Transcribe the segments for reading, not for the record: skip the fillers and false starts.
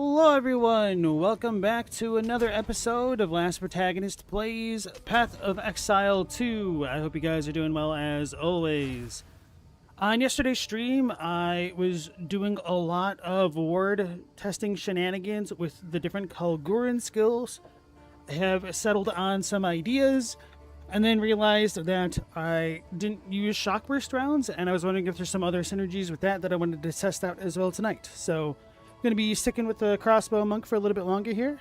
Hello everyone, welcome back to another episode of Last Protagonist Plays Path of Exile 2. I hope you guys are doing well as always. On yesterday's stream, I was doing a lot of word testing shenanigans with the different Kalguran skills. I have settled on some ideas and then realized that I didn't use shock burst rounds, and I was wondering if there's some other synergies with that I wanted to test out as well tonight. So I'm going to be sticking with the Crossbow monk for a little bit longer here.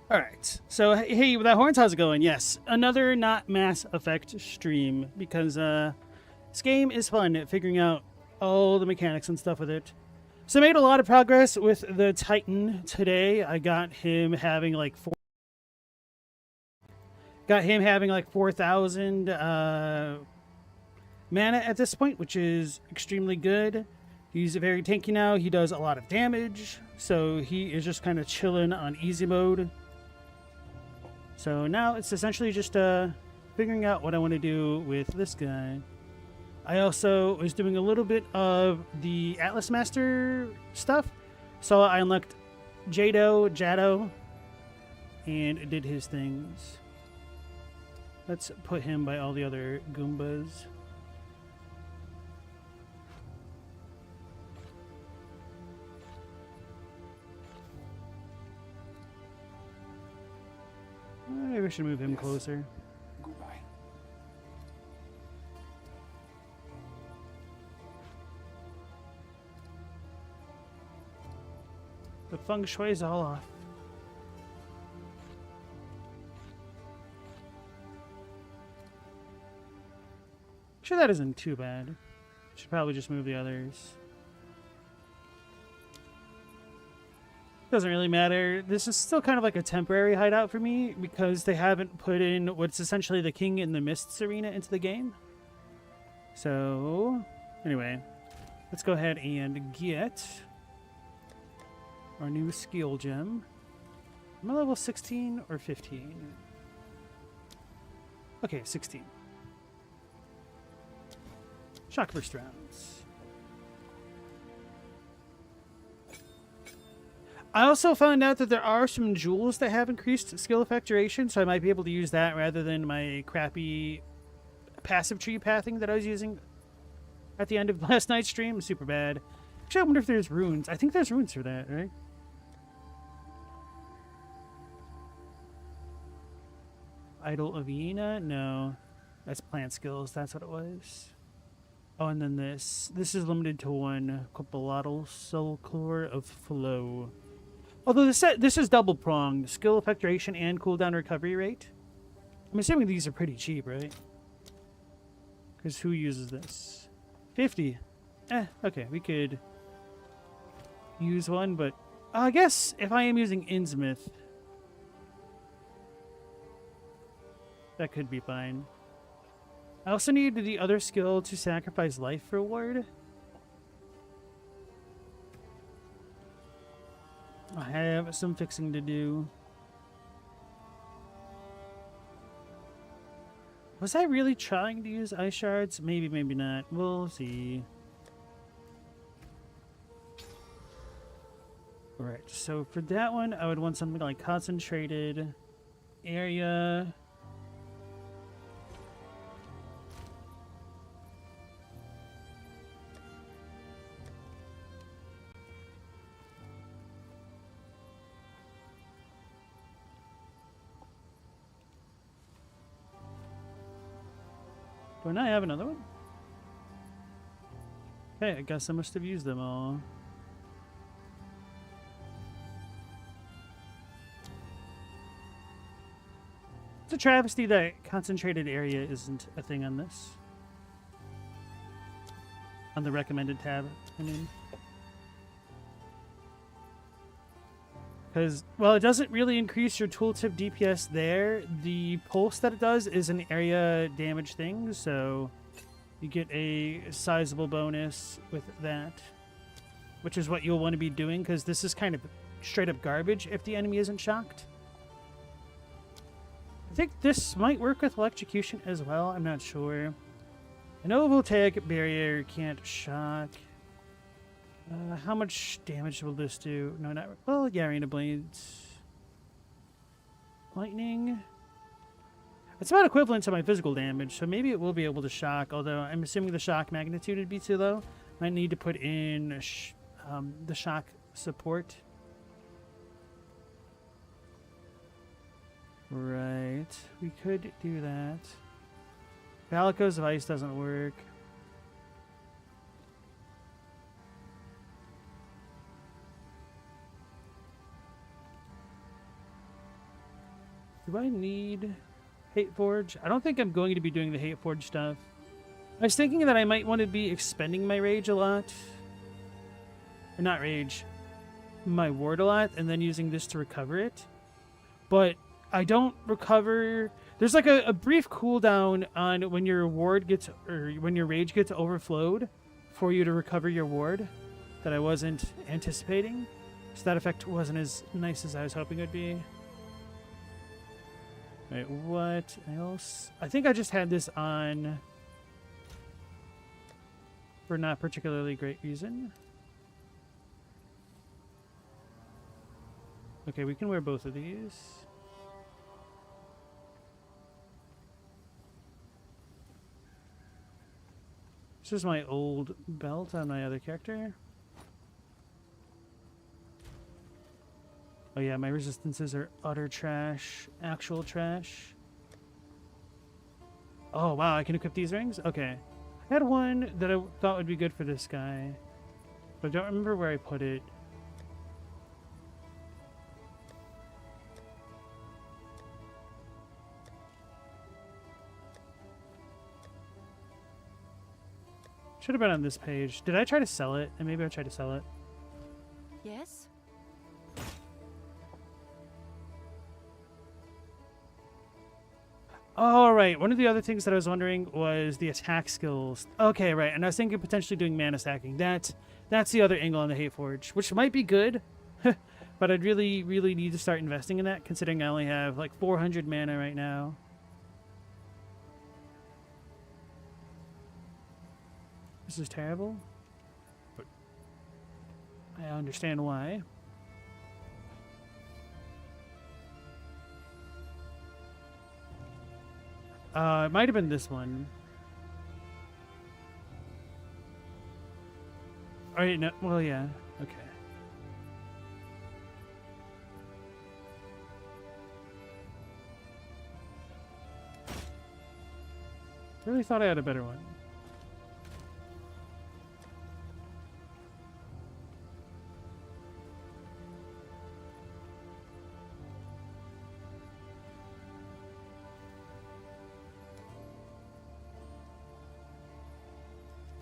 Alright, so hey, with that horns, how's it going? Yes, another not Mass Effect stream, because this game is fun at figuring out all the mechanics and stuff with it. So I made a lot of progress with the Titan today. I got him having like 4,000 mana at this point, which is extremely good. He's very tanky now. He does a lot of damage, so he is just kind of chilling on easy mode. So now it's essentially just figuring out what I want to do with this guy. I also was doing a little bit of the Atlas Master stuff. So I unlocked Jado, and did his things. Let's put him by all the other Goombas. Maybe we should move him closer. Goodbye. The feng shui is all off. Sure, that isn't too bad. Should probably just move the others. Doesn't really matter. This is still kind of like a temporary hideout for me because they haven't put in what's essentially the King in the Mists arena into the game. So, anyway, let's go ahead and get our new skill gem. Am I level 16 or 15? Okay, 16. Shock burst rounds. I also found out that there are some jewels that have increased skill effect duration, so I might be able to use that rather than my crappy passive tree pathing that I was using at the end of last night's stream. Super bad. Actually, I wonder if there's runes. I think there's runes for that, right? Idol of Iena? No. That's plant skills. That's what it was. Oh, and then this. This is limited to one. Copalotl Sulcor of Flow. Although this is double pronged. Skill effect duration and cooldown recovery rate. I'm assuming these are pretty cheap, right? Because who uses this? 50. Okay, we could use one, but I guess if I am using Innsmouth, that could be fine. I also need the other skill to sacrifice life reward. I have some fixing to do. Was I really trying to use ice shards? Maybe, maybe not. We'll see. Alright, so for that one, I would want something like concentrated area. Do I not have another one? Okay, I guess I must have used them all. It's a travesty that concentrated area isn't a thing on this. On the recommended tab, I mean. Because, well, it doesn't really increase your tooltip DPS there. The pulse that it does is an area damage thing, so you get a sizable bonus with that. Which is what you'll want to be doing, because this is kind of straight up garbage if the enemy isn't shocked. I think this might work with electrocution as well. I'm not sure. I know voltaic barrier can't shock. How much damage will this do? No, not... Well, yeah, arena blades. Lightning. It's about equivalent to my physical damage, so maybe it will be able to shock, although I'm assuming the shock magnitude would be too low. Might need to put in the shock support. Right. We could do that. Valiko's Vice doesn't work. Do I need Hate Forge? I don't think I'm going to be doing the Hate Forge stuff. I was thinking that I might want to be expending my rage a lot. Or not rage. My ward a lot, and then using this to recover it. But I don't recover... There's like a brief cooldown on when your ward gets... or when your rage gets overflowed for you to recover your ward that I wasn't anticipating. So that effect wasn't as nice as I was hoping it would be. Wait, what else? I think I just had this on for not particularly great reason. Okay, we can wear both of these. This is my old belt on my other character. Oh yeah, my resistances are utter trash. Actual trash. Oh wow, I can equip these rings? Okay. I had one that I thought would be good for this guy, but I don't remember where I put it. Should have been on this page. Did I try to sell it? And maybe I tried to sell it. Yes? Oh, right. One of the other things that I was wondering was the attack skills. Okay, right. And I was thinking potentially doing mana stacking. That's the other angle on the Hate Forge, which might be good. But I'd really, really need to start investing in that, considering I only have like 400 mana right now. This is terrible. But I understand why. It might have been this one. Oh, yeah, no, well, yeah. Okay. Really thought I had a better one.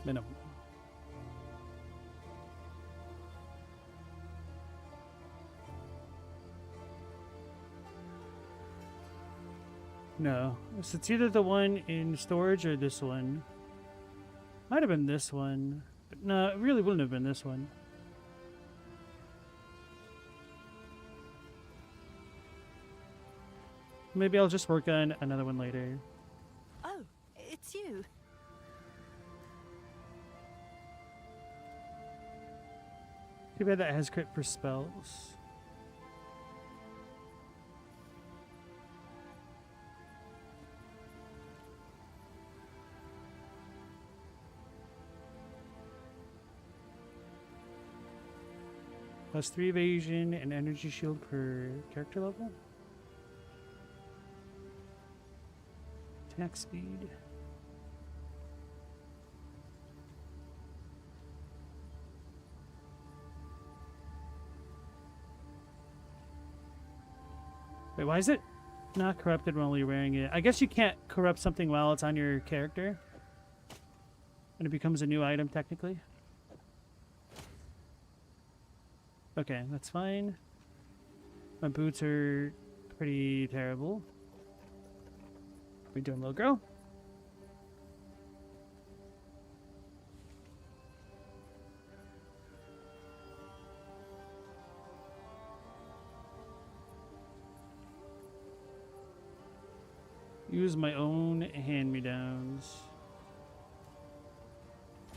Minimum. No. So it's either the one in storage or this one. Might have been this one. But no, it really wouldn't have been this one. Maybe I'll just work on another one later. Oh, it's you. Too bad that has crit for spells. Plus 3 evasion and energy shield per character level. Attack speed. Wait, why is it not corrupted while you're wearing it? I guess you can't corrupt something while it's on your character. And it becomes a new item, technically. Okay, that's fine. My boots are pretty terrible. We doing, little girl? Use my own hand-me-downs.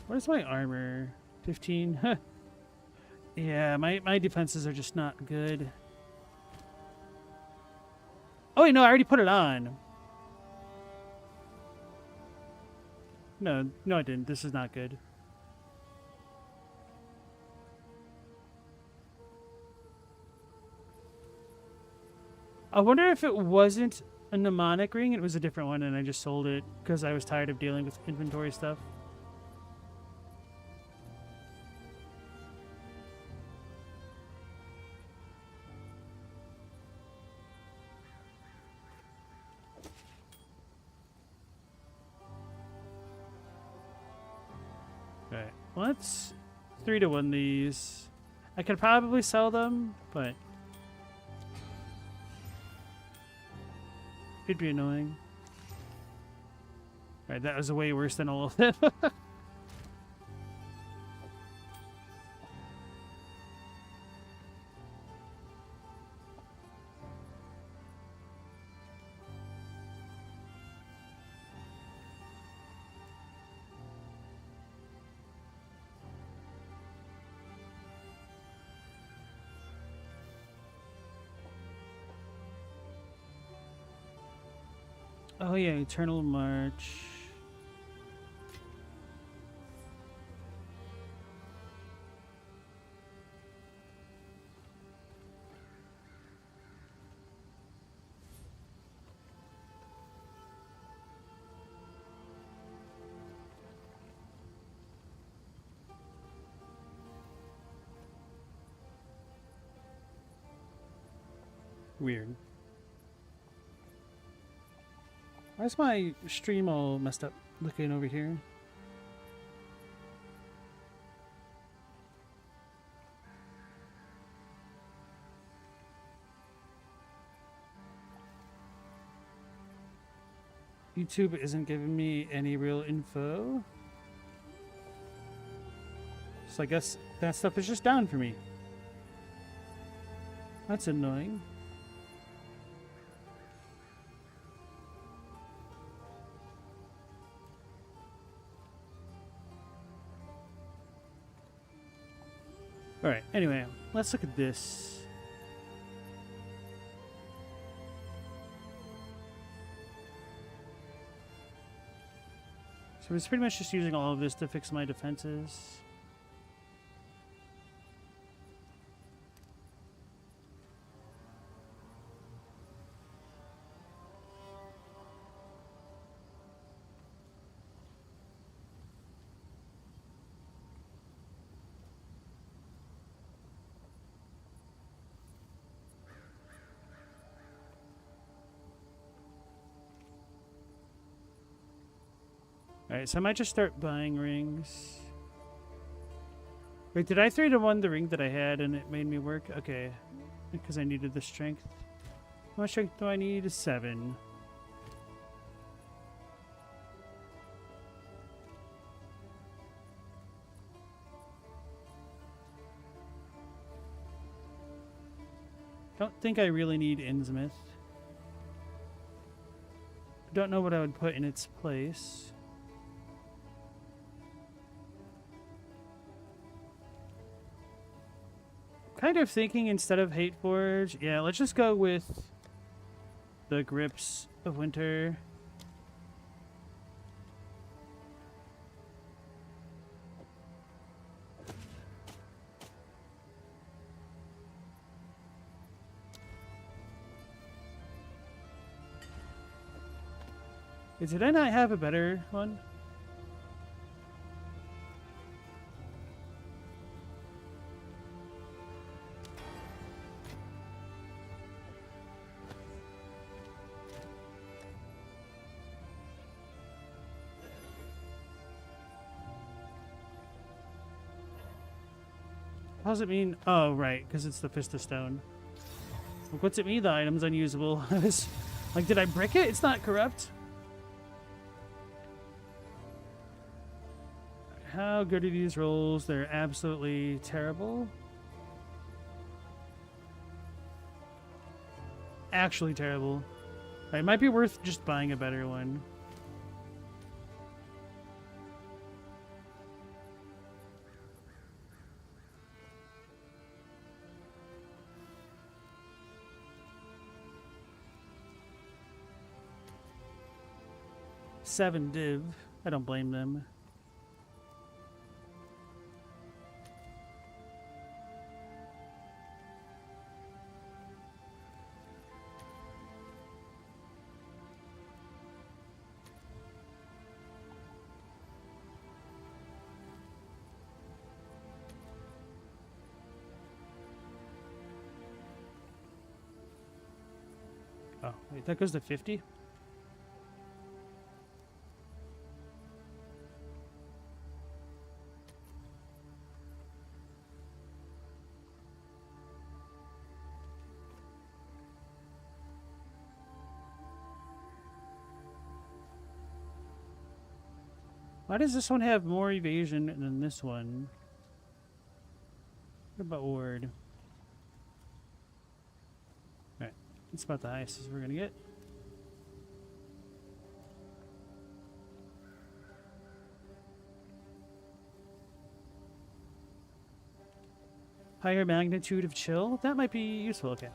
Where's my armor? 15? Yeah, my defenses are just not good. Oh wait, no, I already put it on. No, I didn't. This is not good. I wonder if it wasn't a mnemonic ring, it was a different one, and I just sold it because I was tired of dealing with inventory stuff. Alright, let's 3-to-1 these. I could probably sell them, but it'd be annoying. Alright, that was way worse than all of them. Oh yeah, Eternal March. Weird. Why's my stream all messed up looking over here? YouTube isn't giving me any real info. So I guess that stuff is just down for me. That's annoying. Alright, anyway, let's look at this. So it's pretty much just using all of this to fix my defenses. Alright, so I might just start buying rings. Wait, did I 3-to-1 the ring that I had and it made me work? Okay. Because I needed the strength. How much strength do I need? 7. Don't think I really need Innsmouth. Don't know what I would put in its place. Kind of thinking instead of Hate Forge, yeah, let's just go with the Grips of Winter. Did I not have a better one? What does it mean? Oh, right, because it's the Fist of Stone. Like, what's it mean, the item's unusable? Like, did I brick it? It's not corrupt. How good are these rolls? They're absolutely terrible. Actually terrible. It might be worth just buying a better one. Seven div. I don't blame them. Oh, wait, that goes to 50? Why does this one have more evasion than this one? What about ward? Alright, that's about the highest as we're gonna get. Higher magnitude of chill? That might be useful, okay.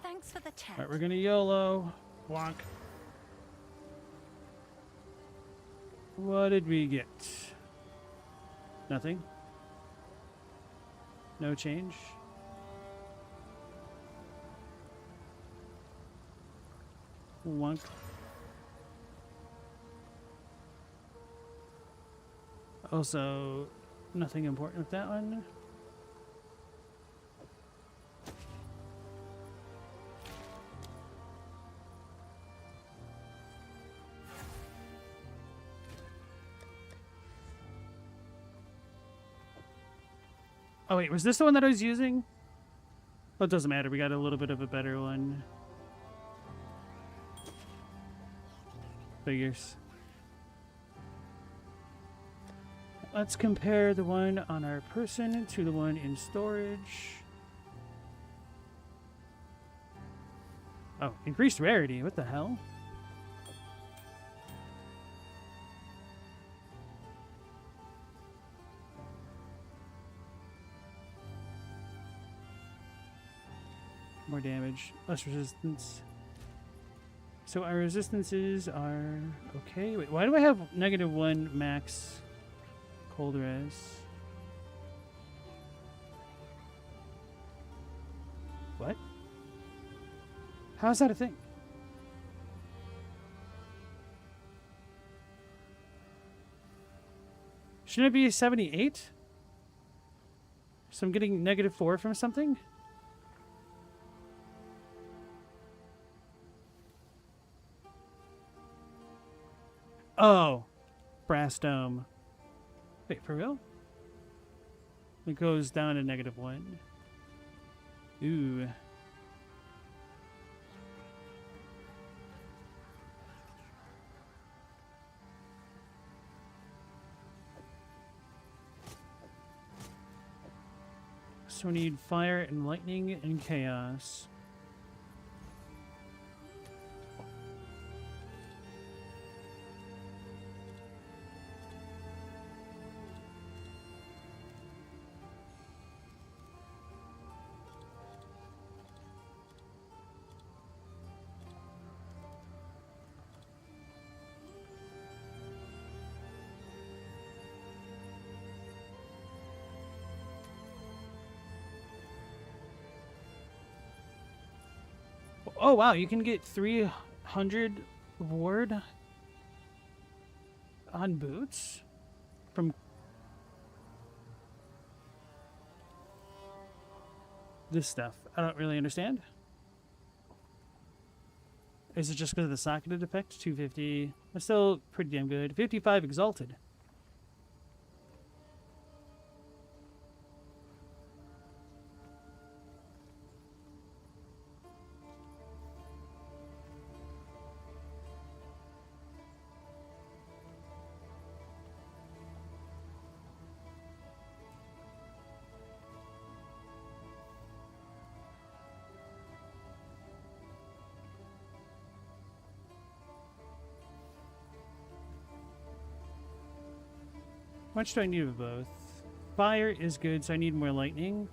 Thanks for the chat. Alright, we're gonna YOLO. Wonk. What did we get? Nothing. No change. Wonk. Also, nothing important with that one. Oh wait, was this the one that I was using? Well, it doesn't matter. We got a little bit of a better one. Figures. Let's compare the one on our person to the one in storage. Oh, increased rarity. What the hell? More damage, less resistance. So our resistances are okay. Wait, why do I have -1 max cold res? What? How's that a thing? Shouldn't it be 78? So I'm getting -4 from something? Oh, brass dome. Wait, for real? It goes down to -1. Ooh. So we need fire and lightning and chaos. Oh wow, you can get 300 ward on boots from this stuff. I don't really understand. Is it just because of the socketed effect? 250. That's still pretty damn good. 55 exalted. much do I need of both? Fire is good, so I need more lightning.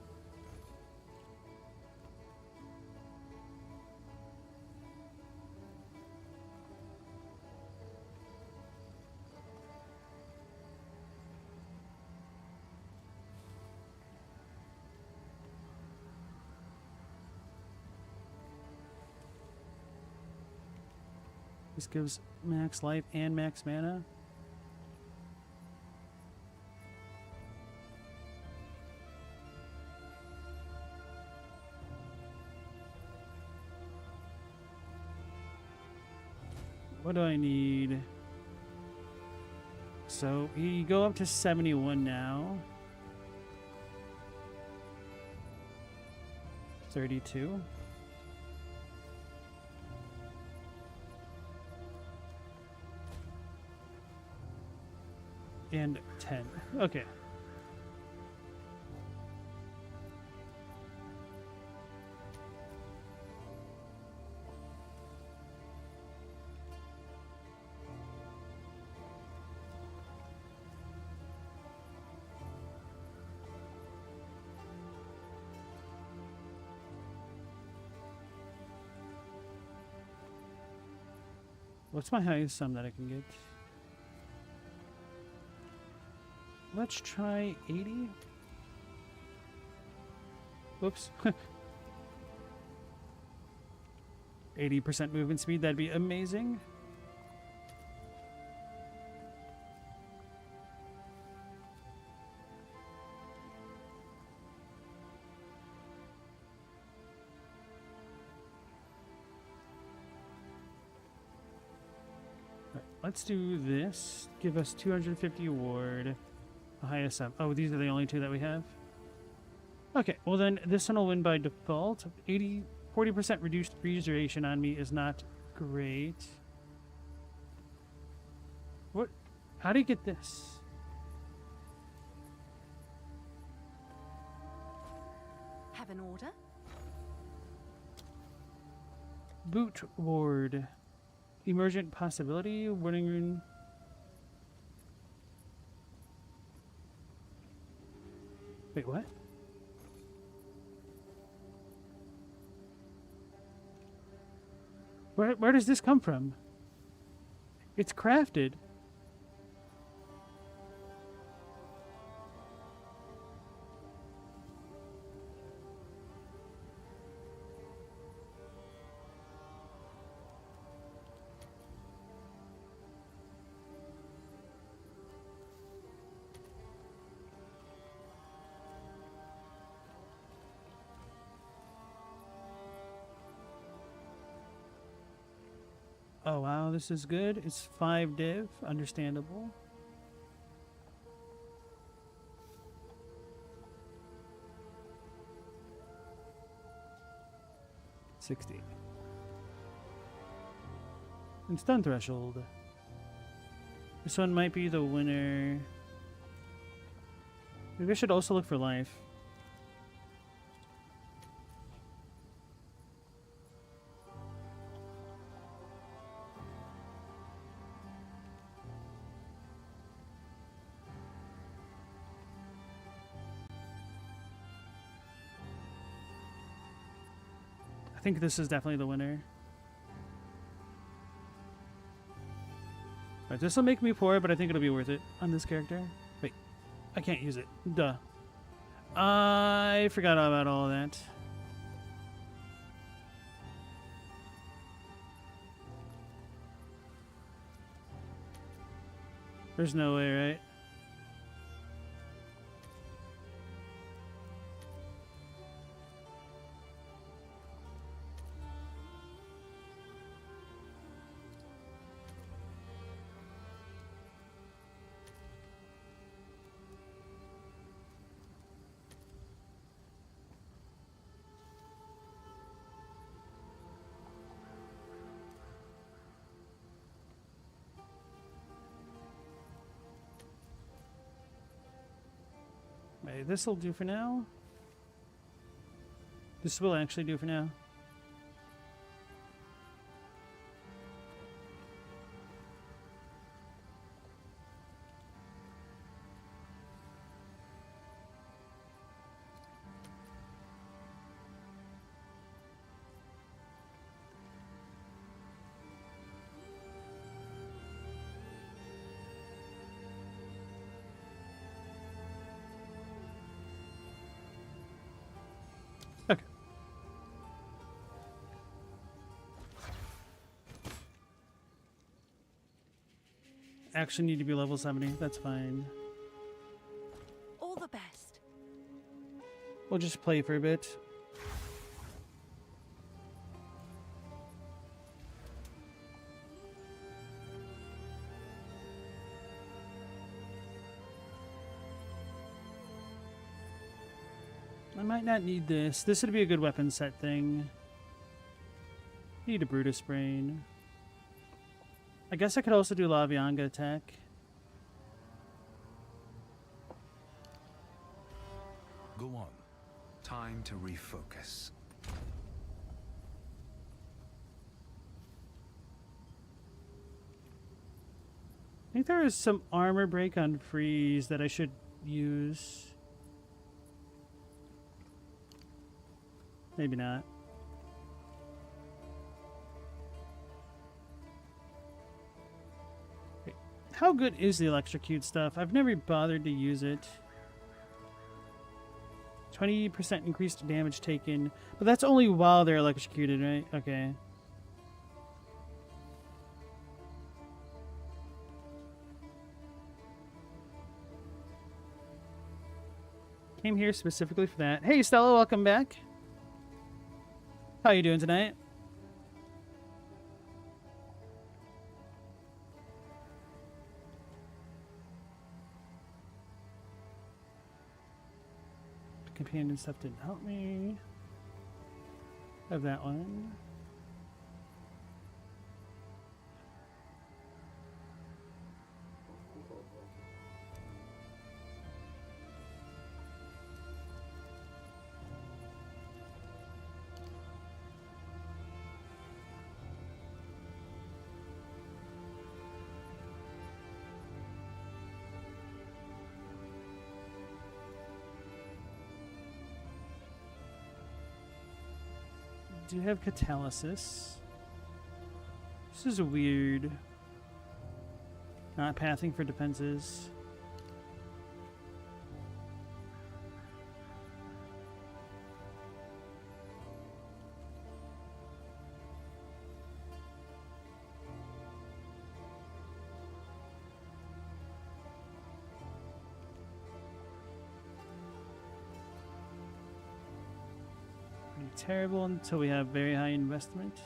This gives max life and max mana. What do I need? So we go up to 71 now. 32. And 10. Okay. What's my highest sum that I can get? Let's try 80. Whoops. 80% movement speed, that'd be amazing. Right, let's do this. Give us 250 ward. The highest sum. Oh, these are the only two that we have? Okay, well then this one will win by default. 40% reduced freeze duration on me is not great. What? How do you get this? Have an order? Boot ward. Emergent possibility. Warning rune. Wait, what? Where does this come from? It's crafted. Oh wow, this is good. It's 5 div, understandable. $60. And stun threshold. This one might be the winner. Maybe I should also look for life. I think this is definitely the winner. Right, this will make me poor, but I think it'll be worth it on this character. Wait, I can't use it. Duh. I forgot about all that. There's no way, right? Wait, this will do for now. This will actually do for now. actually need to be level 70. That's fine. All the best. We'll just play for a bit. I might not need this. This would be a good weapon set thing. Need a Brutus Brain. I guess I could also do Lavianga attack. Go on. Time to refocus. I think there is some armor break on freeze that I should use. Maybe not. Wait, how good is the electrocute stuff? I've never bothered to use it. 20% increased damage taken. But that's only while they're electrocuted, right? Okay. Came here specifically for that. Hey, Stella, welcome back. How you doing tonight? Companion stuff didn't help me. Have that one. Do have catalysis. This is weird. Not pathing for defenses. Terrible until we have very high investment.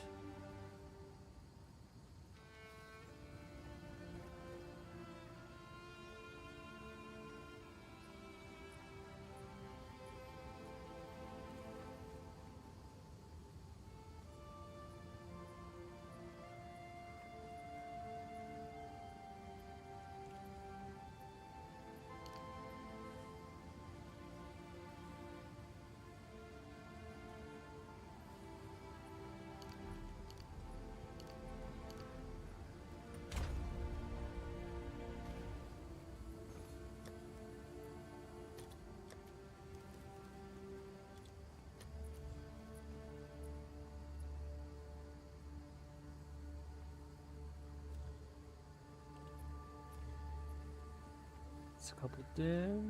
It's a couple div.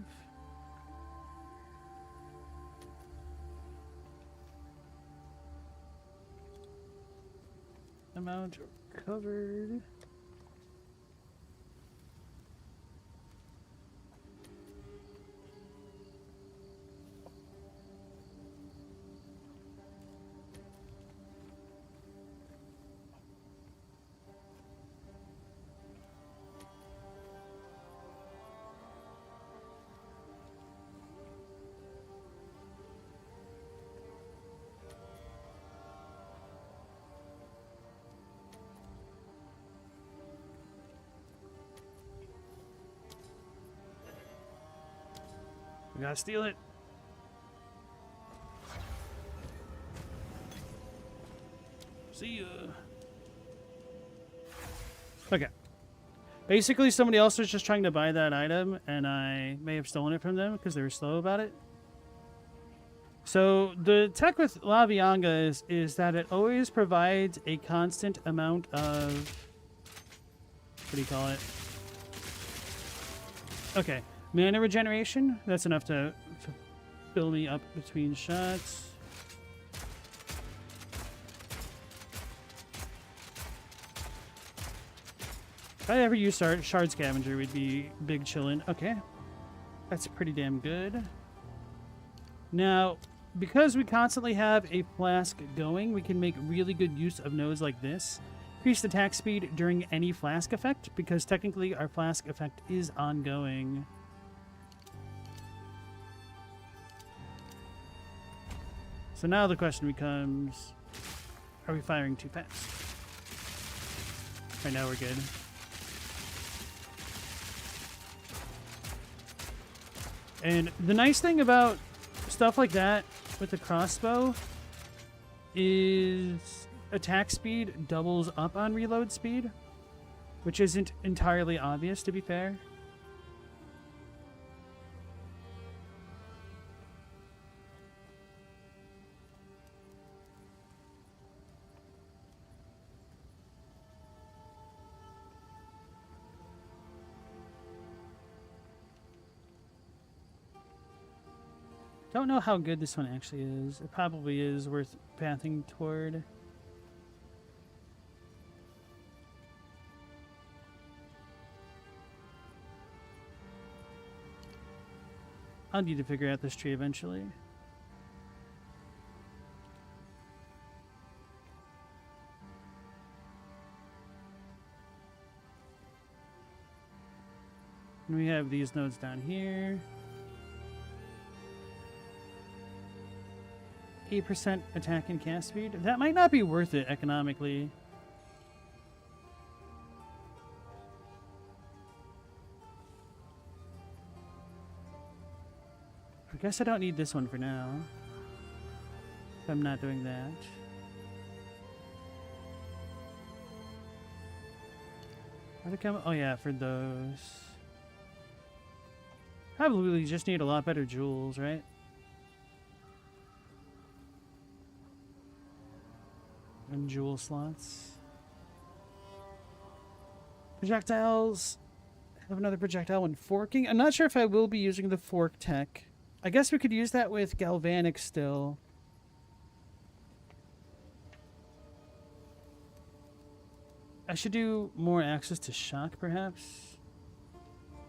Amount covered. We gotta steal it. See ya. Okay. Basically, somebody else was just trying to buy that item, and I may have stolen it from them because they were slow about it. So the tech with Lavianga is that it always provides a constant amount of... What do you call it? Okay. Mana regeneration. That's enough to fill me up between shots. If I ever use Shard Scavenger, we'd be big chillin'. Okay. That's pretty damn good. Now, because we constantly have a flask going, we can make really good use of nodes like this. Increase attack speed during any flask effect, because technically our flask effect is ongoing. So now the question becomes, are we firing too fast? Right now we're good. And the nice thing about stuff like that with the crossbow is attack speed doubles up on reload speed, which isn't entirely obvious, to be fair. Don't know how good this one actually is. It probably is worth pathing toward. I'll need to figure out this tree eventually. And we have these nodes down here. 8% attack and cast speed. That might not be worth it economically. I guess I don't need this one for now. If I'm not doing that. Are they coming? Oh yeah, for those. Probably just need a lot better jewels, right? And jewel slots. Projectiles. I have another projectile when forking. I'm not sure if I will be using the fork tech. I guess we could use that with galvanic still. I should do more access to shock, perhaps.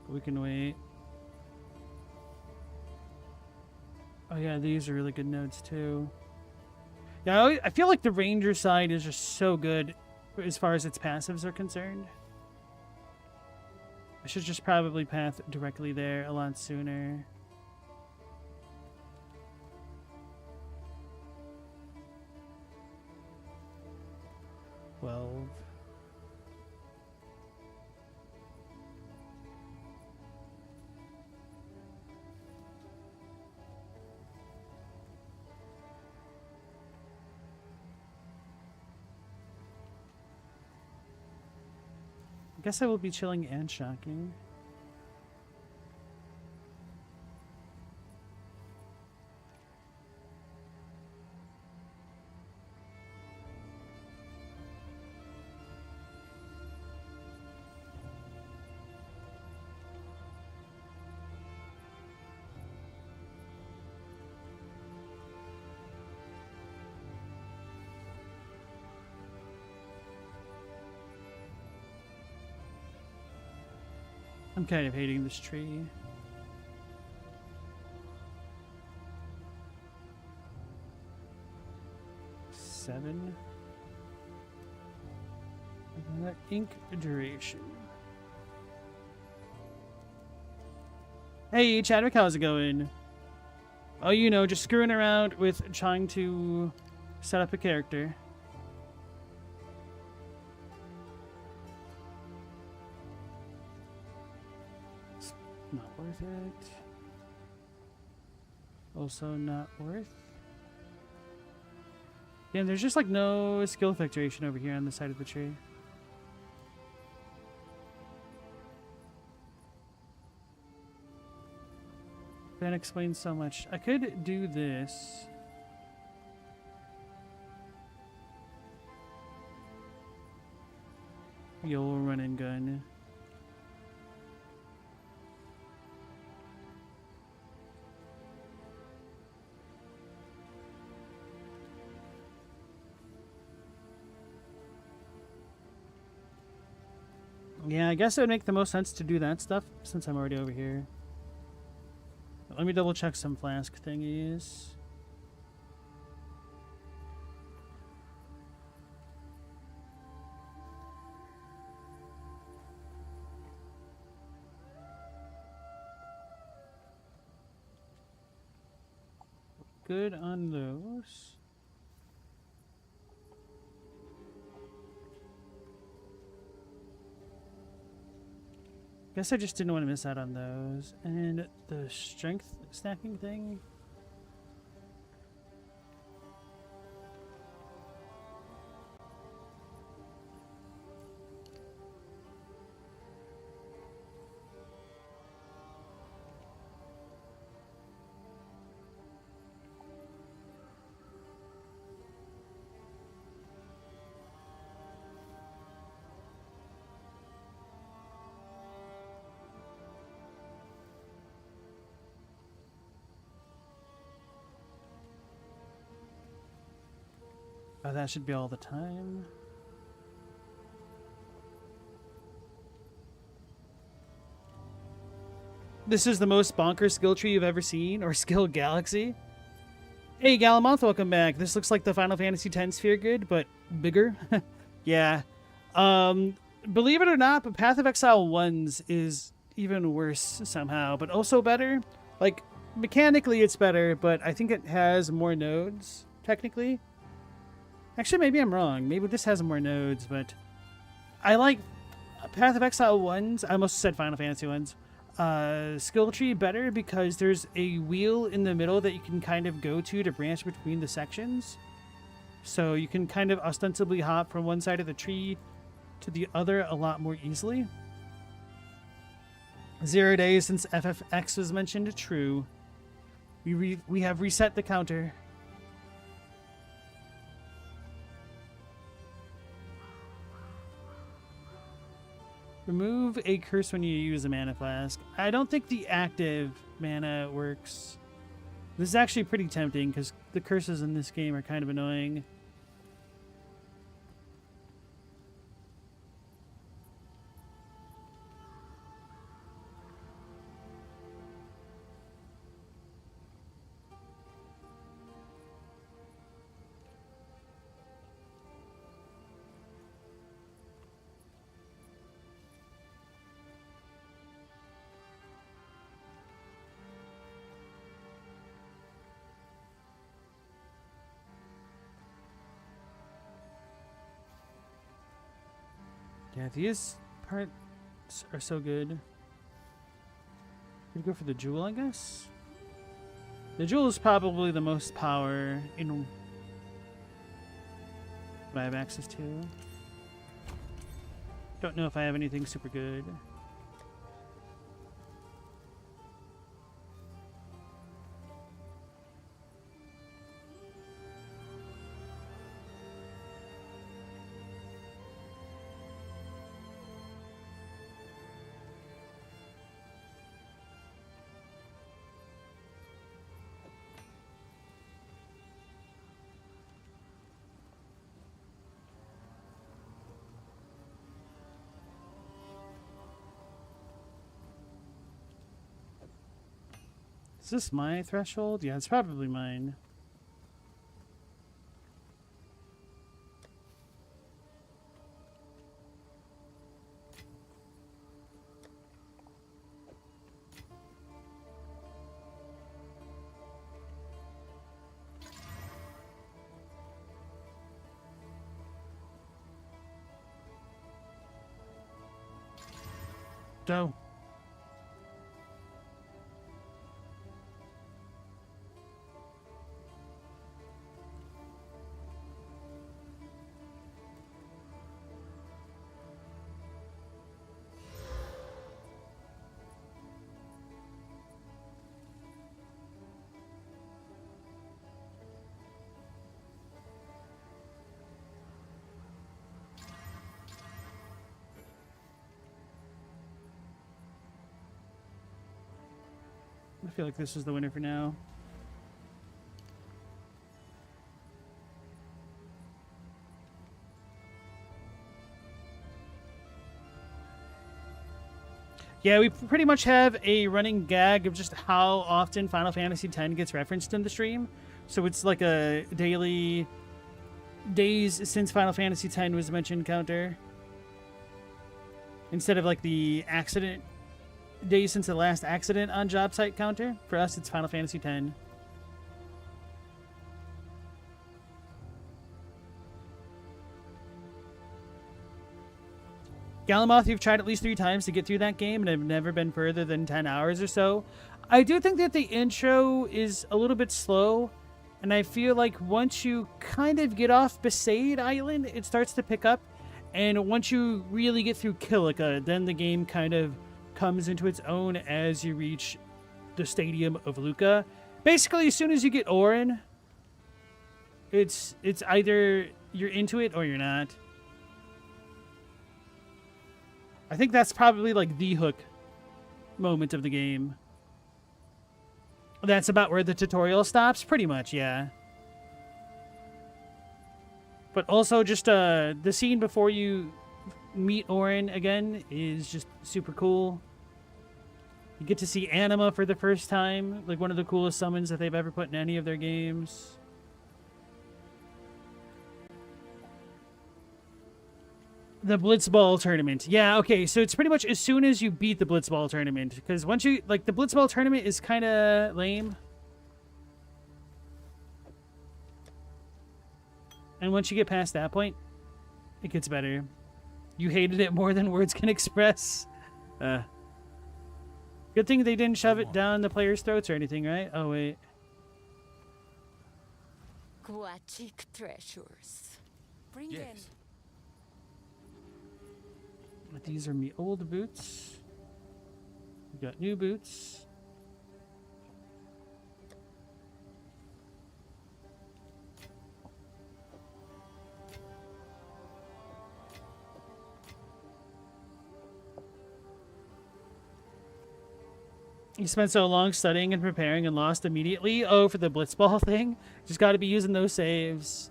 But we can wait. Oh yeah, these are really good nodes too. Yeah, I feel like the ranger side is just so good as far as its passives are concerned. I should just probably path directly there a lot sooner. Well. I guess I will be chilling and shocking. I'm kind of hating this tree. Seven. Ink duration. Hey, Chadwick, how's it going? Oh, you know, just screwing around with trying to set up a character. It's not worth it. Also not worth. Yeah, there's just like no skill effect duration over here on the side of the tree. That explains so much. I could do this. You'll run and gun. Yeah, I guess it would make the most sense to do that stuff since I'm already over here. Let me double check some flask thingies. Good on those. Guess I just didn't want to miss out on those. And the strength stacking thing. Oh, that should be all the time. This is the most bonkers skill tree you've ever seen, or skill galaxy. Hey, Galamonth, welcome back. This looks like the Final Fantasy X sphere grid, but bigger. Yeah. Believe it or not, but Path of Exile 1's is even worse somehow, but also better. Like, mechanically it's better, but I think it has more nodes, technically. Actually, maybe I'm wrong. Maybe this has more nodes, but I like Path of Exile 1's, I almost said Final Fantasy 1's, skill tree better because there's a wheel in the middle that you can kind of go to branch between the sections. So you can kind of ostensibly hop from one side of the tree to the other a lot more easily. 0 days since FFX was mentioned. True. We have reset the counter. Remove a curse when you use a mana flask. I don't think the active mana works. This is actually pretty tempting because the curses in this game are kind of annoying. Yeah, these parts are so good. We go for the jewel, I guess. The jewel is probably the most power in what I have access to. Don't know if I have anything super good. Is this my threshold? Yeah, it's probably mine. Go. I feel like this is the winner for now. Yeah, we pretty much have a running gag of just how often Final Fantasy X gets referenced in the stream. So it's like a daily days since Final Fantasy X was mentioned counter. Instead of like the accident days since the last accident on job site counter. For us, it's Final Fantasy X. Galamoth, you've tried at least 3 times to get through that game, and I've never been further than 10 hours or so. I do think that the intro is a little bit slow, and I feel like once you kind of get off Besaid Island, it starts to pick up, and once you really get through Kilika, then the game kind of comes into its own as you reach the Stadium of Luca. Basically, as soon as you get Orin, it's either you're into it or you're not. I think that's probably like the hook moment of the game. That's about where the tutorial stops, pretty much, yeah. But also just the scene before you meet Orin again is just super cool. You get to see Anima for the first time, like one of the coolest summons that they've ever put in any of their games. The Blitzball tournament. Yeah, okay, so it's pretty much as soon as you beat the Blitzball tournament. Because once you, like, the Blitzball tournament is kind of lame. And once you get past that point, it gets better. You hated it more than words can express. Good thing they didn't shove it down the players' throats or anything, right? Oh, wait. Aquatic treasures. Bring Yes. them. These are me old boots. We got new boots. You spent so long studying and preparing and lost immediately. Oh, for the blitzball thing? Just got to be using those saves.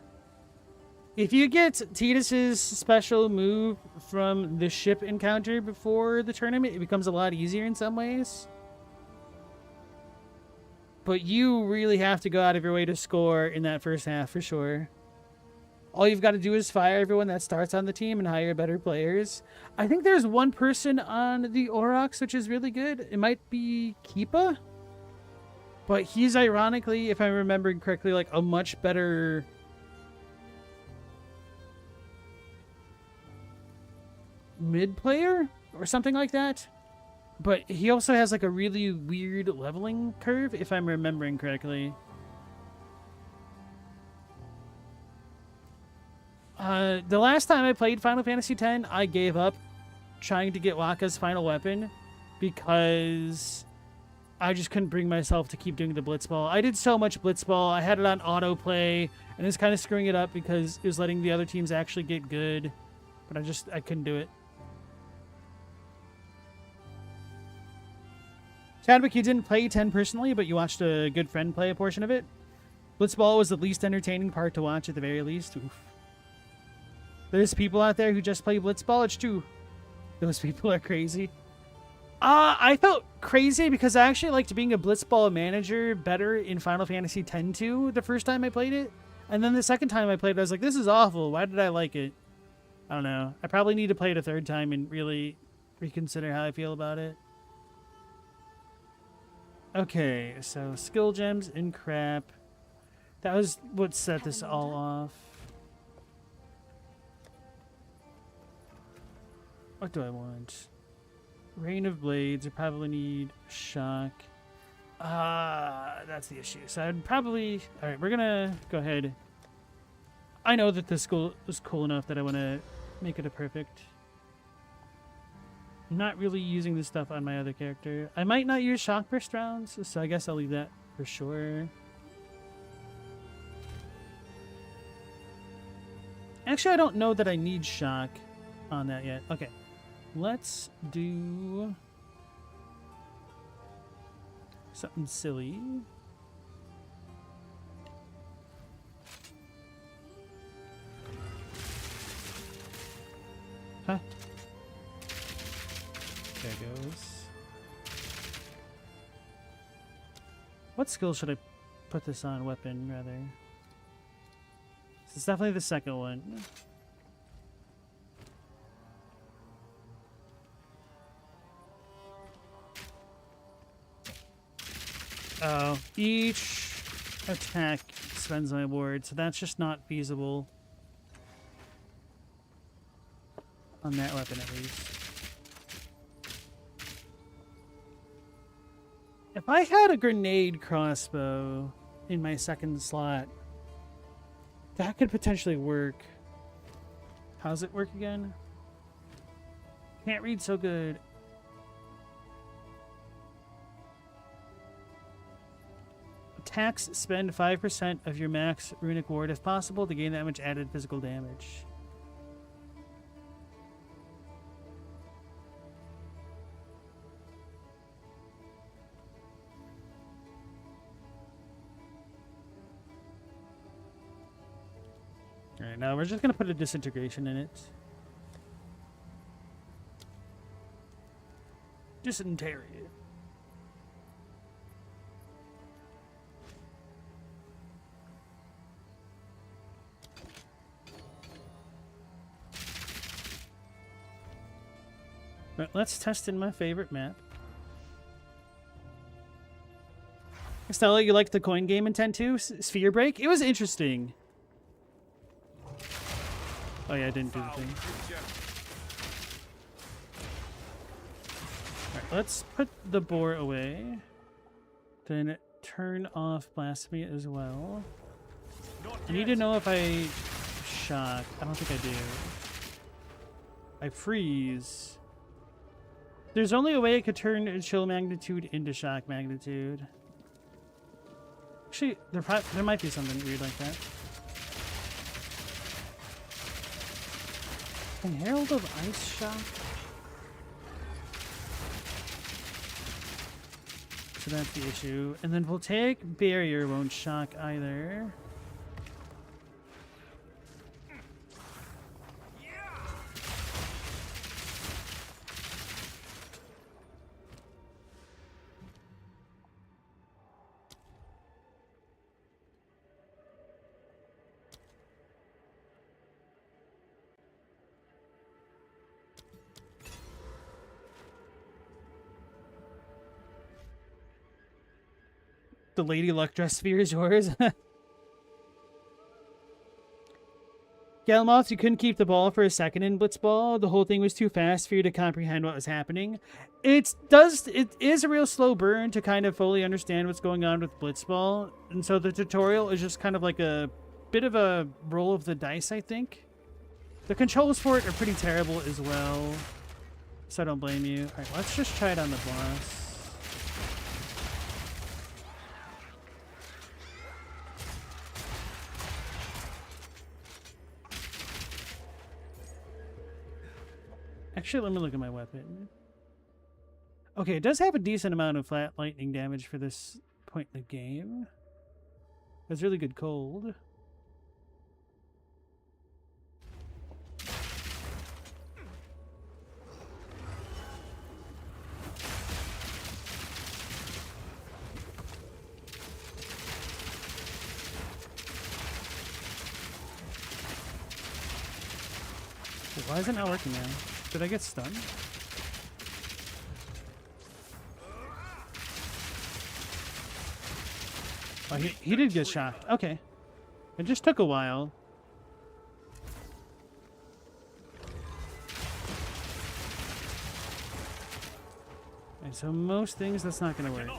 If you get Tidus's special move from the ship encounter before the tournament, it becomes a lot easier in some ways. But you really have to go out of your way to score in that first half for sure. All you've got to do is fire everyone that starts on the team and hire better players. I think there's one person on the Aurochs which is really good. It might be Keepa. But he's ironically, if I'm remembering correctly, like a much better mid player or something like that. But he also has like a really weird leveling curve, if I'm remembering correctly. The last time I played Final Fantasy X, I gave up trying to get Wakka's final weapon because I just couldn't bring myself to keep doing the blitzball. I did so much blitzball. I had it on autoplay, and it's kind of screwing it up because it was letting the other teams actually get good. But I couldn't do it. Chadwick, you didn't play 10 personally, but you watched a good friend play a portion of it. Blitzball was the least entertaining part to watch at the very least. Oof. There's people out there who just play Blitzball. It's true. Those people are crazy. I felt crazy because I actually liked being a Blitzball manager better in Final Fantasy X-2 the first time I played it. And then the second time I played it, I was like, this is awful. Why did I like it? I don't know. I probably need to play it a third time and really reconsider how I feel about it. Okay, so skill gems and crap. That was what set this all off. What do I want? Rain of Blades. I probably need shock. That's the issue. So I'd probably... Alright, we're gonna go ahead. I know that this school is cool enough that I want to make it a perfect. I'm not really using this stuff on my other character. I might not use shock burst rounds, so I guess I'll leave that for sure. Actually, I don't know that I need shock on that yet. Okay, let's do something silly. Huh? There goes. What skill should I put this on? Weapon, rather. This is definitely the second one. Oh, each attack spends my ward, so that's just not feasible. On that weapon, at least. If I had a grenade crossbow in my second slot, that could potentially work. How's it work again? Can't read so good. Attacks spend 5% of your max runic ward if possible to gain that much added physical damage. Alright, now we're just going to put a disintegration in it. Dysentery. Right, let's test in my favorite map. Stella, you liked the coin game in 10-2? Sphere Break? It was interesting. Oh yeah, I didn't do the thing. Alright, let's put the boar away. Then turn off Blasphemy as well. I need to know if I shock. I don't think I do. I freeze. There's only a way I could turn chill magnitude into shock magnitude. Actually, there might be something weird like that. Can Herald of Ice shock? So that's the issue. And then Voltaic Barrier won't shock either. The Lady Luck dress sphere is yours. Galmoth, you couldn't keep the ball for a second in Blitzball. The whole thing was too fast for you to comprehend what was happening. It is a real slow burn to kind of fully understand what's going on with Blitzball. And so the tutorial is just kind of like a bit of a roll of the dice, I think. The controls for it are pretty terrible as well. So I don't blame you. Alright, let's just try it on the boss. Actually, let me look at my weapon. Okay, it does have a decent amount of flat lightning damage for this point in the game. That's really good cold. Wait, why is it not working now? Did I get stunned? Oh, he did get shocked. Okay. It just took a while. And so most things, that's not going to work.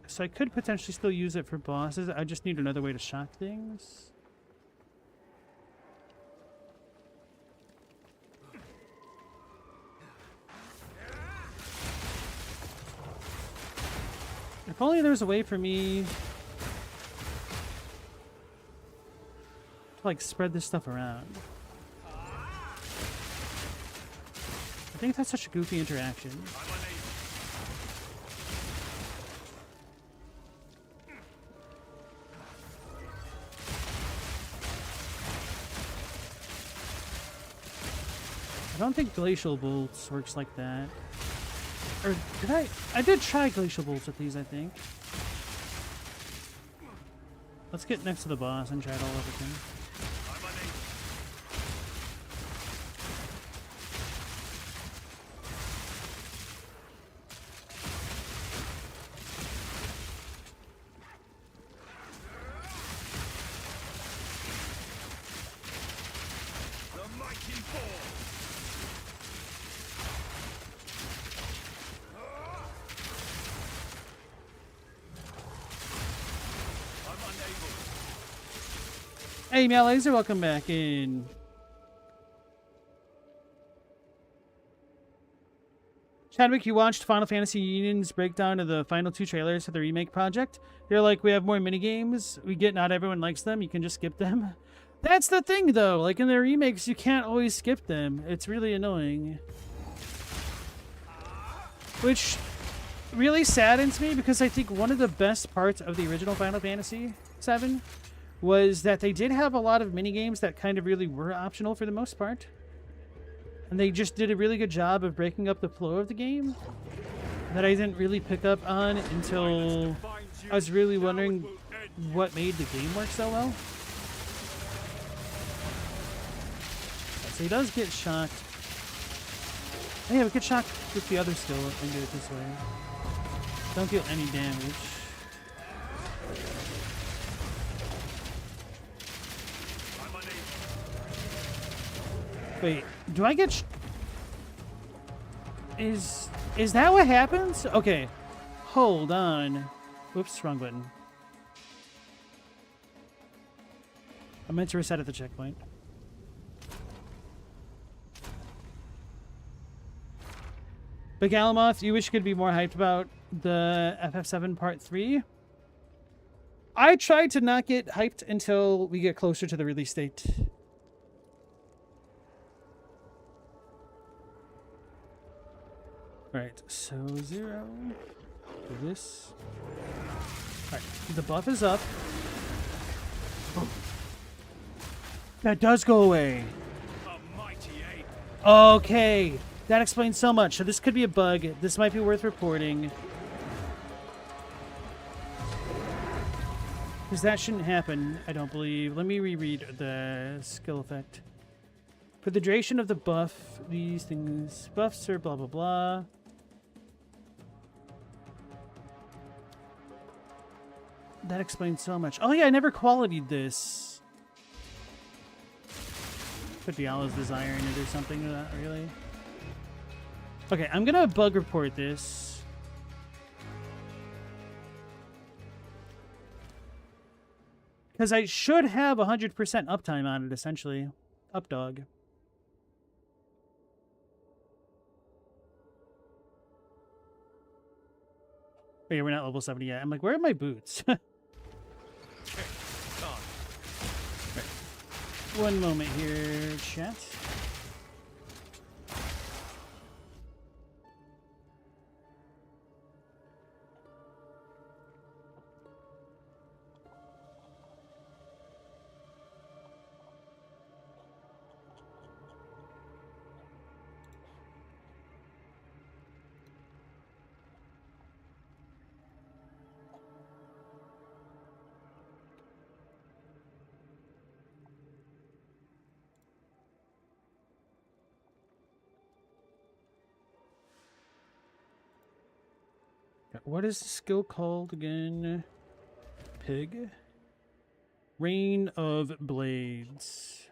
So I could potentially still use it for bosses. I just need another way to shock things. If only there was a way for me like spread this stuff around. I think that's such a goofy interaction. I don't think Glacial Bolts works like that. Or did I? I did try Glacial Bolts with these, I think. Let's get next to the boss and try it all over again. Hey, Meow Laser, welcome back in. Chadwick, you watched Final Fantasy Union's breakdown of the final 2 trailers for the remake project. They're like, we have more minigames. We get not everyone likes them. You can just skip them. That's the thing, though. Like, in the remakes, you can't always skip them. It's really annoying. Which really saddens me, because I think one of the best parts of the original Final Fantasy VII was that they did have a lot of minigames that kind of really were optional for the most part. And they just did a really good job of breaking up the flow of the game that I didn't really pick up on until I was really wondering what made the game work so well. So he does get shocked. Oh yeah, we get shocked with the other skill and do it this way. Don't deal any damage. Wait, do I get Is that what happens? Okay. Hold on. Whoops, wrong button. I meant to reset at the checkpoint. But Galamoth, you wish you could be more hyped about the FF7 Part 3? I tried to not get hyped until we get closer to the release date. Alright, so 0. Do this. Alright, the buff is up. Oh. That does go away. Okay, that explains so much. So this could be a bug. This might be worth reporting. Because that shouldn't happen, I don't believe. Let me reread the skill effect. For the duration of the buff, these things... Buffs are blah blah blah. That explains so much. Oh yeah, I never quality'd this. Could be Allah's desire in it or something, not really. Okay, I'm gonna bug report this. Because I should have 100% uptime on it, essentially. Updog. Oh yeah, we're not level 70 yet. I'm like, where are my boots? One moment here, chat. What is the skill called again? Pig? Rain of Blades.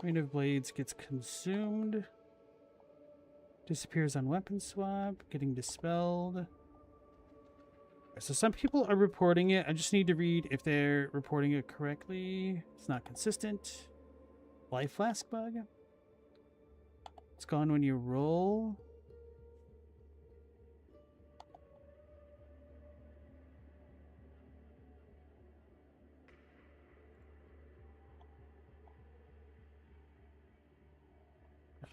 Rain of Blades gets consumed. Disappears on weapon swap. Getting dispelled. So some people are reporting it. I just need to read if they're reporting it correctly. It's not consistent. Life flask bug. It's gone when you roll.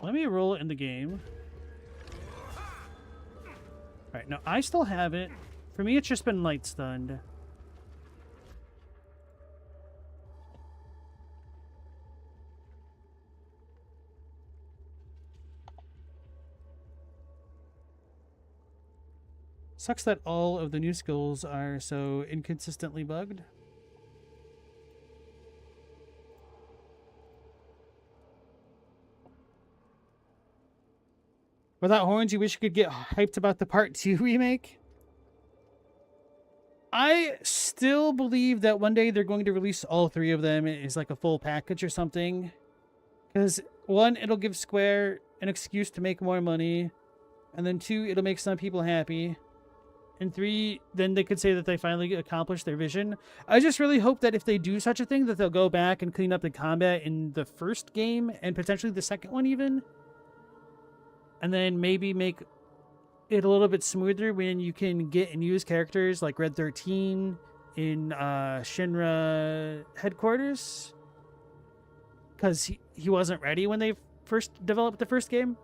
Let me roll it in the game. Alright, no, I still have it. For me, it's just been light stunned. Sucks that all of the new skills are so inconsistently bugged. Without horns, you wish you could get hyped about the Part 2 remake? I still believe that one day they're going to release all three of them as like a full package or something. Because, one, it'll give Square an excuse to make more money. And then two, it'll make some people happy. And three, then they could say that they finally accomplished their vision. I just really hope that if they do such a thing, that they'll go back and clean up the combat in the first game and potentially the second one even. And then maybe make it a little bit smoother when you can get and use characters like Red 13 in Shinra headquarters. Because he wasn't ready when they first developed the first game.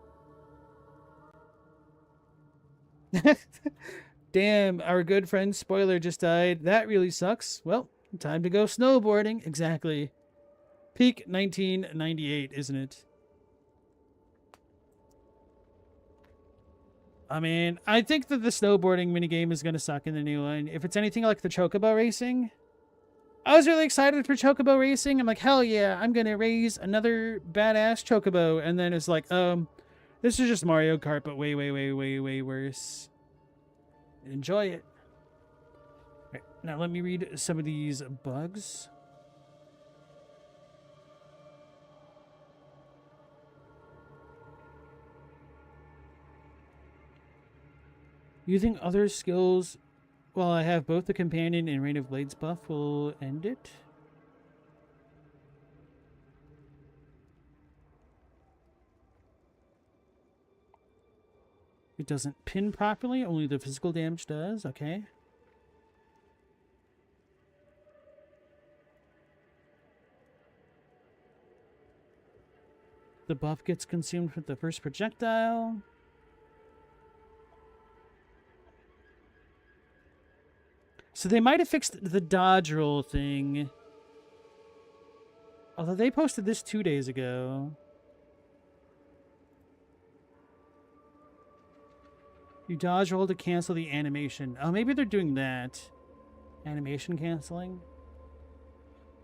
Damn, our good friend Spoiler just died. That really sucks. Well, time to go snowboarding. Exactly. Peak 1998, isn't it? I mean, I think that the snowboarding minigame is going to suck in the new one. If it's anything like the Chocobo Racing. I was really excited for Chocobo Racing. I'm like, hell yeah, I'm going to raise another badass Chocobo. And then it's like, this is just Mario Kart, but way, way, way, way, way worse. Enjoy it. Right, now let me read some of these bugs. Using other skills while I have both the companion and Rain of Blades buff will end it. It doesn't pin properly, only the physical damage does. Okay. The buff gets consumed with the first projectile. So they might have fixed the dodge roll thing. Although they posted this 2 days ago. You dodge roll to cancel the animation. Oh, maybe they're doing that. Animation canceling.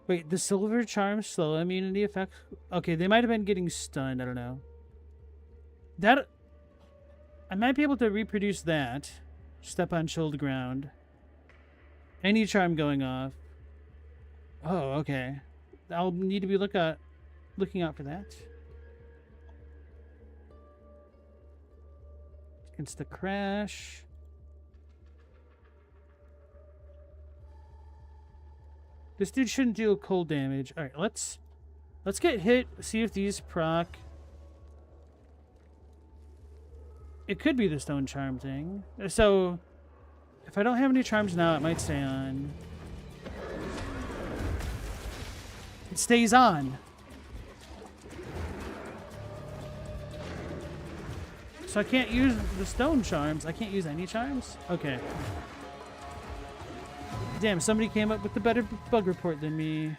Wait, the silver charm slow immunity effect? Okay, they might have been getting stunned. I don't know. That... I might be able to reproduce that. Step on chilled ground. Any charm going off. Oh, okay. I'll need to be looking out for that. Against the crash. This dude shouldn't deal cold damage. All right, let's get hit. See if these proc. It could be the stone charm thing. So. If I don't have any charms now, it might stay on. It stays on. So I can't use the stone charms. I can't use any charms? Okay. Damn, somebody came up with the better bug report than me.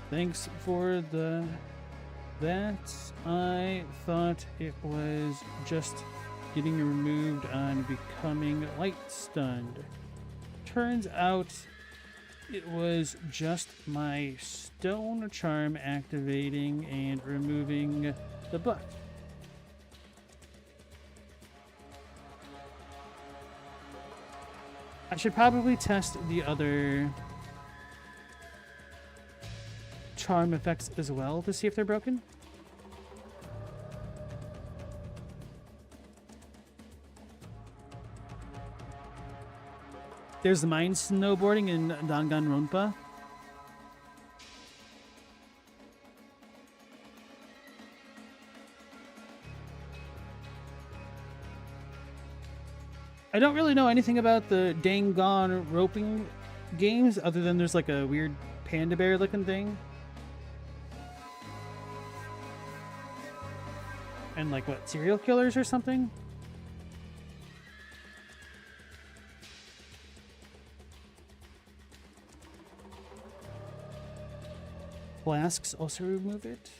Thanks for that. I thought it was just getting removed on becoming light stunned. Turns out it was just my stone charm activating and removing the buff. I should probably test the other charm effects as well to see if they're broken. There's the mine snowboarding in Danganronpa. I don't really know anything about the Dangan roping games other than there's like a weird panda bear looking thing. And like what, serial killers or something? Flasks also remove it.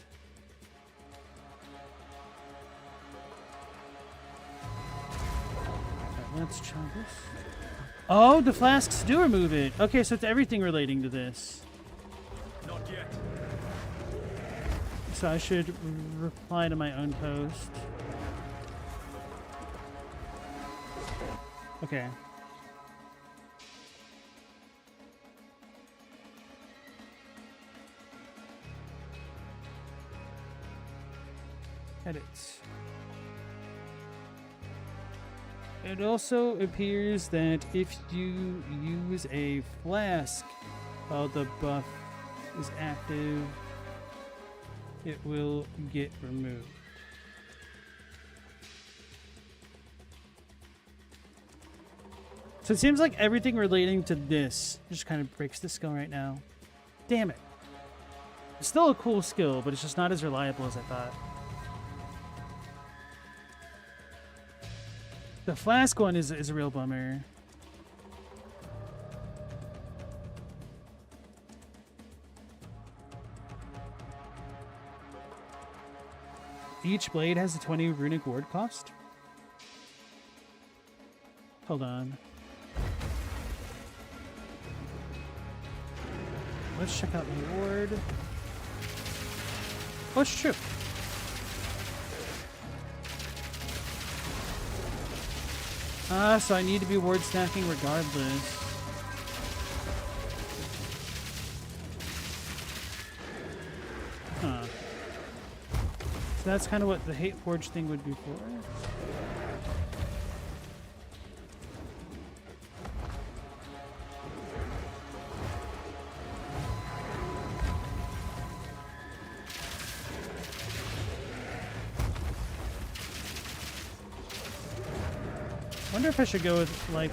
Alright, let's try this. Oh, the flasks do remove it. Okay, so it's everything relating to this. Not yet. So I should reply to my own post. Okay. Edits. It also appears that if you use a flask while the buff is active, it will get removed. So it seems like everything relating to this just kind of breaks the skill right now. Damn it. It's still a cool skill, but it's just not as reliable as I thought. The flask one is a real bummer. Each blade has a 20 runic ward cost. Hold on. Let's check out the ward. Oh, it's true. So I need to be ward stacking regardless. Huh. So that's kind of what the Hate Forge thing would be for. Wonder if I should go with life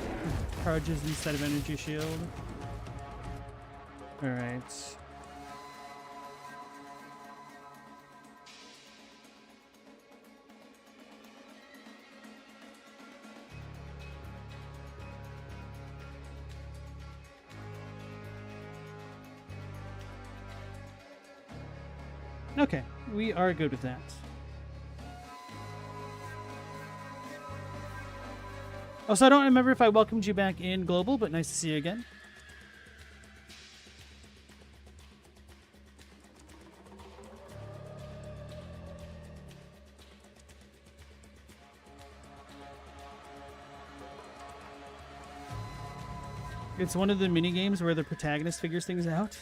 charges instead of energy shield. Alright. Okay, we are good with that. Also, I don't remember if I welcomed you back in Global, but nice to see you again. It's one of the mini games where the protagonist figures things out.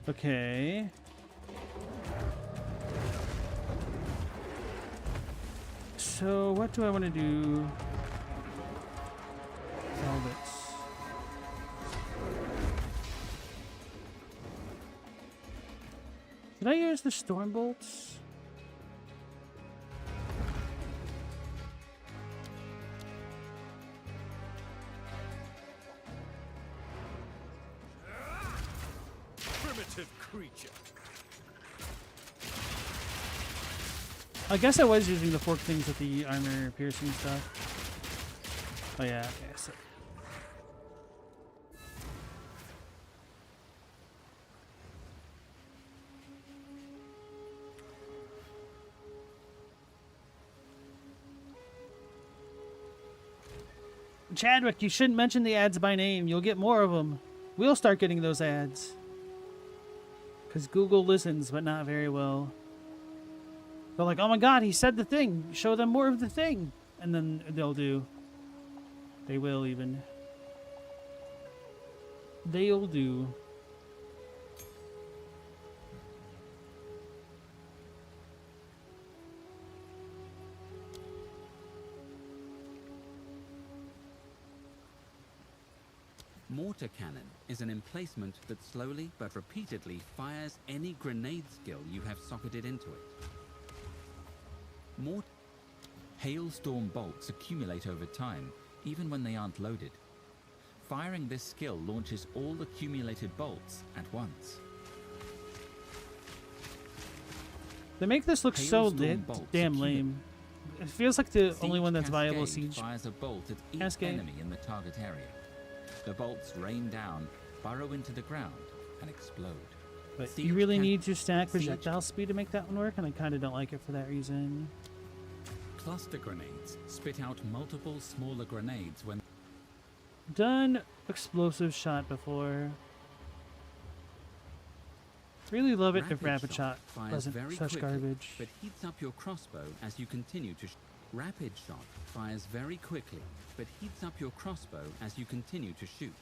Okay. So what do I want to do? Velvets. Did I use the storm bolts? Primitive creature. I guess I was using the fork things with the armor piercing stuff. Oh yeah, okay, so. Chadwick, you shouldn't mention the ads by name. You'll get more of them. We'll start getting those ads. Because Google listens, but not very well. They're like, oh my god, he said the thing. Show them more of the thing. And then they'll do. They will even. They'll do. Mortar cannon is an emplacement that slowly but repeatedly fires any grenade skill you have socketed into it. Hailstorm bolts accumulate over time, even when they aren't loaded. Firing this skill launches all accumulated bolts at once. They make this look so Hailstorm bolts damn accumulate. lame. It feels like the only Siege one that's viable Cascade siege. fires a bolt at each Cascade. enemy in the target area. The bolts rain down, burrow into the ground, and explode. But Siege you really Cas- need to stack Siege- projectile speed to make that one work, and I kind of don't like it for that reason. Cluster grenades spit out multiple smaller grenades when Done explosive shot before. Really love it if rapid shot fires wasn't very such quickly, garbage. but heats up your crossbow as you continue to. Rapid shot fires very quickly, but heats up your crossbow as you continue to shoot.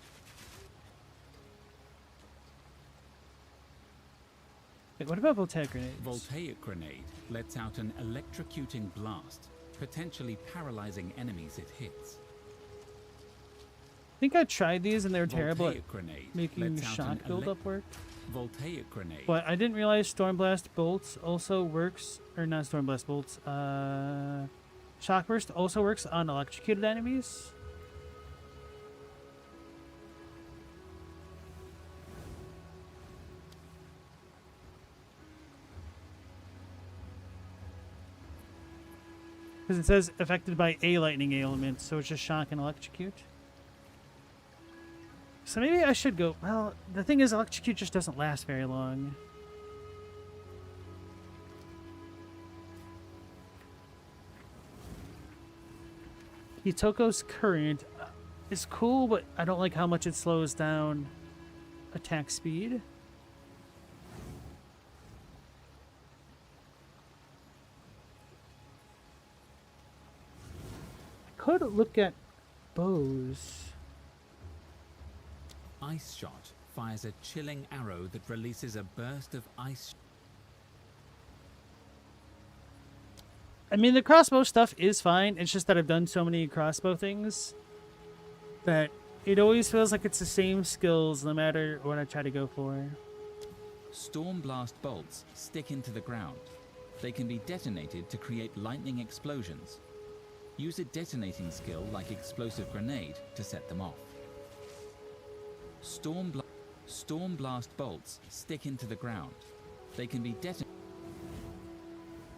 Wait, what about voltaic grenades? Voltaic grenade lets out an electrocuting blast, potentially paralyzing enemies it hits. I think I tried these and they were terrible at Voltaic grenade making lets out shock an buildup work. Voltaic grenade. But I didn't realize Stormblast bolts also works, or not Stormblast bolts, Shock Burst also works on electrocuted enemies. Because it says affected by a lightning ailment, so it's just shock and electrocute. So maybe I should go. Well, the thing is, electrocute just doesn't last very long. Hitoko's current is cool, but I don't like how much it slows down attack speed. I could look at bows. Ice shot fires a chilling arrow that releases a burst of ice. I mean, the crossbow stuff is fine. It's just that I've done so many crossbow things that it always feels like it's the same skills no matter what I try to go for. Storm blast bolts stick into the ground. They can be detonated to create lightning explosions. Use a detonating skill like explosive grenade to set them off. Storm blast bolts stick into the ground. They can be detonated.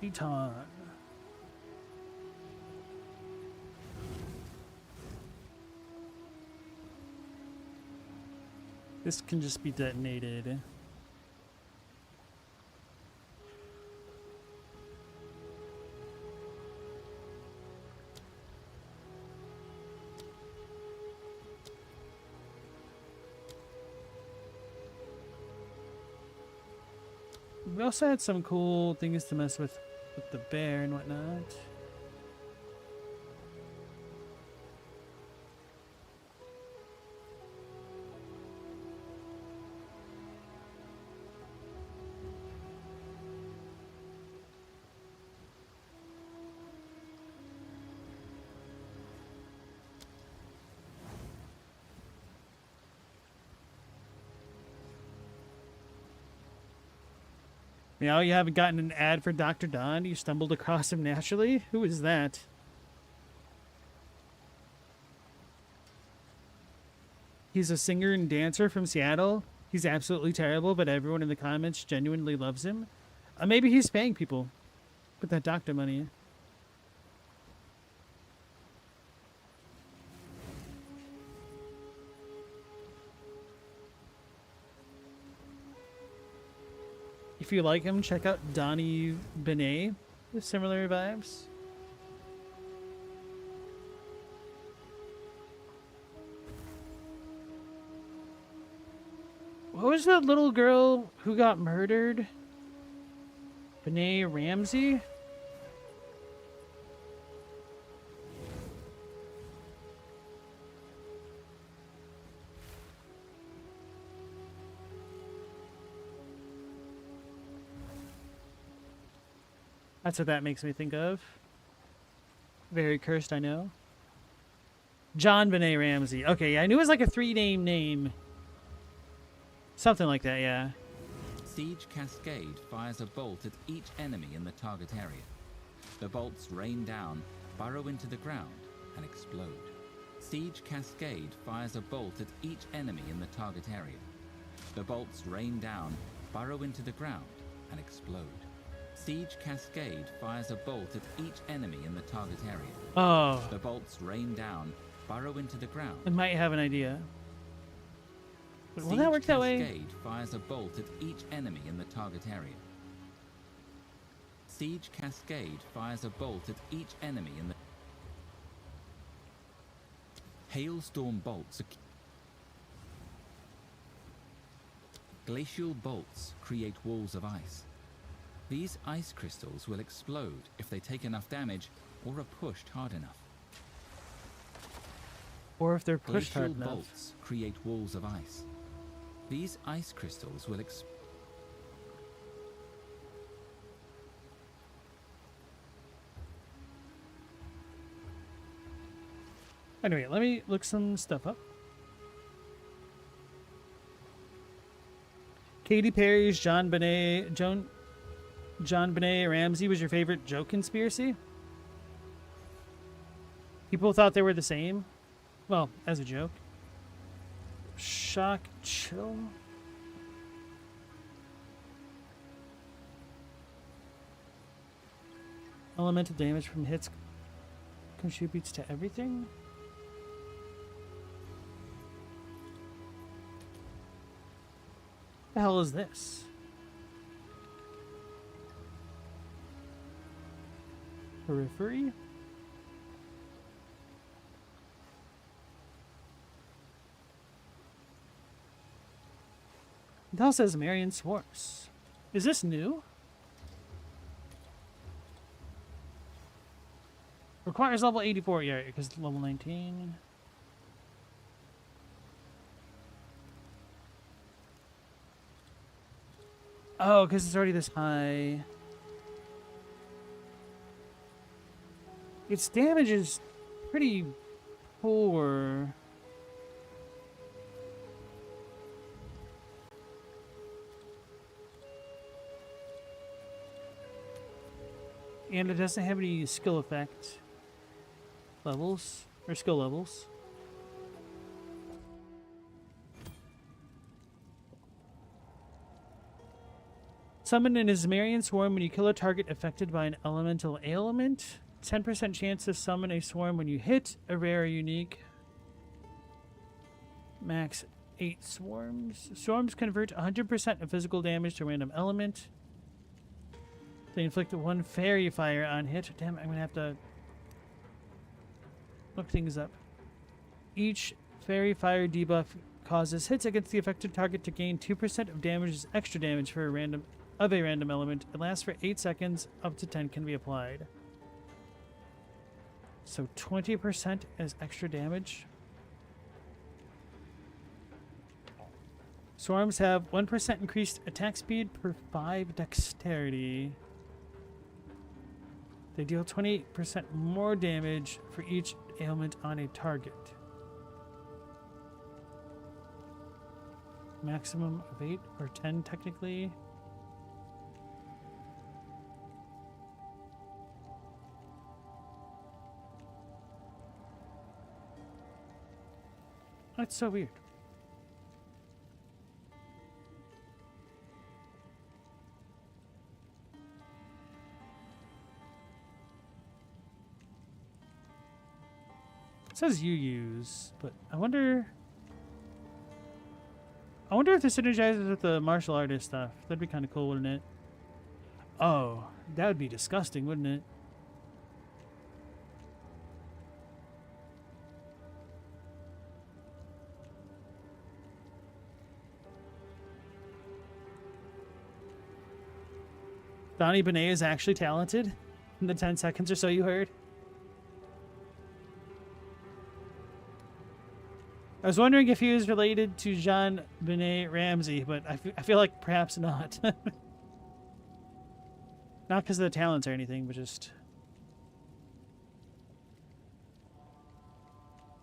Eton. This can just be detonated. We also had some cool things to mess with the bear and whatnot. Now you haven't gotten an ad for Dr. Don? You stumbled across him naturally? Who is that? He's a singer and dancer from Seattle. He's absolutely terrible, but everyone in the comments genuinely loves him. Maybe he's paying people with that doctor money. If you like him, check out Donnie Benet with similar vibes. What was that little girl who got murdered? Benet Ramsey? That's what that makes me think of. Very cursed, I know. John Benet Ramsey. Okay, yeah, I knew it was like a 3-name name. Something like that, yeah. Siege Cascade fires a bolt at each enemy in the target area. The bolts rain down, burrow into the ground, and explode. Siege Cascade fires a bolt at each enemy in the target area. The bolts rain down, burrow into the ground, and explode. Siege Cascade fires a bolt at each enemy in the target area. Oh, The bolts rain down, burrow into the ground. I might have an idea. But will that Siege work that way? Cascade fires a bolt at each enemy in the target area. Siege Cascade fires a bolt at each enemy in the... Hailstorm bolts are... Glacial bolts create walls of ice. These ice crystals will explode if they take enough damage or are pushed hard enough. Or if they're pushed Glacial hard enough. bolts create walls of ice. These ice crystals will Anyway, let me look some stuff up. Katy Perry's John Benet Ramsey was your favorite joke conspiracy? People thought they were the same. Well, as a joke. Shock chill. Elemental damage from hits contributes to everything. The hell is this? Periphery? It also says Marion Swartz. Is this new? Requires level 84, yeah, because level 19. Oh, because it's already this high. Its damage is pretty poor. And it doesn't have any skill effect levels, or skill levels. Summon an Ismarian Swarm when you kill a target affected by an elemental ailment. 10% chance to summon a swarm when you hit a rare or unique. Max 8 swarms. Swarms convert 100% of physical damage to random element. They inflict 1 fairy fire on hit. Damn, I'm gonna have to look things up. Each fairy fire debuff causes hits against the affected target to gain 2% of damage as extra damage for a random element. It lasts for 8 seconds. Up to 10 can be applied. So 20% as extra damage. Swarms have 1% increased attack speed per 5 dexterity. They deal 28% more damage for each ailment on a target. Maximum of 8 or 10 technically. That's so weird. It says you use, but I wonder if this synergizes with the martial artist stuff. That'd be kind of cool, wouldn't it? Oh, that would be disgusting, wouldn't it? Donnie Benet is actually talented in the 10 seconds or so you heard. I was wondering if he was related to John Benet Ramsey, but I feel like perhaps not. Not because of the talents or anything, but just...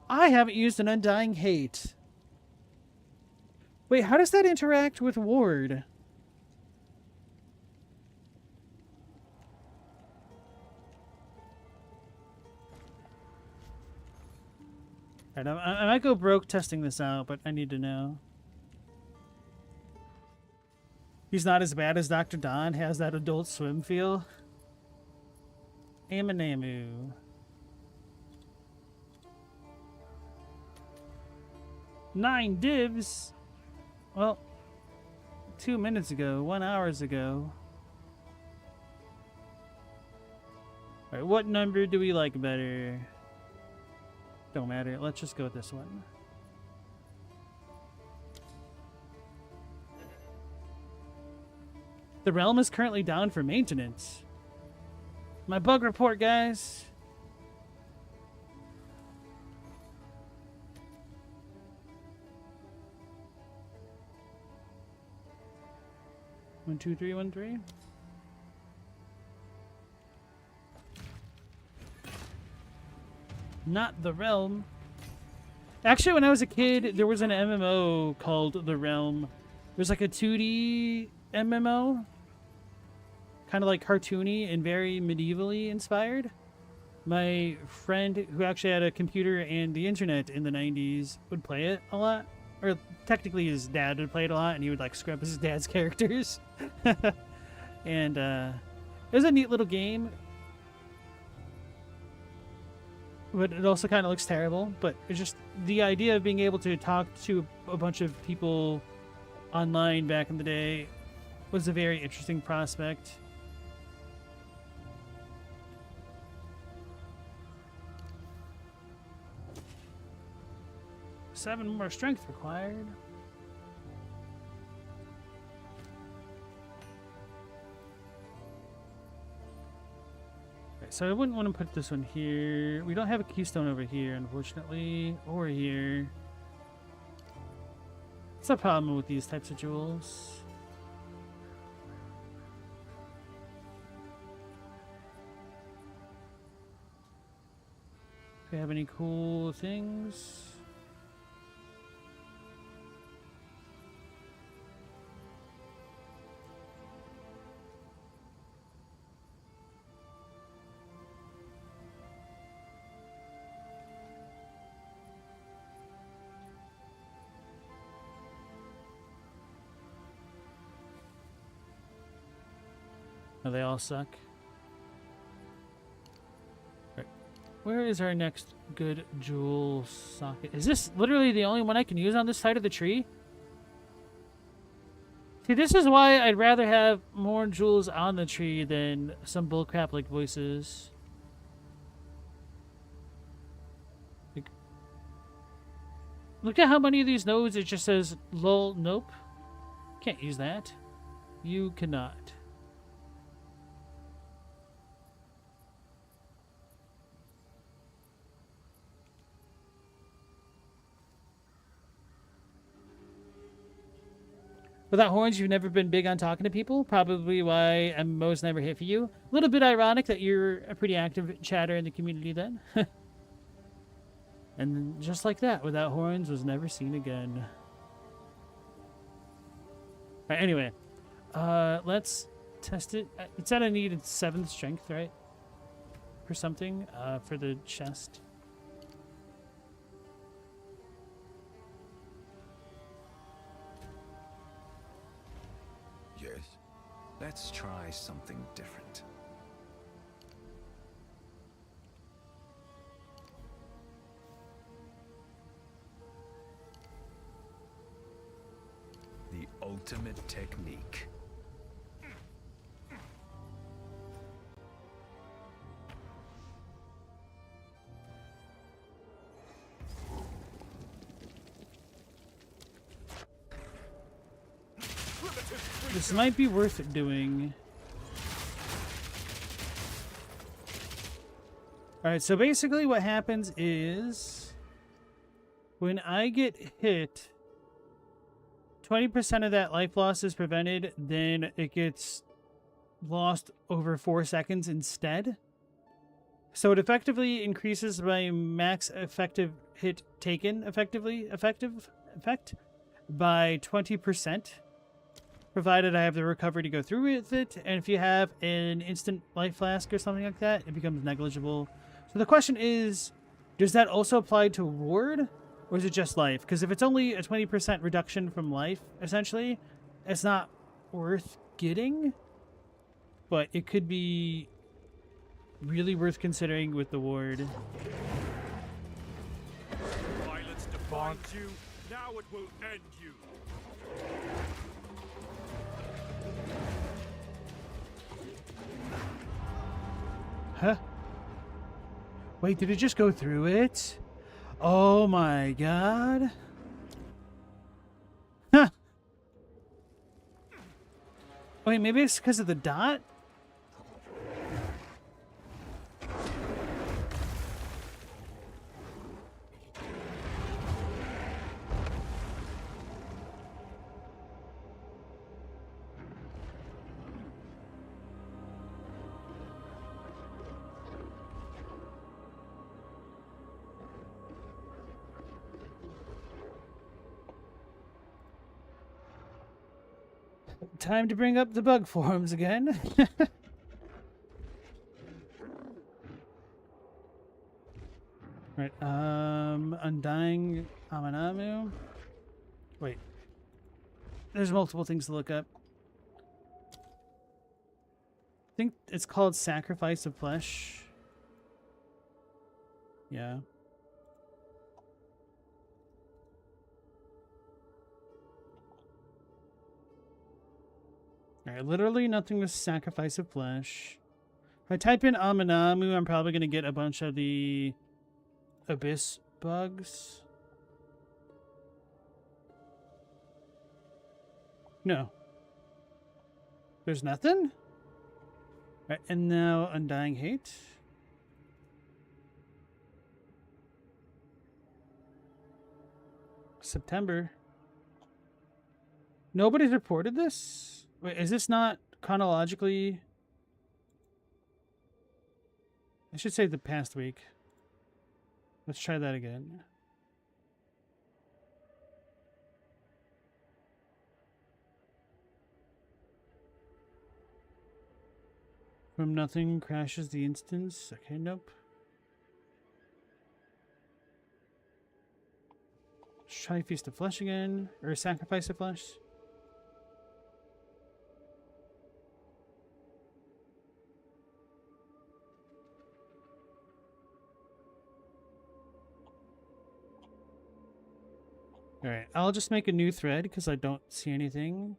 I haven't used an Undying Hate. Wait, how does that interact with Ward? Alright, I might go broke testing this out, but I need to know. He's not as bad as Dr. Don, has that Adult Swim feel. Amanamu. Nine divs? Well, 2 minutes ago, 1 hour ago. Alright, what number do we like better? Don't matter, let's just go with this one. The realm is currently down for maintenance. My bug report, guys. One, two, three, 1, 3. Not the realm. Actually, when I was a kid, there was an MMO called The Realm. It was like a 2D MMO. Kind of like cartoony and very medievally inspired. My friend, who actually had a computer and the internet in the 90s, would play it a lot. Or technically his dad would play it a lot, and he would like scrub his dad's characters. And it was a neat little game. But it also kind of looks terrible. But it's just the idea of being able to talk to a bunch of people online back in the day was a very interesting prospect. Seven more strength required. Okay, so I wouldn't want to put this one here. We don't have a keystone over here, unfortunately, or here. It's a problem with these types of jewels. Do we have any cool things? Oh, they all suck. Right. Where is our next good jewel socket? Is this literally the only one I can use on this side of the tree? See, this is why I'd rather have more jewels on the tree than some bullcrap like voices. Like, look at how many of these nodes it just says lol nope. Can't use that. You cannot. Without horns, you've never been big on talking to people. Probably why MMOs never hit for you. A little bit ironic that you're a pretty active chatter in the community then. And just like that, without horns was never seen again. Alright, anyway. Let's test it. It said I needed 7th strength, right? For something, for the chest. Yes. Let's try something different. The ultimate technique. This might be worth doing. Alright, so basically what happens is when I get hit, 20% of that life loss is prevented, then it gets lost over 4 seconds instead. So it effectively increases my max effective hit taken effect by 20%, provided I have the recovery to go through with it. And if you have an instant life flask or something like that, it becomes negligible. So the question is, does that also apply to ward, or is it just life? Because if it's only a 20% reduction from life, essentially, it's not worth getting, but it could be really worth considering with the ward. Violence defines you, now it will end you. Huh? Wait, did it just go through it? Oh my god. Huh. Wait, maybe it's because of the dot? Time to bring up the bug forums again. Right, Undying Amanamu. Wait. There's multiple things to look up. I think it's called Sacrifice of Flesh. Yeah. Alright, literally nothing with Sacrifice of Flesh. If I type in Amanamu, I'm probably going to get a bunch of the Abyss bugs. No. There's nothing? Right, and now Undying Hate. September. Nobody's reported this? Wait, is this not chronologically? I should say the past week. Let's try that again. From nothing crashes the instance. Okay, nope. Let's try Feast of Flesh again. Or Sacrifice of Flesh. Alright, I'll just make a new thread because I don't see anything.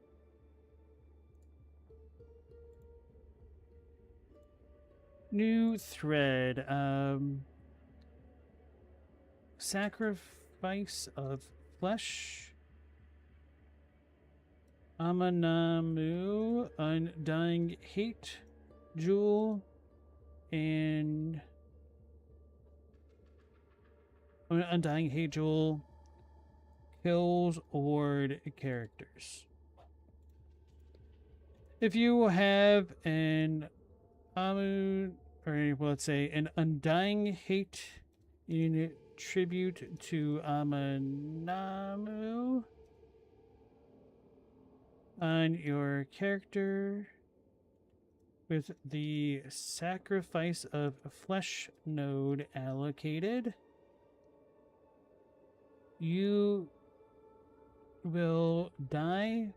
New thread. Sacrifice of Flesh. Amanamu. Undying Hate. Jewel. And... Undying Hate Jewel. Kills ward characters. If you have an or let's say an Undying Hate in tribute to Amanamu on your character with the Sacrifice of Flesh node allocated, you will die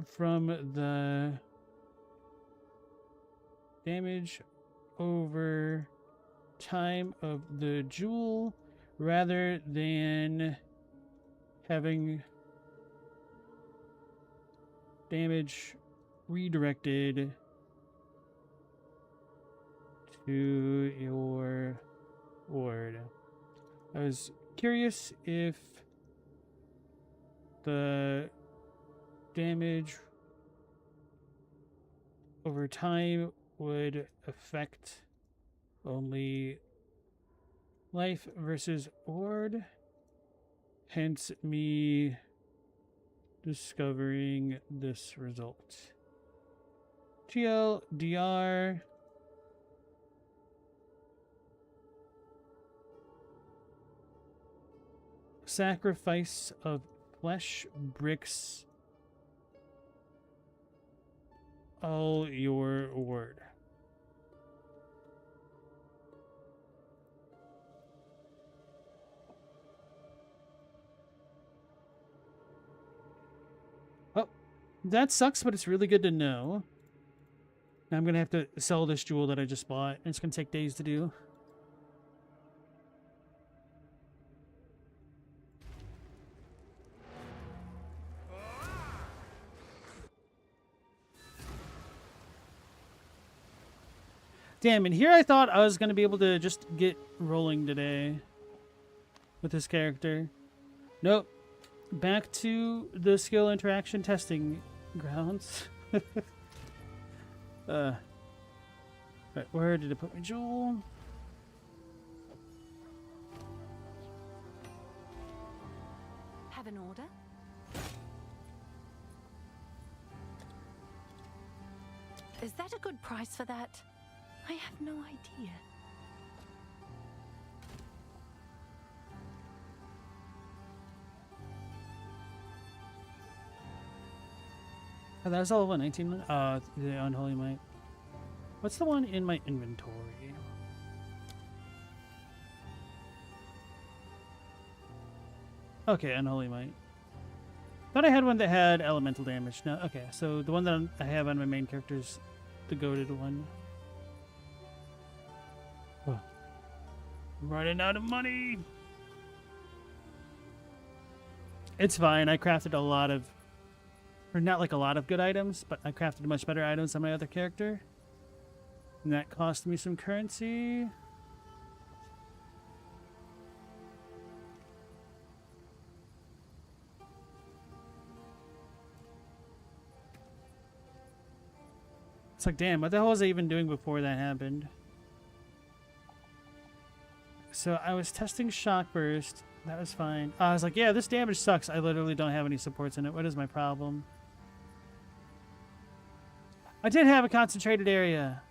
from the damage over time of the jewel rather than having damage redirected to your ward. I was curious if the damage over time would affect only life versus ward, hence me discovering this result. TLDR. Sacrifice of flesh bricks all your word. Oh, that sucks, but it's really good to know. Now I'm gonna have to sell this jewel that I just bought, and it's gonna take days to do. Damn, and here I thought I was going to be able to just get rolling today with this character. Nope. Back to the skill interaction testing grounds. Right, where did I put my jewel? Have an order? Is that a good price for that? I have no idea. Oh, that was all 19. The Unholy Might. What's the one in my inventory? Okay, Unholy Might. Thought I had one that had elemental damage. No, okay, so the one that I have on my main character is the goated one. Oh. I'm running out of money. It's fine. I crafted a lot of, or not like a lot of good items, but I crafted much better items than my other character. And that cost me some currency. It's like, damn, what the hell was I even doing before that happened? So I was testing Shock Burst. That was fine. I was like, yeah, this damage sucks. I literally don't have any supports in it. What is my problem? I did have a concentrated area.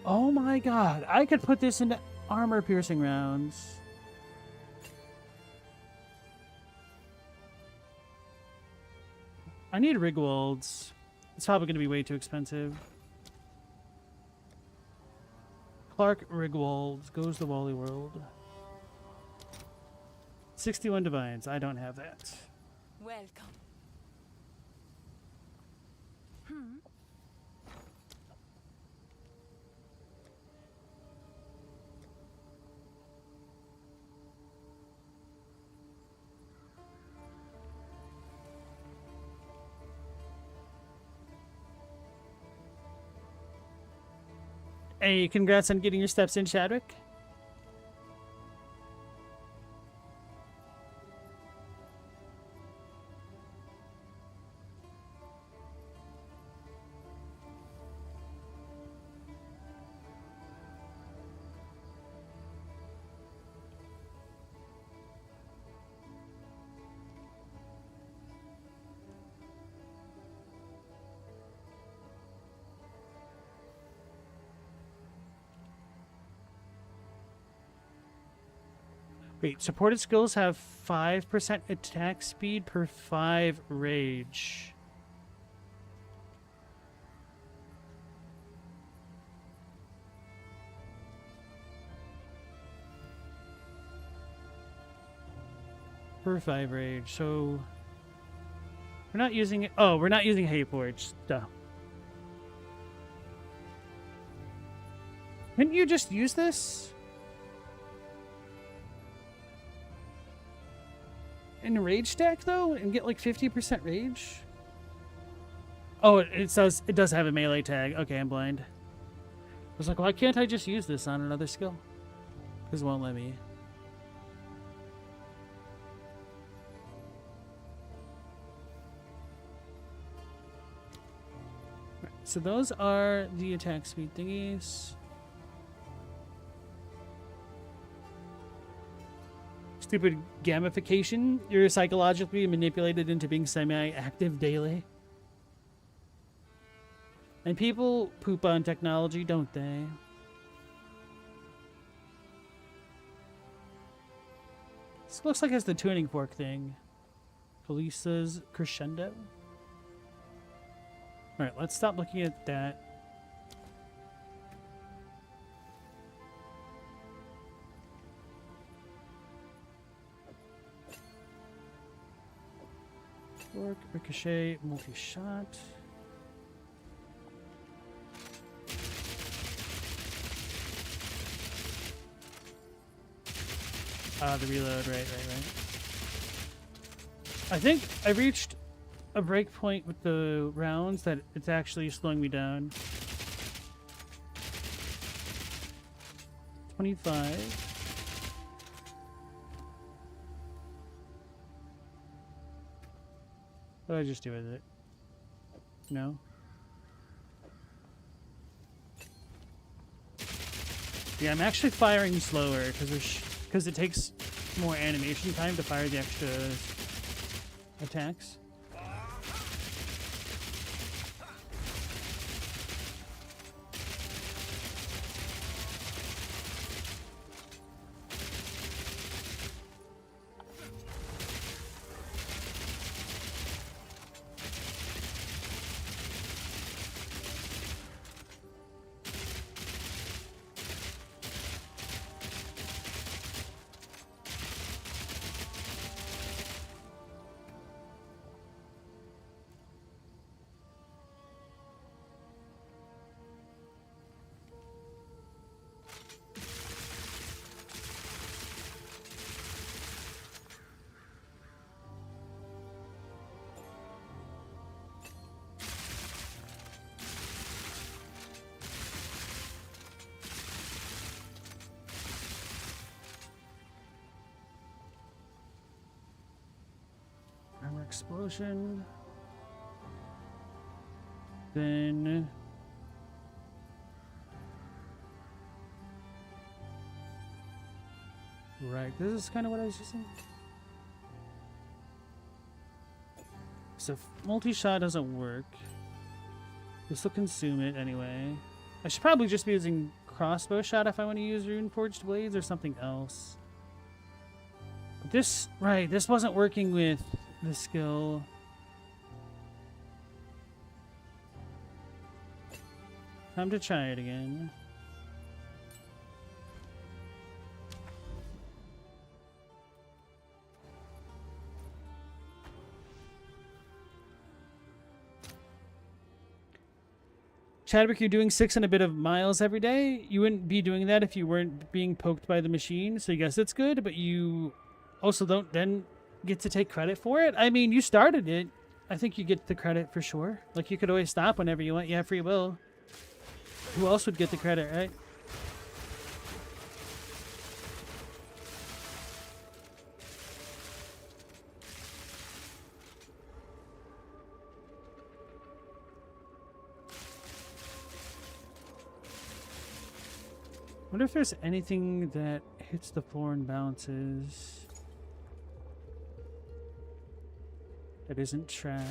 Oh my god, I could put this into armor piercing rounds. I need Rigwolds. It's probably going to be way too expensive. Clark Rigwolds goes to Wally World. 61 Divines. I don't have that. Welcome. Hey, congrats on getting your steps in, Chadwick. Wait, supported skills have 5% attack speed per 5 rage. Per 5 rage, so we're not using it. Oh, we're not using Hayforge. Duh. Couldn't you just use this in rage stack though and get like 50% rage? Oh, it does have a melee tag. Okay, I'm blind. I was like, why can't I just use this on another skill? Because it won't let me. Right, so those are the attack speed thingies. Stupid gamification. You're psychologically manipulated into being semi-active daily. And people poop on technology, don't they? This looks like it's the tuning fork thing. Police's crescendo. Alright, let's stop looking at that. Fork, ricochet, multi-shot. The reload, right. I think I reached a break point with the rounds that it's actually slowing me down. 25. What did I just do with it? No? Yeah, I'm actually firing slower because it takes more animation time to fire the extra attacks. Armor explosion. Then right, this is kind of what I was using. So if multi-shot doesn't work, this will consume it anyway. I should probably just be using crossbow shot if I want to use rune forged blades or something else. But this wasn't working with the skill. Time to try it again. Chadwick, you're doing 6 and a bit of miles every day. You wouldn't be doing that if you weren't being poked by the machine, so yes, it's good, but you also don't then get to take credit for it. I mean, you started it. I think you get the credit for sure. Like, you could always stop whenever you want. You have free will. Who else would get the credit, right? I wonder if there's anything that hits the floor and bounces that isn't trash.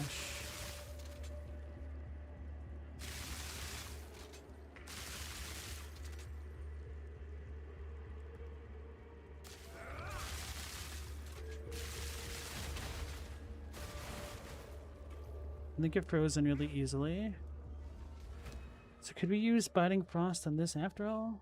And they get frozen really easily. So could we use Biting Frost on this after all?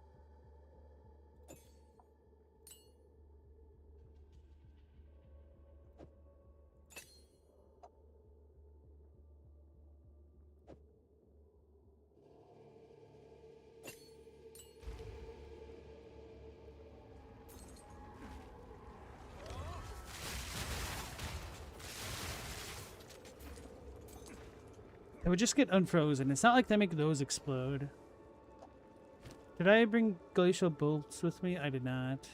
They would just get unfrozen. It's not like they make those explode. Did I bring glacial bolts with me? I did not.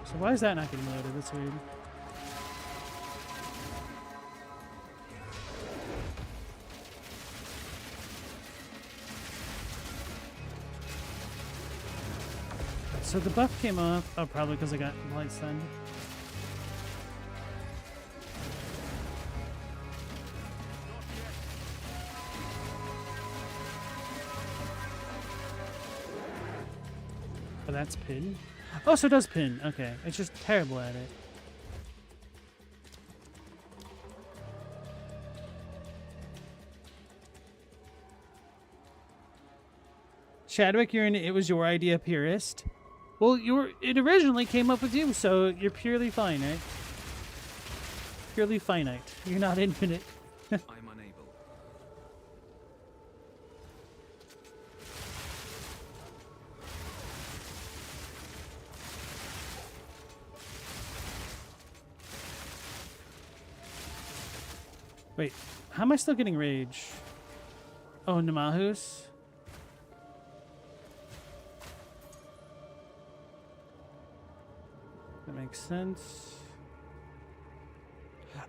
So why is that not getting loaded? That's weird. So the buff came off. Oh, probably because I got light stunned. Oh, that's pin. Oh, so it does pin. Okay. It's just terrible at it. Chadwick, you're an it was your idea purist. Well, it originally came up with you, so you're purely finite. Purely finite. You're not infinite. I'm unable. Wait, how am I still getting rage? Oh, Namahus? That makes sense.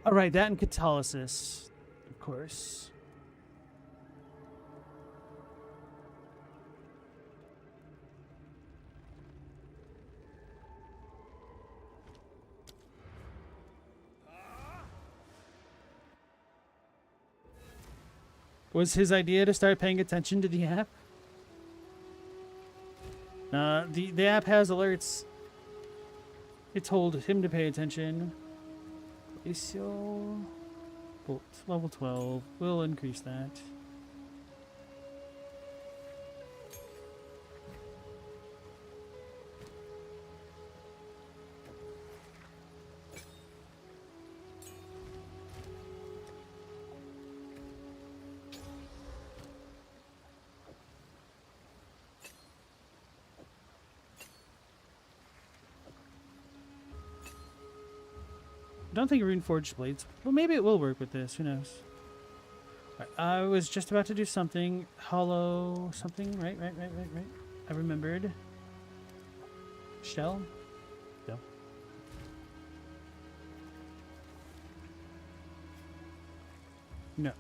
All right, that and catalysis, of course. Was his idea to start paying attention to the app? The app has alerts. It told him to pay attention. Glacial Bolt, level 12. We'll increase that. I don't think Runeforged Blades. Well, maybe it will work with this. Who knows? Right, I was just about to do something. Hollow something. Right. I remembered. Shell? No. No.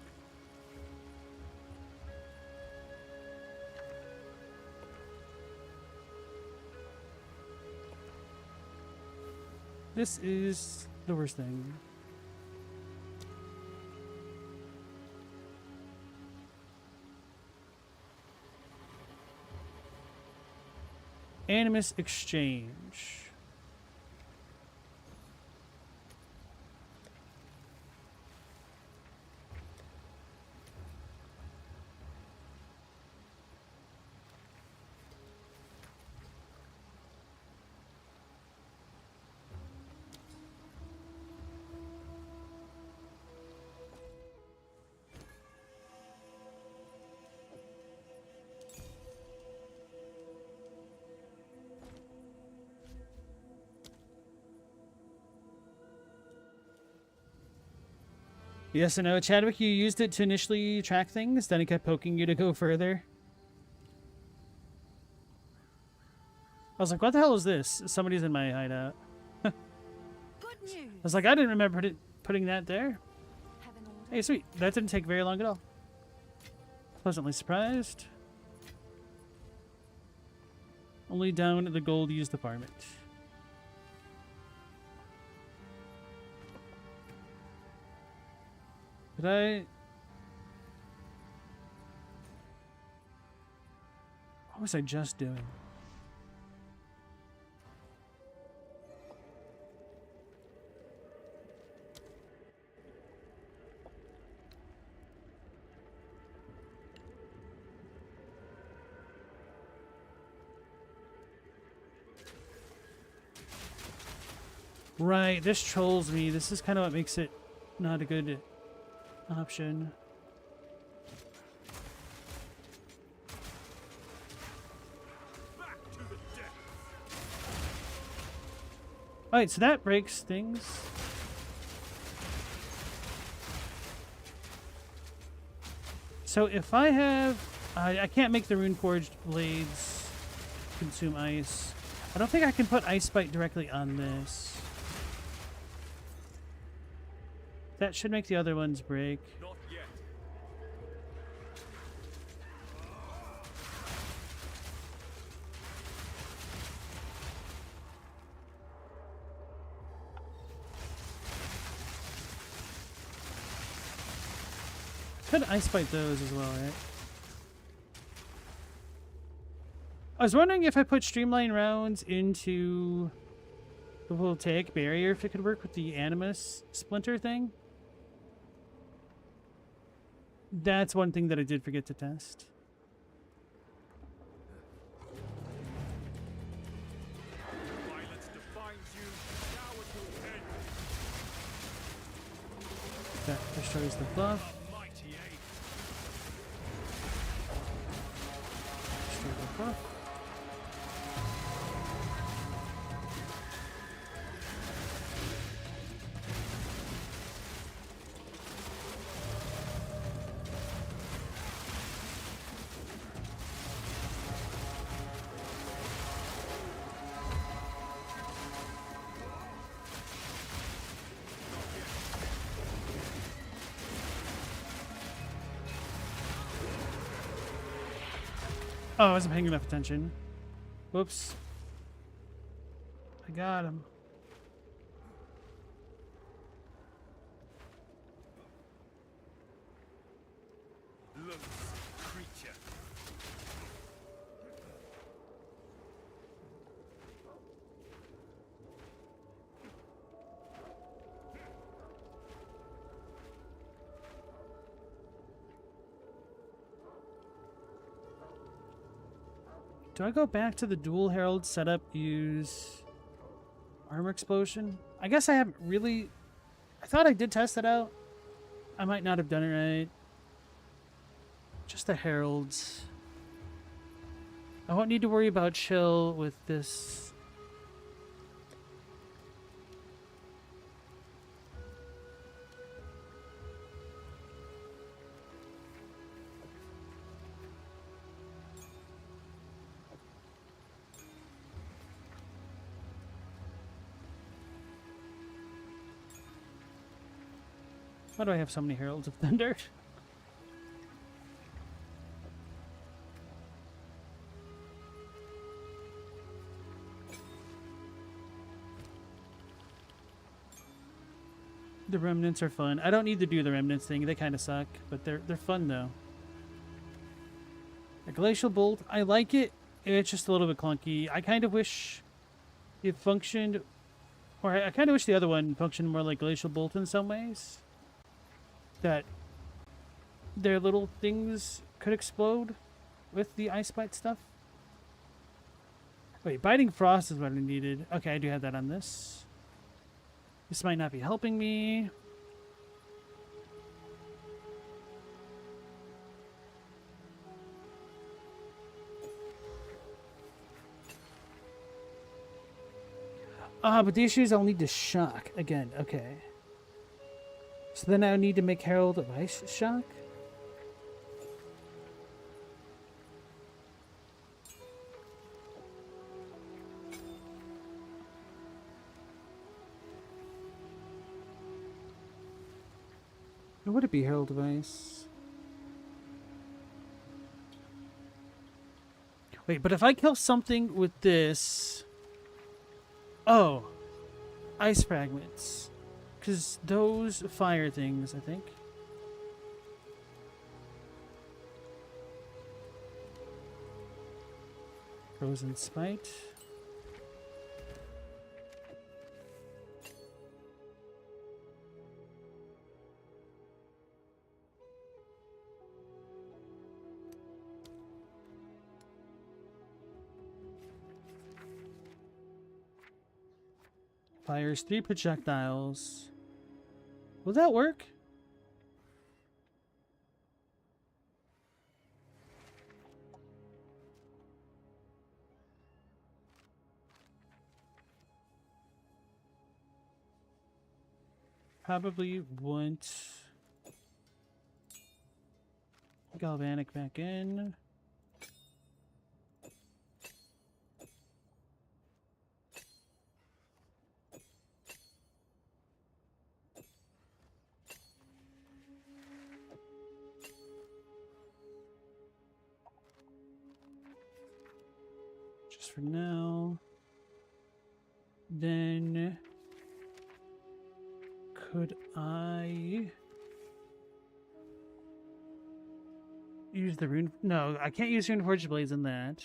This is the worst thing. Animus Exchange. Yes and no. Chadwick, you used it to initially track things, then it kept poking you to go further. I was like, what the hell is this? Somebody's in my hideout. Good news. I was like, I didn't remember putting that there. Have an order. Hey, sweet. That didn't take very long at all. Pleasantly surprised. Only down at the gold use department. Did I... What was I just doing? Right, this trolls me. This is kind of what makes it not a good option. Back to the deck. Alright, so that breaks things. So if I have... I can't make the rune forged blades consume ice. I don't think I can put ice bite directly on this. That should make the other ones break. Not yet. Could ice bite those as well, right? I was wondering if I put streamline rounds into the voltaic barrier, if it could work with the animus splinter thing. That's one thing that I did forget to test. Violence defines you. Now it will end. That destroys the buff. A mighty ape. Destroy the buff. Oh, I wasn't paying enough attention. Whoops. I got him. Loose creature. Do I go back to the dual herald setup, use armor explosion? I guess I haven't really... I thought I did test it out. I might not have done it right. Just the heralds. I won't need to worry about chill with this. Why do I have so many Heralds of Thunder? The remnants are fun. I don't need to do the remnants thing. They kind of suck, but they're fun though. A glacial bolt, I like it. It's just a little bit clunky. I kind of wish it functioned, or I kind of wish the other one functioned more like glacial bolt in some ways. That their little things could explode with the ice bite stuff. Wait, biting frost is what I needed. Okay, I do have that on this. This might not be helping me. But the issue is I'll need to shock again. Okay. So then I need to make Herald of Ice shock? Or would it be Herald of Ice? Wait, but if I kill something with this... Oh. Ice fragments. Because those fire things, I think. Frozen Spite. Fires 3 projectiles. Will that work? Probably won't. Galvanic back in. Just for now. Then could I use the rune? No, I can't use rune forged blades in that.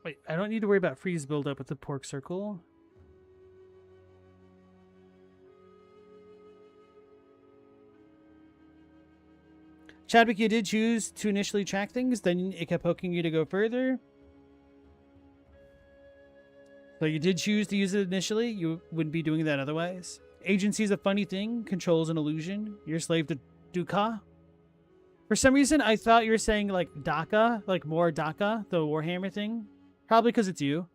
Wait, I don't need to worry about freeze buildup with the pork circle. Chadwick, you did choose to initially track things, then it kept poking you to go further. So you did choose to use it initially. You wouldn't be doing that otherwise. Agency is a funny thing. Control is an illusion. You're a slave to Duka. For some reason, I thought you were saying like Daka, like more Daka, the Warhammer thing. Probably because it's you.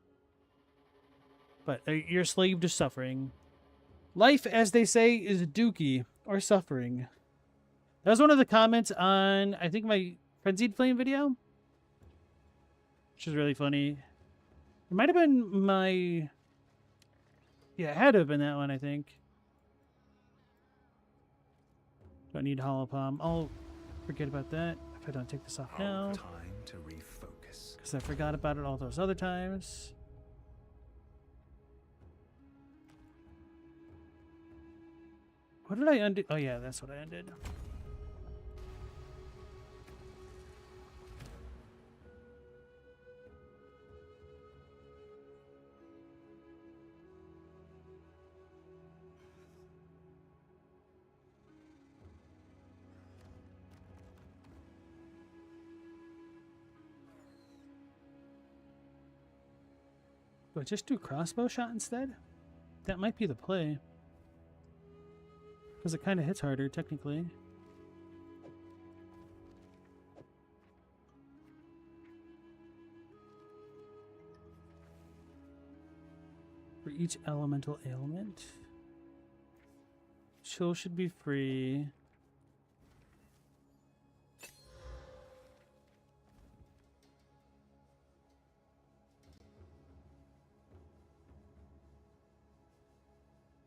But you're a slave to suffering. Life, as they say, is dookie or suffering. That was one of the comments on, I think, my Frenzied Flame video. Which is really funny. It might have been my... Yeah, it had to have been that one, I think. Don't need Hollow Palm. I'll forget about that if I don't take this off now. Time to refocus. Because I forgot about it all those other times. What did I undo? Oh yeah, that's what I undid. Do I just do crossbow shot instead? That might be the play. Because it kind of hits harder, technically. For each elemental ailment. Chill should be free.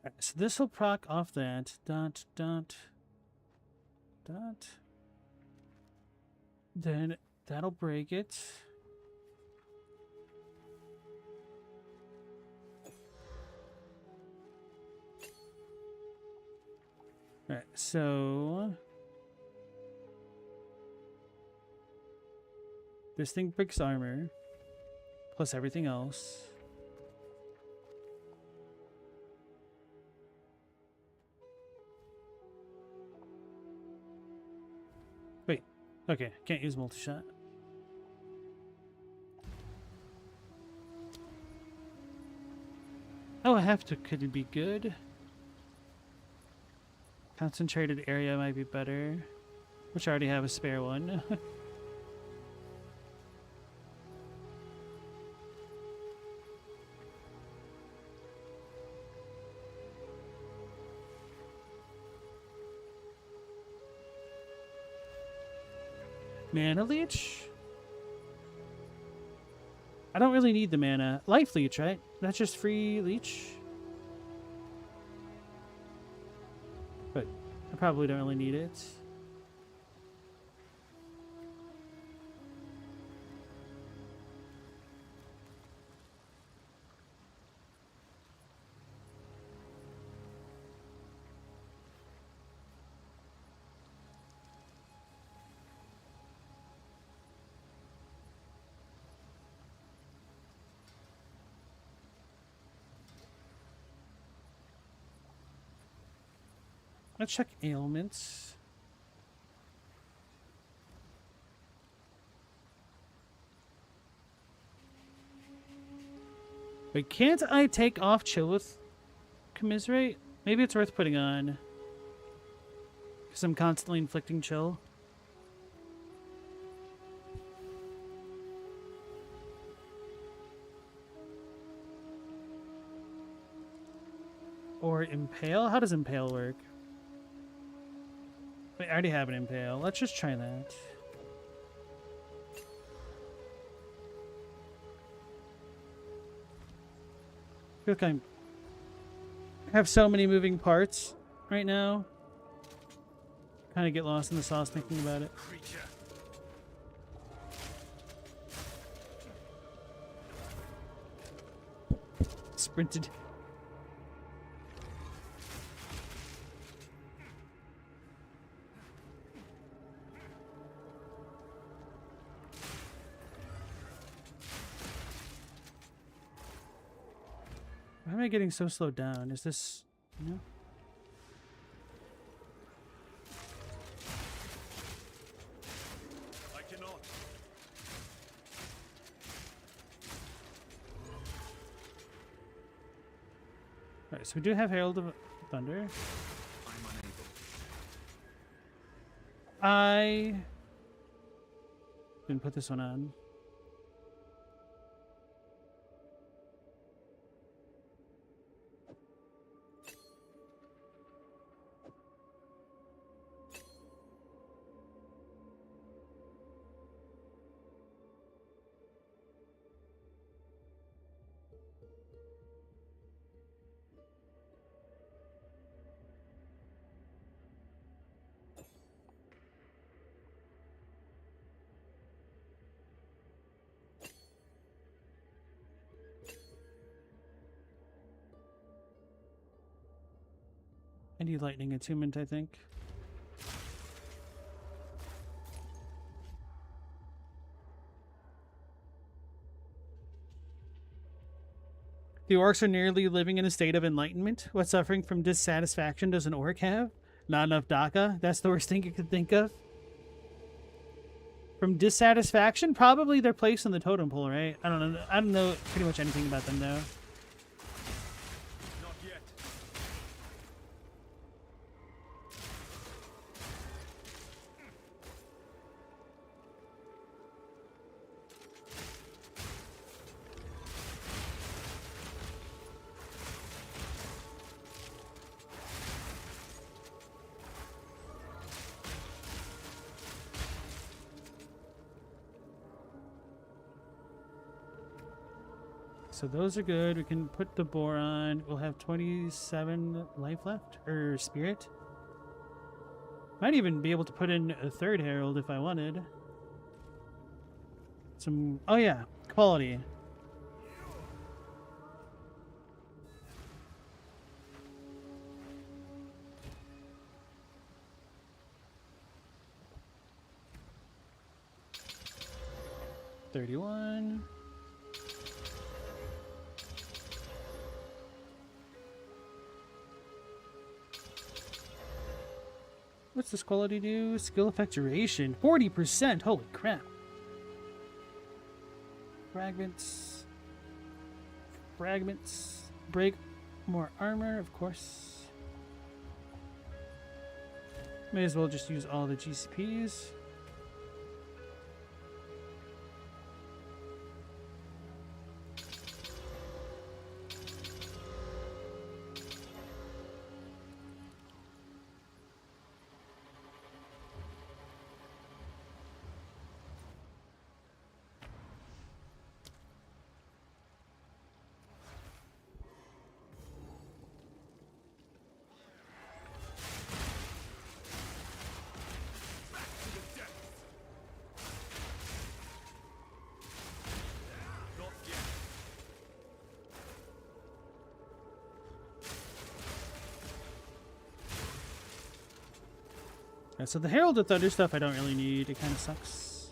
Alright, so this will proc off that. Dot, dot, dot. Then that'll break it. Alright, so... this thing breaks armor. Plus everything else. Wait, okay, can't use multi-shot. Oh, I have to, could it be good? Concentrated area might be better. Which I already have a spare one. Mana leech? I don't really need the mana. Life leech, right? That's just free leech. But I probably don't really need it. Let's check ailments. Wait, can't I take off chill with commiserate? Maybe it's worth putting on. Because I'm constantly inflicting chill. Or impale? How does impale work? Wait, I already have an impale. Let's just try that. I feel like I have so many moving parts right now. Kind of get lost in the sauce thinking about it. Creature. Sprinted. Why am I getting so slowed down? Is this... No? I cannot. Alright, so we do have Herald of Thunder. I'm unable. I didn't put this one on. I need lightning attunement, I think. The orcs are nearly living in a state of enlightenment. What suffering from dissatisfaction does an orc have? Not enough DACA? That's the worst thing you could think of. From dissatisfaction? Probably their place in the totem pole, right? I don't know. I don't know pretty much anything about them, though. Not yet. So those are good. We can put the boar on. We'll have 27 life left. Or spirit. Might even be able to put in a third herald if I wanted. Some... Oh yeah. Quality. $31. What's this quality do? Skill effect duration. 40%. Holy crap. Fragments. Fragments. Break more armor, of course. May as well just use all the GCPs. Not yet. Yeah, so the Herald of Thunder stuff I don't really need. It kind of sucks.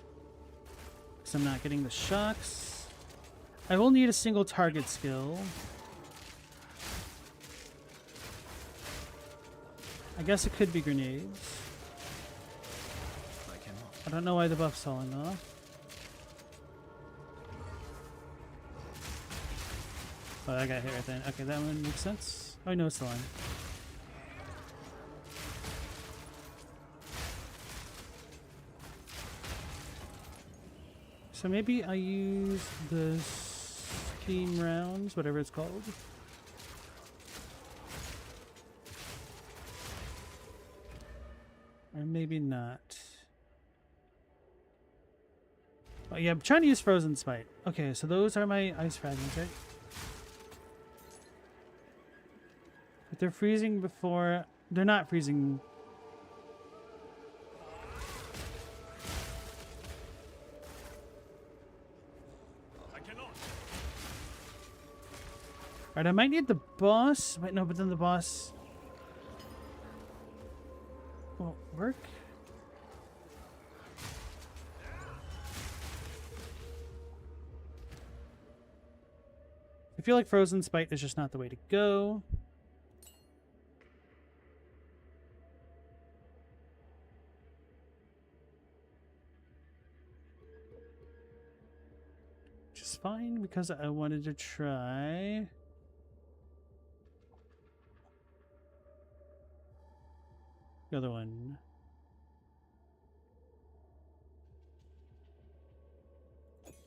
Because I'm not getting the shocks. I will need a single target skill. I guess it could be grenades. I cannot. I don't know why the buff's falling off. Oh, I got hit right then. Okay, that one makes sense. Oh, no, it's the line. So maybe I use the steam rounds, whatever it's called. Or maybe not. Oh yeah, I'm trying to use Frozen Spite. Okay, so those are my ice fragments, right? But they're freezing before... They're not freezing... I cannot. Alright, I might need the boss. Wait, no, but then the boss... won't work. I feel like Frozen Spite is just not the way to go. Which is fine because I wanted to try... the other one.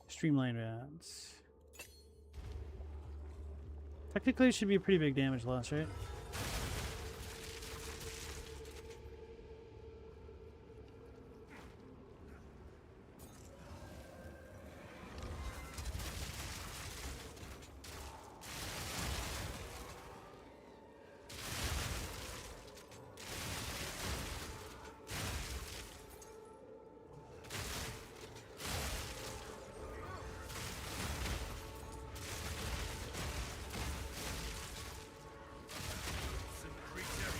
Streamline rounds. Technically, it should be a pretty big damage loss, right? Some creature.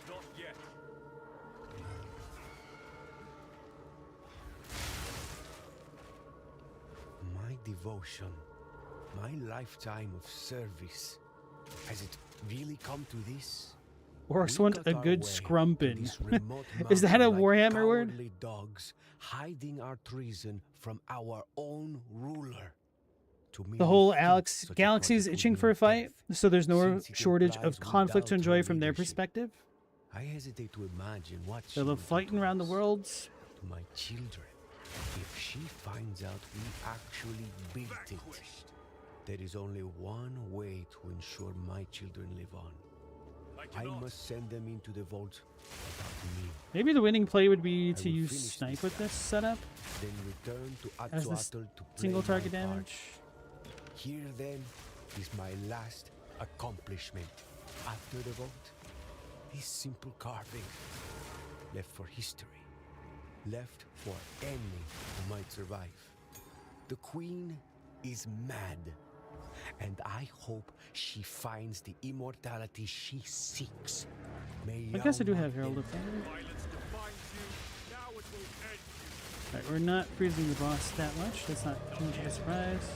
Not yet. My devotion, my lifetime of service. Has it really come to this? Orcs We want cut a our good way to scrumpin. this remote Is that a mountain like Warhammer word? cowardly dogs hiding our treason from our own ruler. To The merely whole think Alex such a galaxy is project would itching for a mean fight, death, so there's no since it shortage implies of conflict to without enjoy her from their leadership. perspective. I hesitate to imagine what she They love would do fighting to around the us, worlds. to my children. If she finds out we actually built it, Vanquished. there is only one way to ensure my children live on. I I cannot. must send them into the vault without me, Maybe the winning play would be I to will use finish snipe this with guy. this setup then return to as this Atzuatl to play single target my part. damage. Here then is my last accomplishment. After the vault, this simple carving, left for history, left for any who might survive. The queen is mad, and I hope she finds the immortality she seeks. May I guess I do Yalma have Herald of Thunder. Violence defines you. Now it will end you. Alright, we're not freezing the boss that much. That's not too much of a surprise.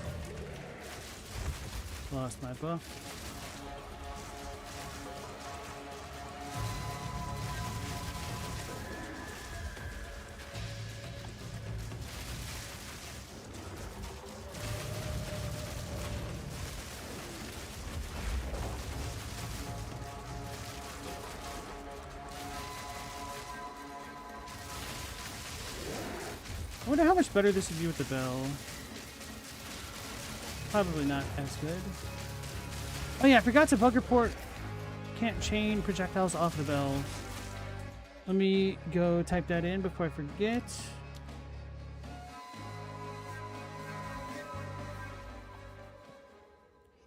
Lost my buff. I wonder how much better this would be with the bell. Probably not as good. Oh yeah, I forgot to bug report. Can't chain projectiles off the bell. Let me go type that in before I forget.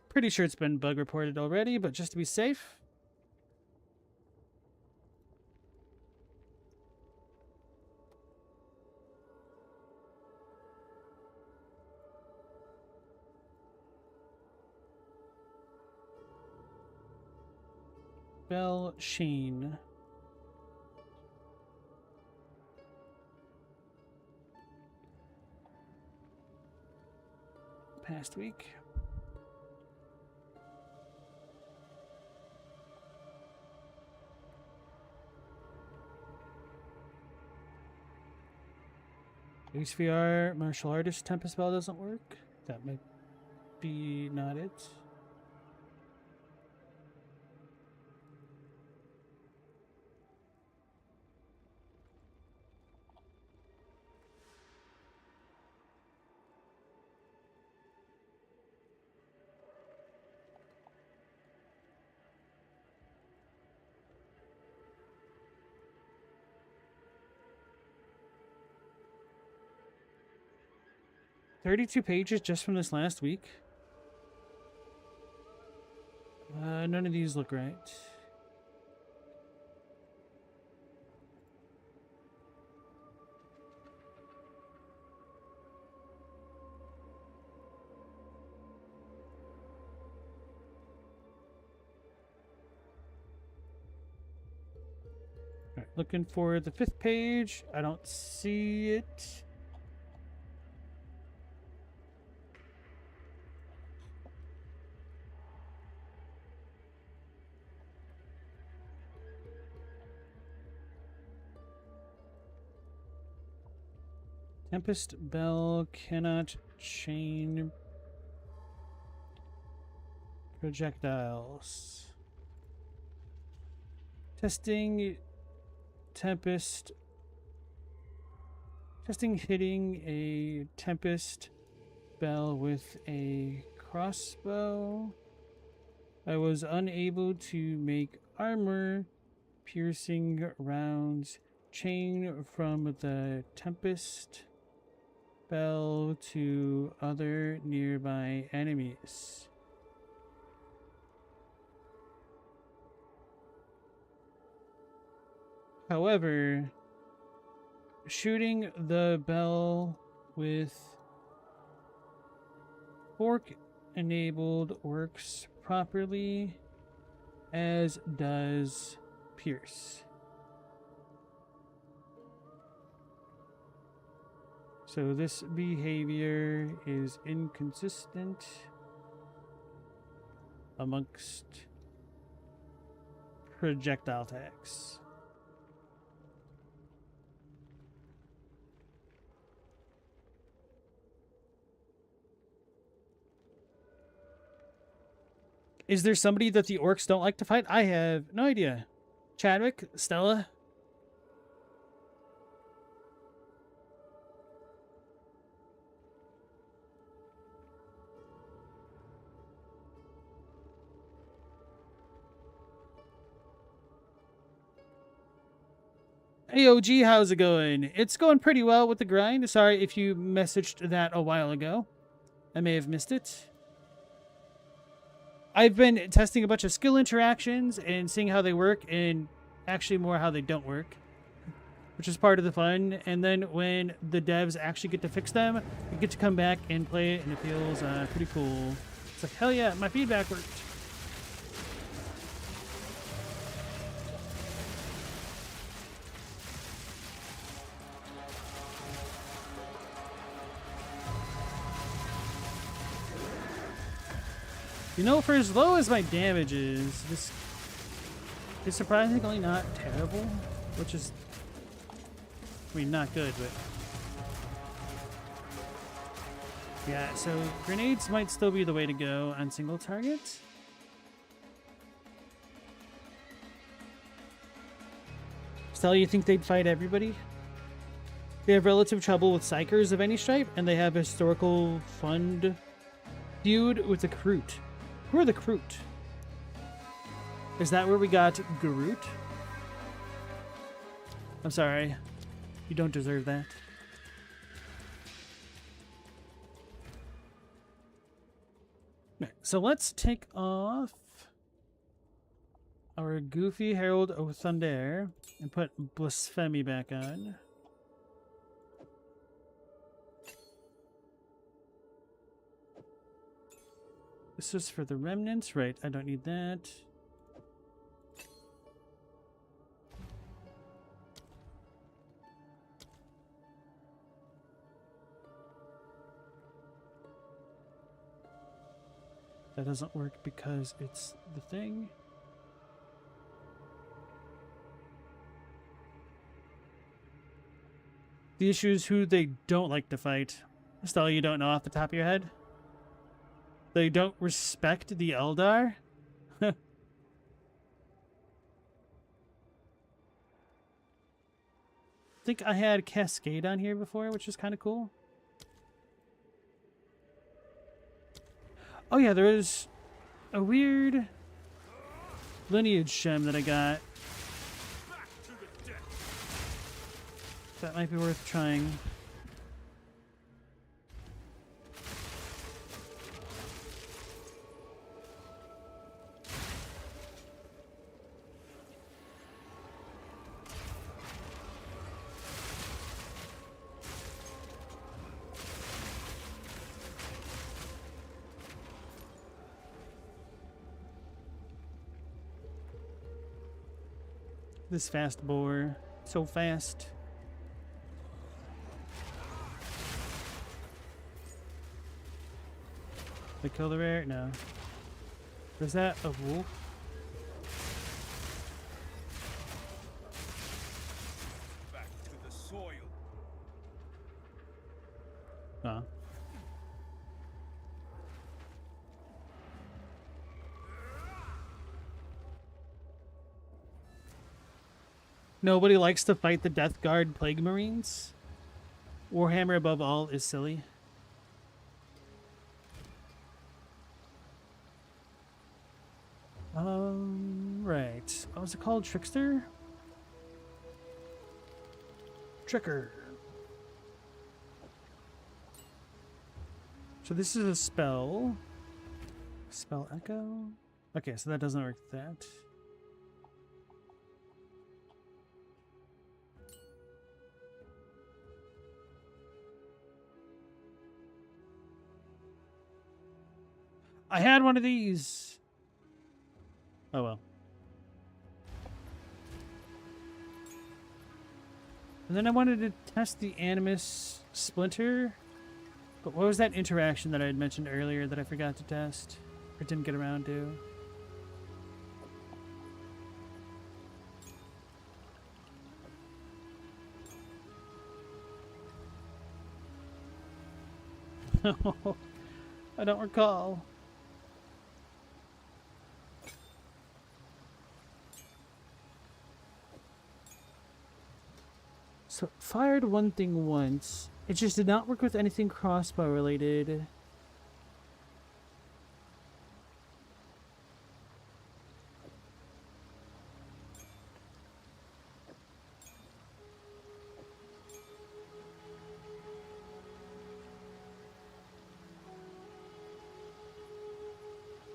Pretty sure it's been bug reported already, but just to be safe. Bell Sheen. Past week. HVR martial artist Tempest spell doesn't work. That might be not it. $32 pages just from this last week. None of these look right. All right, looking for the 5th page. I don't see it. Tempest Bell cannot chain projectiles. Testing Tempest. Testing hitting a Tempest Bell with a crossbow. I was unable to make armor piercing rounds chain from the Tempest Bell to other nearby enemies. However, shooting the bell with fork enabled works properly, as does pierce. So this behavior is inconsistent amongst projectile attacks. Is there somebody that the orcs don't like to fight? I have no idea. Chadwick? Stella? Hey OG, how's it going? It's going pretty well with the grind. Sorry if you messaged that a while ago. I may have missed it. I've been testing a bunch of skill interactions and seeing how they work, and actually more how they don't work, which is part of the fun. And then when the devs actually get to fix them, we get to come back and play it, and it feels pretty cool. It's like, hell yeah, my feedback worked. You know, for as low as my damage is, this is surprisingly not terrible, which is, I mean, not good, but yeah, so grenades might still be the way to go on single target. Stella, you think they'd fight everybody? They have relative trouble with psychers of any stripe, and they have a historical fund feud with the Kroot. Who are the Kroot? Is that where we got Groot? I'm sorry. You don't deserve that. Okay, so let's take off our goofy Herald of Thunder and put Blasphemy back on. This is for the remnants, right? I don't need that. That doesn't work because it's the thing. The issue is who they don't like to fight. Still, you don't know off the top of your head? They don't respect the Eldar? I think I had Cascade on here before, which is kind of cool. Oh yeah, there is a weird lineage gem that I got. Back to the deck. That might be worth trying. This fast boar. So fast. They kill the bear? No. Was that a wolf? Back to the soil. Oh. Nobody likes to fight the Death Guard Plague Marines. Warhammer above all is silly. Right. What was it called? Trickster? Tricker. So this is a spell. Spell Echo? Okay, so that doesn't work with that. I had one of these. Oh well. And then I wanted to test the Animus Splinter. But what was that interaction that I had mentioned earlier that I forgot to test? Or didn't get around to? I don't recall. So, fired one thing once. It just did not work with anything crossbow related.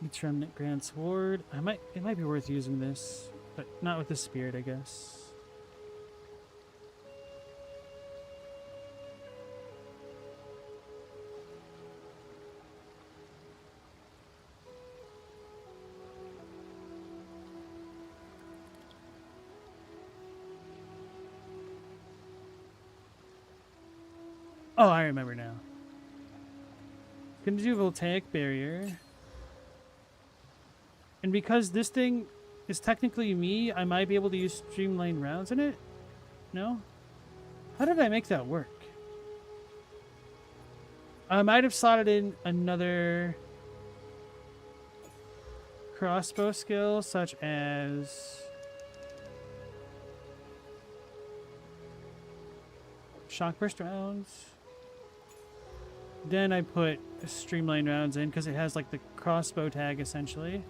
Each remnant grants ward. It might be worth using this, but not with the spirit, I guess. Oh, I remember now. Gonna do voltaic barrier. And because this thing is technically me, I might be able to use streamlined rounds in it? No? How did I make that work? I might have slotted in another crossbow skill, such as shock burst rounds. Then I put streamlined rounds in because it has like the crossbow tag essentially.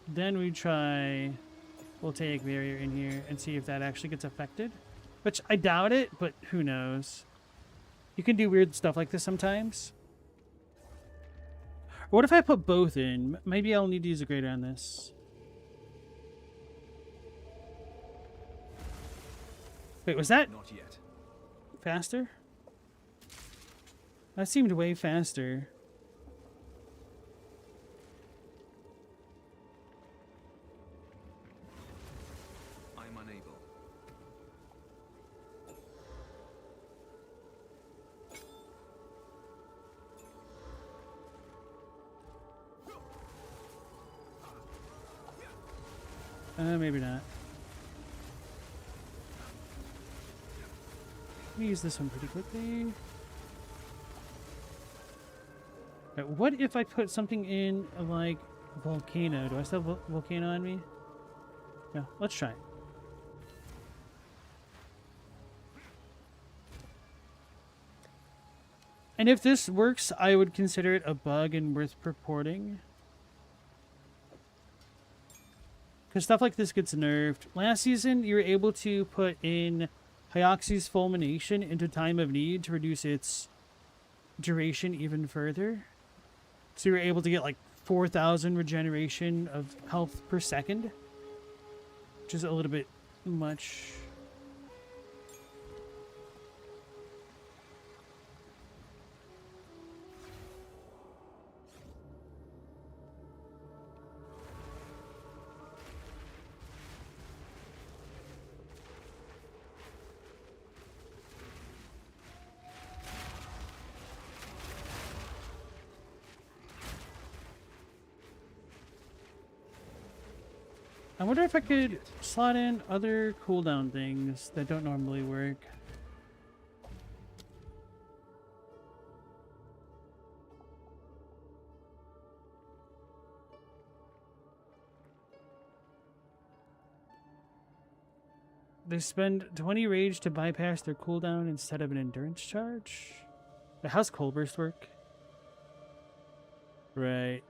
Then we try voltaic barrier in here and see if that actually gets affected. Which I doubt it, but who knows. You can do weird stuff like this sometimes. Or what if I put both in? Maybe I'll need to use a grader on this. Wait, was that Not yet. faster? That seemed way faster. I'm unable. Maybe not. Let me use this one pretty quickly. Right, what if I put something in like Volcano? Do I still have Volcano on me? Yeah, let's try it. And if this works, I would consider it a bug and worth purporting. Because stuff like this gets nerfed. Last season, you were able to put in Hyoxy's Fulmination into Time of Need to reduce its duration even further. So you were able to get like 4,000 regeneration of health per second, which is a little bit much. I wonder if I could slot in other cooldown things that don't normally work. They spend 20 rage to bypass their cooldown instead of an endurance charge. But how's Cold Burst work? Right.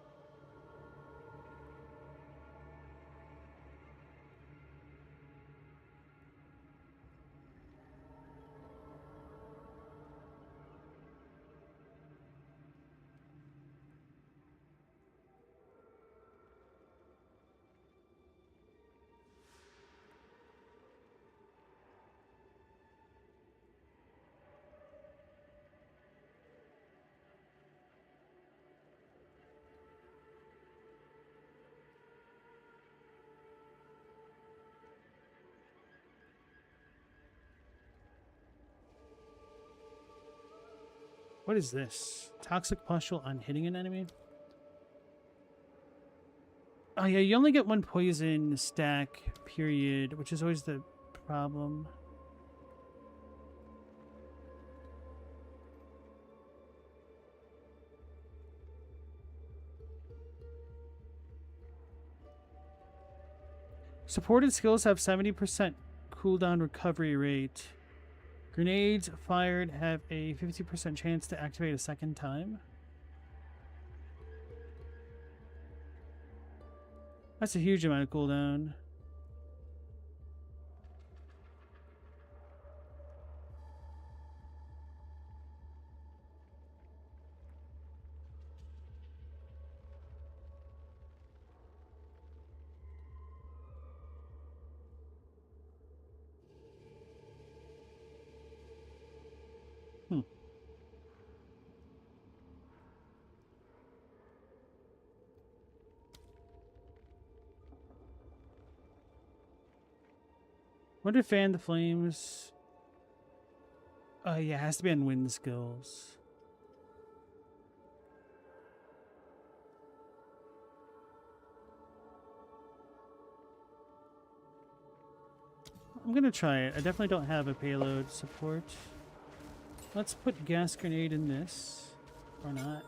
What is this? Toxic pustule on hitting an enemy? Oh yeah, you only get one poison stack, period, which is always the problem. Supported skills have 70% cooldown recovery rate. Grenades fired have a 50% chance to activate a second time. That's a huge amount of cooldown. Wonder if fan the flames. Oh yeah, it has to be on wind skills. I'm gonna try it. I definitely don't have a payload support. Let's put gas grenade in this. Or not.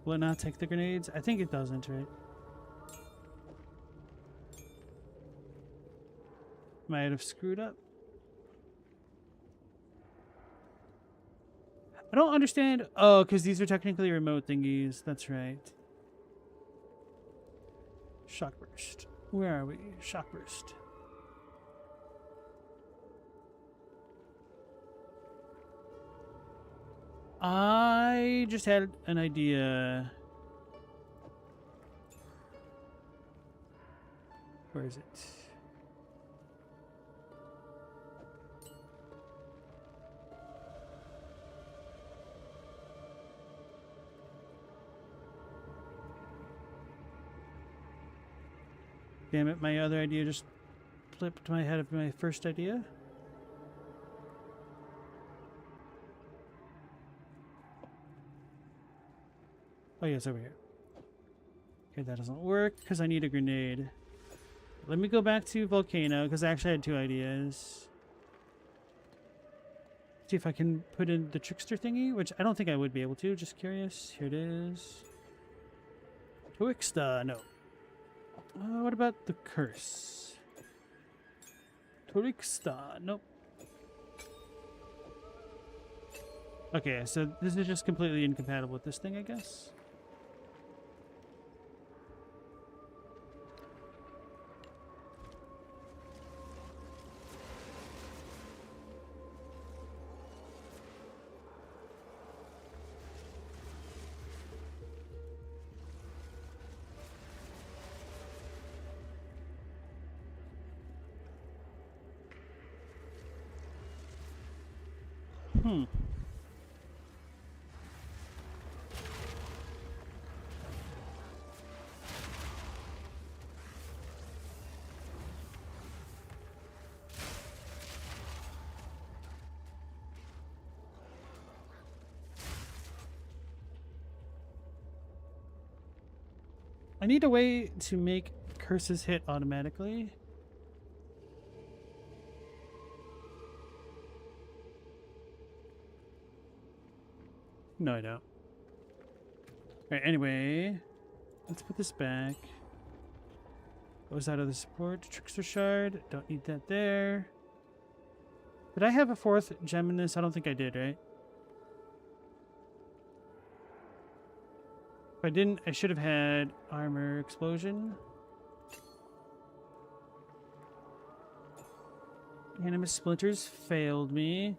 Will it not take the grenades? I think it doesn't, right? Might have screwed up. I don't understand. Oh, because these are technically remote thingies. That's right. Shock burst. Where are we? Shock burst. I just had an idea. Where is it? Damn it, my other idea just flipped my head of my first idea. Oh, yeah, it's over here. Okay, that doesn't work because I need a grenade. Let me go back to Volcano because I actually had two ideas. See if I can put in the trickster thingy, which I don't think I would be able to. Just curious. Here it is. Twixta, no. What about the curse? Twixta, nope. Okay, so this is just completely incompatible with this thing, I guess. Hmm. I need a way to make curses hit automatically. No, I don't. Alright, anyway. Let's put this back. What was out of the support? Trickster shard. Don't need that there. Did I have a fourth gem in this? I don't think I did, right? If I didn't, I should have had armor explosion. Animus splinters failed me.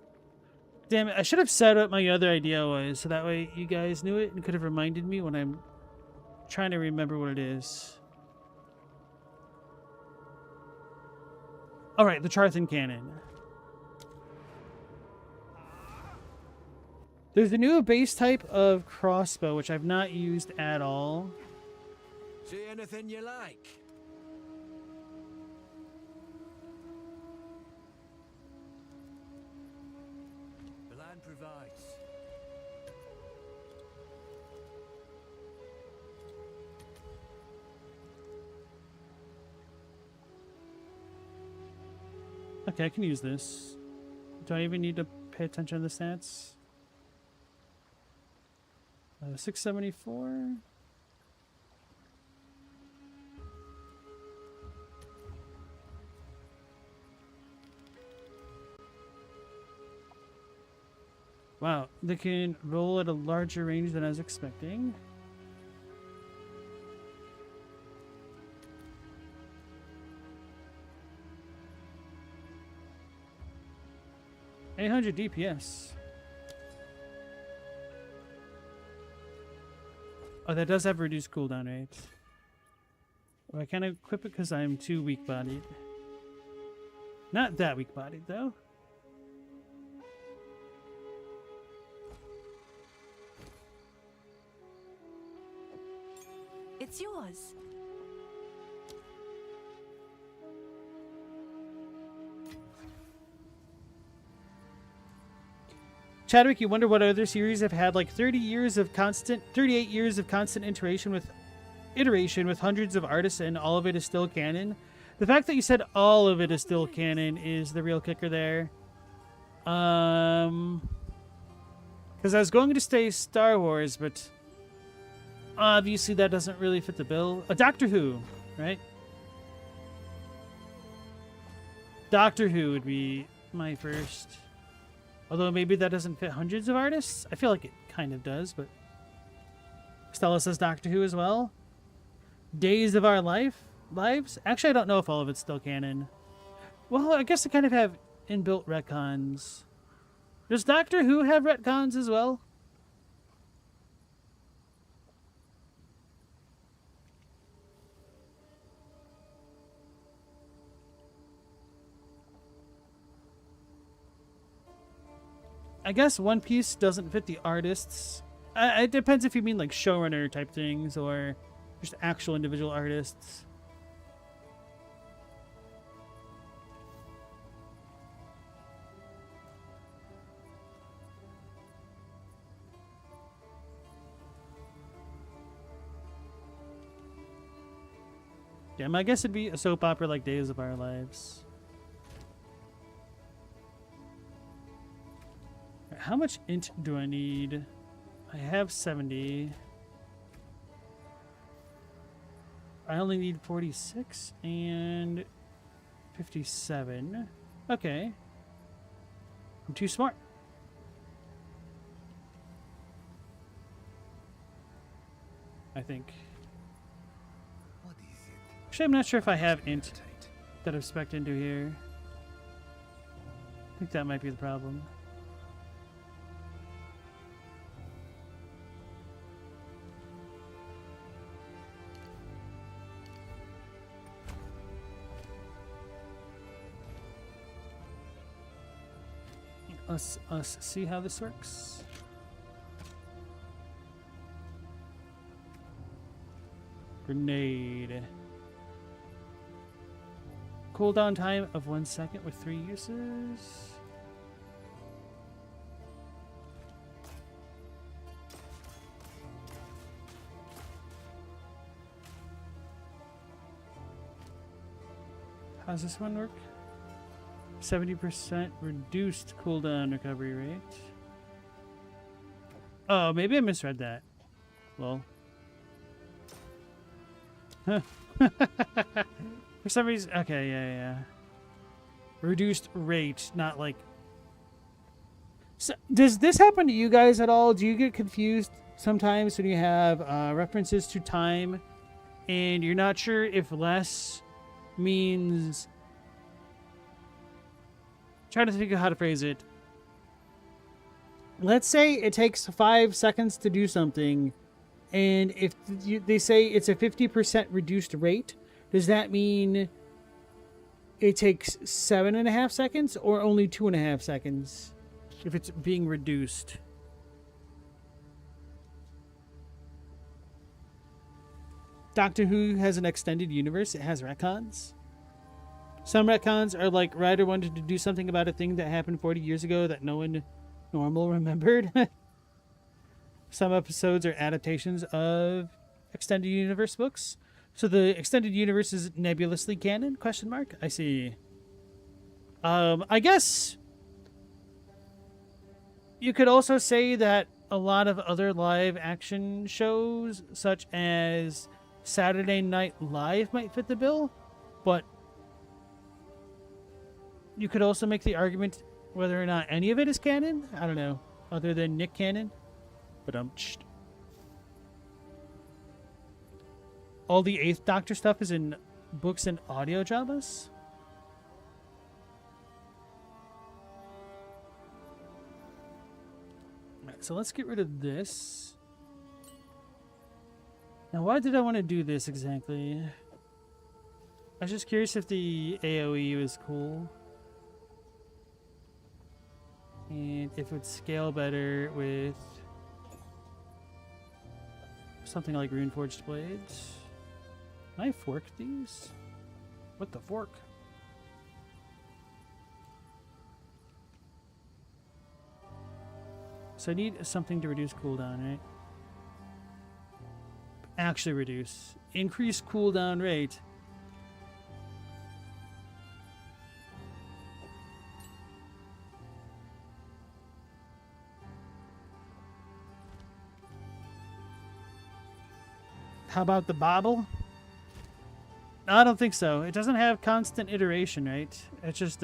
Damn it, I should have said what my other idea was, so that way you guys knew it and could have reminded me when I'm trying to remember what it is. Alright, the Charthan cannon. There's a new base type of crossbow, which I've not used at all. See anything you like? The land provides. Okay, I can use this. Do I even need to pay attention to the stats? 674. Wow, they can roll at a larger range than I was expecting. $800 DPS. Oh, that does have reduced cooldown rate. Oh, I can't equip it because I'm too weak-bodied. Not that weak-bodied, though. It's yours. Chadwick, you wonder what other series have had like 38 years of constant iteration with hundreds of artists, and all of it is still canon. The fact that you said all of it is still canon is the real kicker there. Because I was going to say Star Wars, but obviously that doesn't really fit the bill. A Doctor Who, right? Doctor Who would be my first. Although maybe that doesn't fit hundreds of artists. I feel like it kind of does, but Stella says Doctor Who as well. Days of Our Lives? Actually, I don't know if all of it's still canon. Well, I guess they kind of have inbuilt retcons. Does Doctor Who have retcons as well? I guess One Piece doesn't fit the artists. It depends if you mean like showrunner type things or just actual individual artists. Yeah, I guess it'd be a soap opera like Days of Our Lives. Alright, how much int do I need? I have 70. I only need 46 and 57. Okay. I'm too smart. I think. What is it? Actually, I'm not sure if I have int that I've spec'd into here. I think that might be the problem. Us see how this works. Grenade. Cooldown time of 1 second with 3 uses. How's this one work? 70% reduced cooldown recovery rate. Oh, maybe I misread that. Well. For some reason, okay, yeah. Reduced rate, not like... So, does this happen to you guys at all? Do you get confused sometimes when you have references to time and you're not sure if less means... Trying to think of how to phrase it. Let's say it takes 5 seconds to do something, and if they say it's a 50% reduced rate, does that mean it takes 7.5 seconds or only 2.5 seconds if it's being reduced? Doctor Who has an extended universe. It has retcons. Some retcons are like Ryder wanted to do something about a thing that happened 40 years ago that no one normal remembered. Some episodes are adaptations of extended universe books. So the extended universe is nebulously canon? Question mark. I see. I guess you could also say that a lot of other live action shows, such as Saturday Night Live, might fit the bill, but you could also make the argument whether or not any of it is canon. I don't know, other than Nick Cannon. But all the Eighth Doctor stuff is in books and audio dramas. Alright, so let's get rid of this. Now, why did I want to do this exactly? I was just curious if the AoE was cool. And if it would scale better with something like Runeforged Blades. Can I fork these? What the fork? So I need something to reduce cooldown, right? Actually reduce. Increase cooldown rate. How about the bobble? No, I don't think so. It doesn't have constant iteration, right? It's just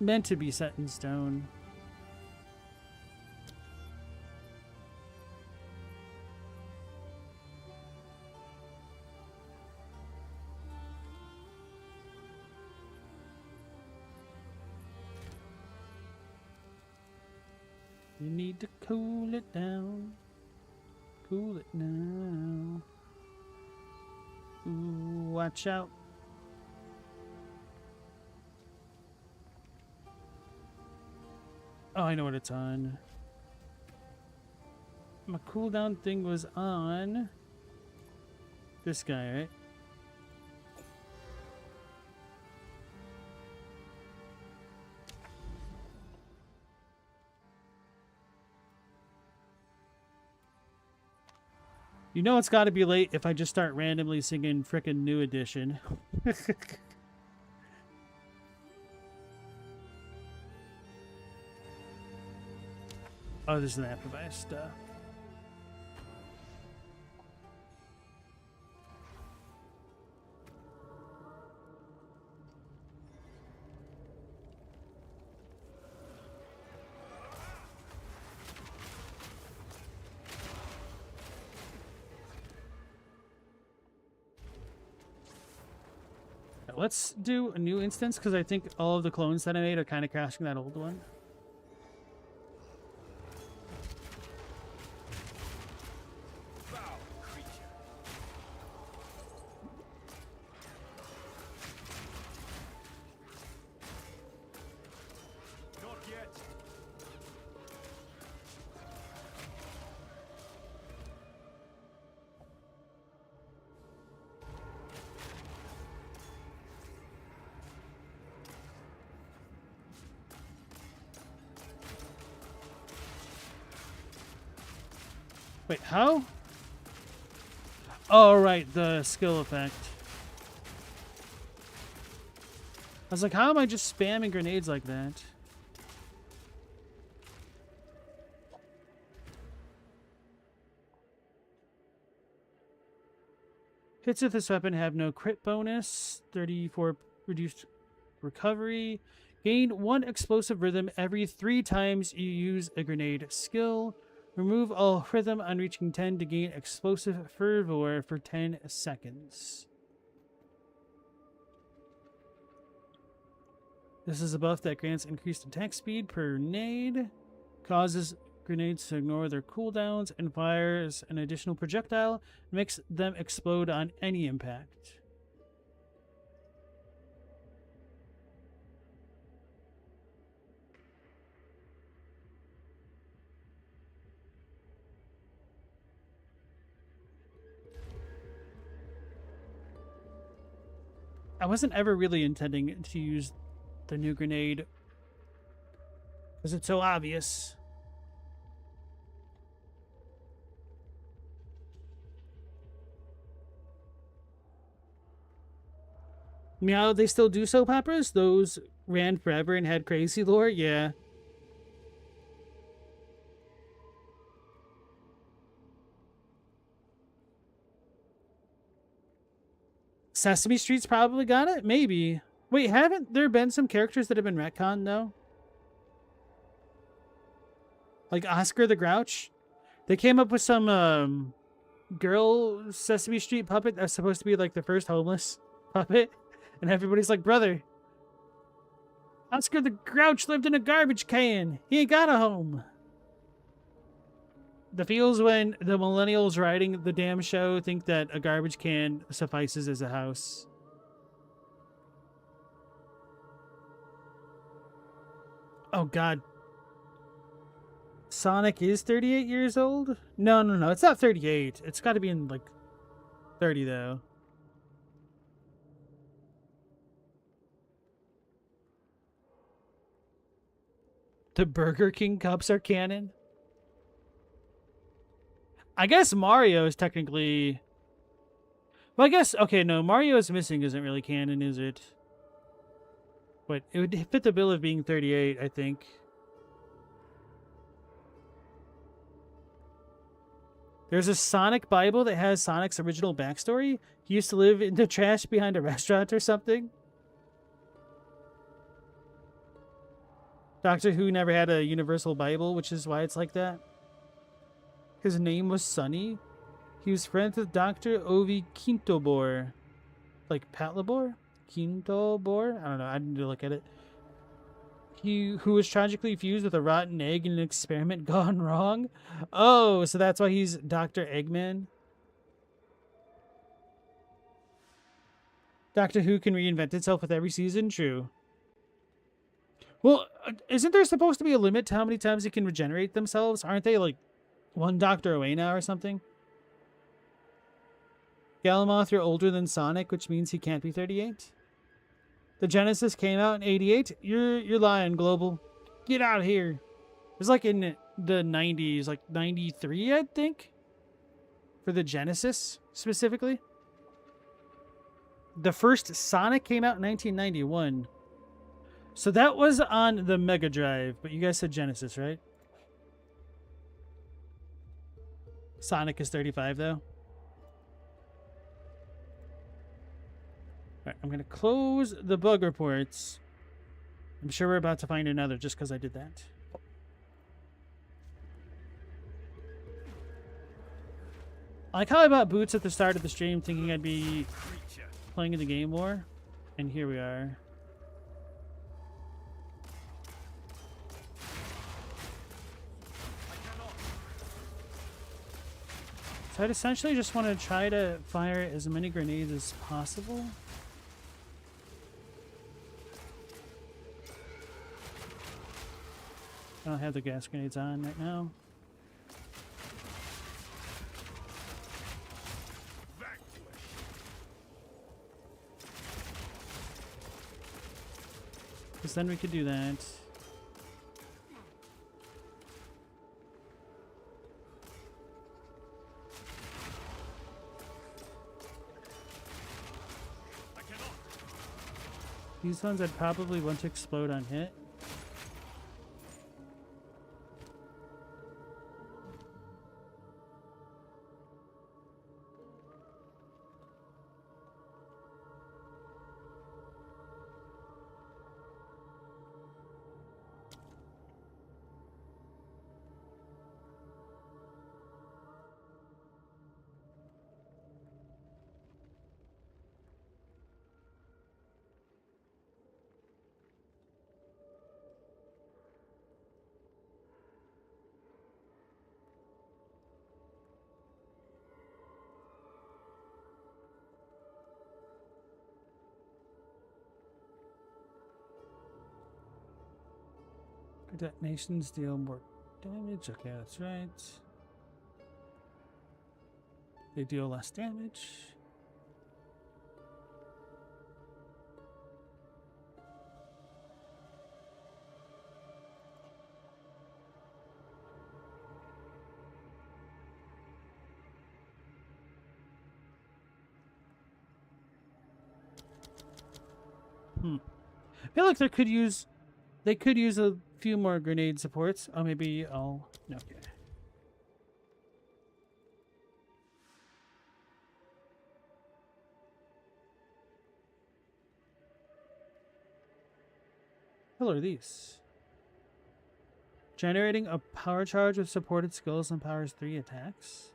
meant to be set in stone. You need to cool it down. Cool it now. Ooh, watch out. Oh, I know what it's on. My cooldown thing was on this guy, right? You know it's got to be late if I just start randomly singing frickin' New Edition. Oh, this is an improvised stuff. Let's do a new instance because I think all of the clones that I made are kind of crashing that old one. Foul creature. Not yet. Wait, how? Oh, right, the skill effect. I was like, how am I just spamming grenades like that? Hits with this weapon have no crit bonus, 34 reduced recovery. Gain 1 explosive rhythm every 3 times you use a grenade skill. Remove all rhythm on reaching 10 to gain explosive fervor for 10 seconds. This is a buff that grants increased attack speed per grenade, causes grenades to ignore their cooldowns, and fires an additional projectile and makes them explode on any impact. I wasn't ever really intending to use the new grenade because it's so obvious. Meow, they still do soap operas? Those ran forever and had crazy lore? Yeah. Sesame Street's probably got it? Maybe. Wait, haven't there been some characters that have been retconned, though? Like Oscar the Grouch? They came up with some, girl Sesame Street puppet that's supposed to be, like, the first homeless puppet. And everybody's like, brother, Oscar the Grouch lived in a garbage can. He ain't got a home. The feels when the millennials writing the damn show think that a garbage can suffices as a house. Oh, God. Sonic is 38 years old? No. It's not 38. It's got to be in, like, 30, though. The Burger King cups are canon? I guess Mario is technically... Well, I guess... Okay, no. Mario's Missing isn't really canon, is it? But it would fit the bill of being 38, I think. There's a Sonic Bible that has Sonic's original backstory. He used to live in the trash behind a restaurant or something. Doctor Who never had a universal Bible, which is why it's like that. His name was Sonny. He was friends with Dr. Ovi Quintobor. Like Patlabor? Quintobor? I don't know. I need to look at it. Who was tragically fused with a rotten egg in an experiment gone wrong. Oh, so that's why he's Dr. Eggman. Doctor Who can reinvent itself with every season? True. Well, isn't there supposed to be a limit to how many times they can regenerate themselves? Aren't they like one doctor away now or something? Galamoth, you're older than Sonic, which means he can't be 38. The Genesis came out in 88. You're lying, Global. Get out of here. It was like in the 90s, like 93, I think. for the Genesis specifically. The first Sonic came out in 1991. So that was on the Mega Drive, but you guys said Genesis, right? Sonic is 35 though. Alright, I'm gonna close the bug reports. I'm sure we're about to find another just because I did that. I like how I bought boots at the start of the stream thinking I'd be playing in the game more. And here we are. So I'd essentially just want to try to fire as many grenades as possible. I don't have the gas grenades on right now. Because then we could do that. These ones I'd probably want to explode on hit. Detonations deal more damage. Okay, that's right. They deal less damage. I feel like they could use a few more grenade supports. Oh, maybe I'll... Okay. What are these? Generating a power charge with supported skills and powers 3 attacks.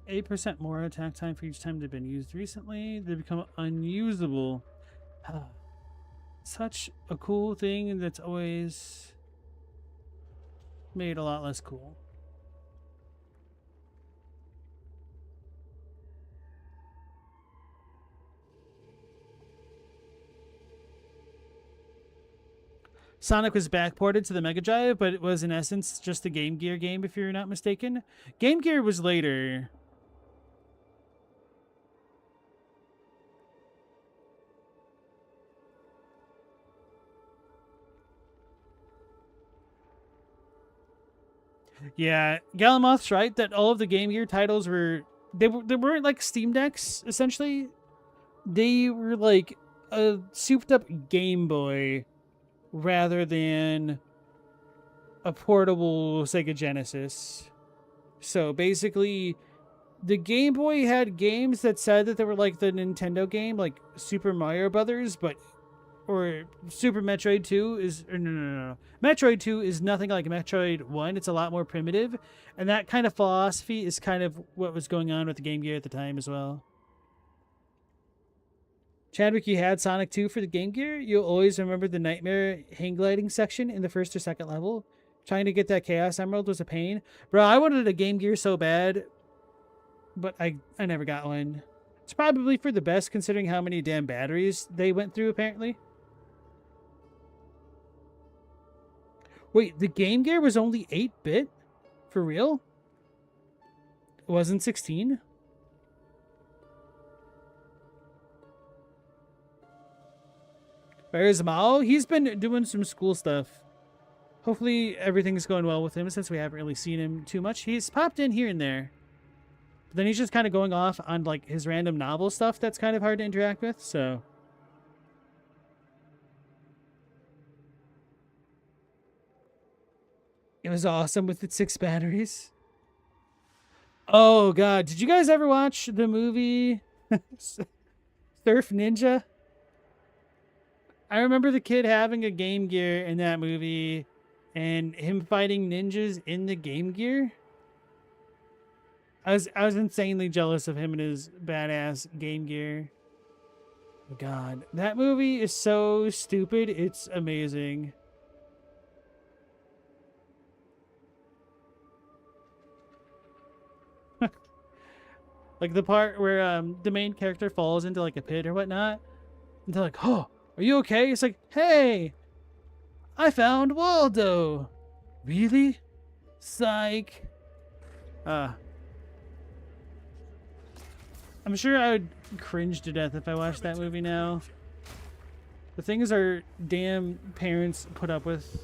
%8 more attack time for each time they've been used recently. They become unusable. Such a cool thing that's always made a lot less cool. Sonic was backported to the Mega Drive, but it was in essence just a Game Gear game, if you're not mistaken. Game Gear was later. Yeah, Galamoth's right that all of the Game Gear titles were they weren't like Steam Decks essentially. They were like a souped up Game Boy rather than a portable Sega Genesis. So basically the Game Boy had games that said that they were like the Nintendo game, like Super Mario Brothers, but or Super Metroid 2 is, or no. Metroid 2 is nothing like Metroid 1. It's a lot more primitive. And that kind of philosophy is kind of what was going on with the Game Gear at the time as well. Chadwick, you had Sonic 2 for the Game Gear. You'll always remember the nightmare hang gliding section in the first or second level. Trying to get that Chaos Emerald was a pain. Bro, I wanted a Game Gear so bad, but I never got one. It's probably for the best considering how many damn batteries they went through, apparently. Wait, the Game Gear was only 8-bit? For real? It wasn't 16? Where's Mao? He's been doing some school stuff. Hopefully everything's going well with him since we haven't really seen him too much. He's popped in here and there. But then he's just kind of going off on like his random novel stuff that's kind of hard to interact with, so... It was awesome with its 6 batteries. Oh god, did you guys ever watch the movie Surf Ninja? I remember the kid having a Game Gear in that movie and him fighting ninjas in the Game Gear. I was insanely jealous of him and his badass Game Gear. Oh god, that movie is so stupid, it's amazing. Like the part where the main character falls into like a pit or whatnot. And they're like, oh, are you okay? It's like, hey, I found Waldo. Really? Psych. I'm sure I would cringe to death if I watched that movie now. The things our damn parents put up with.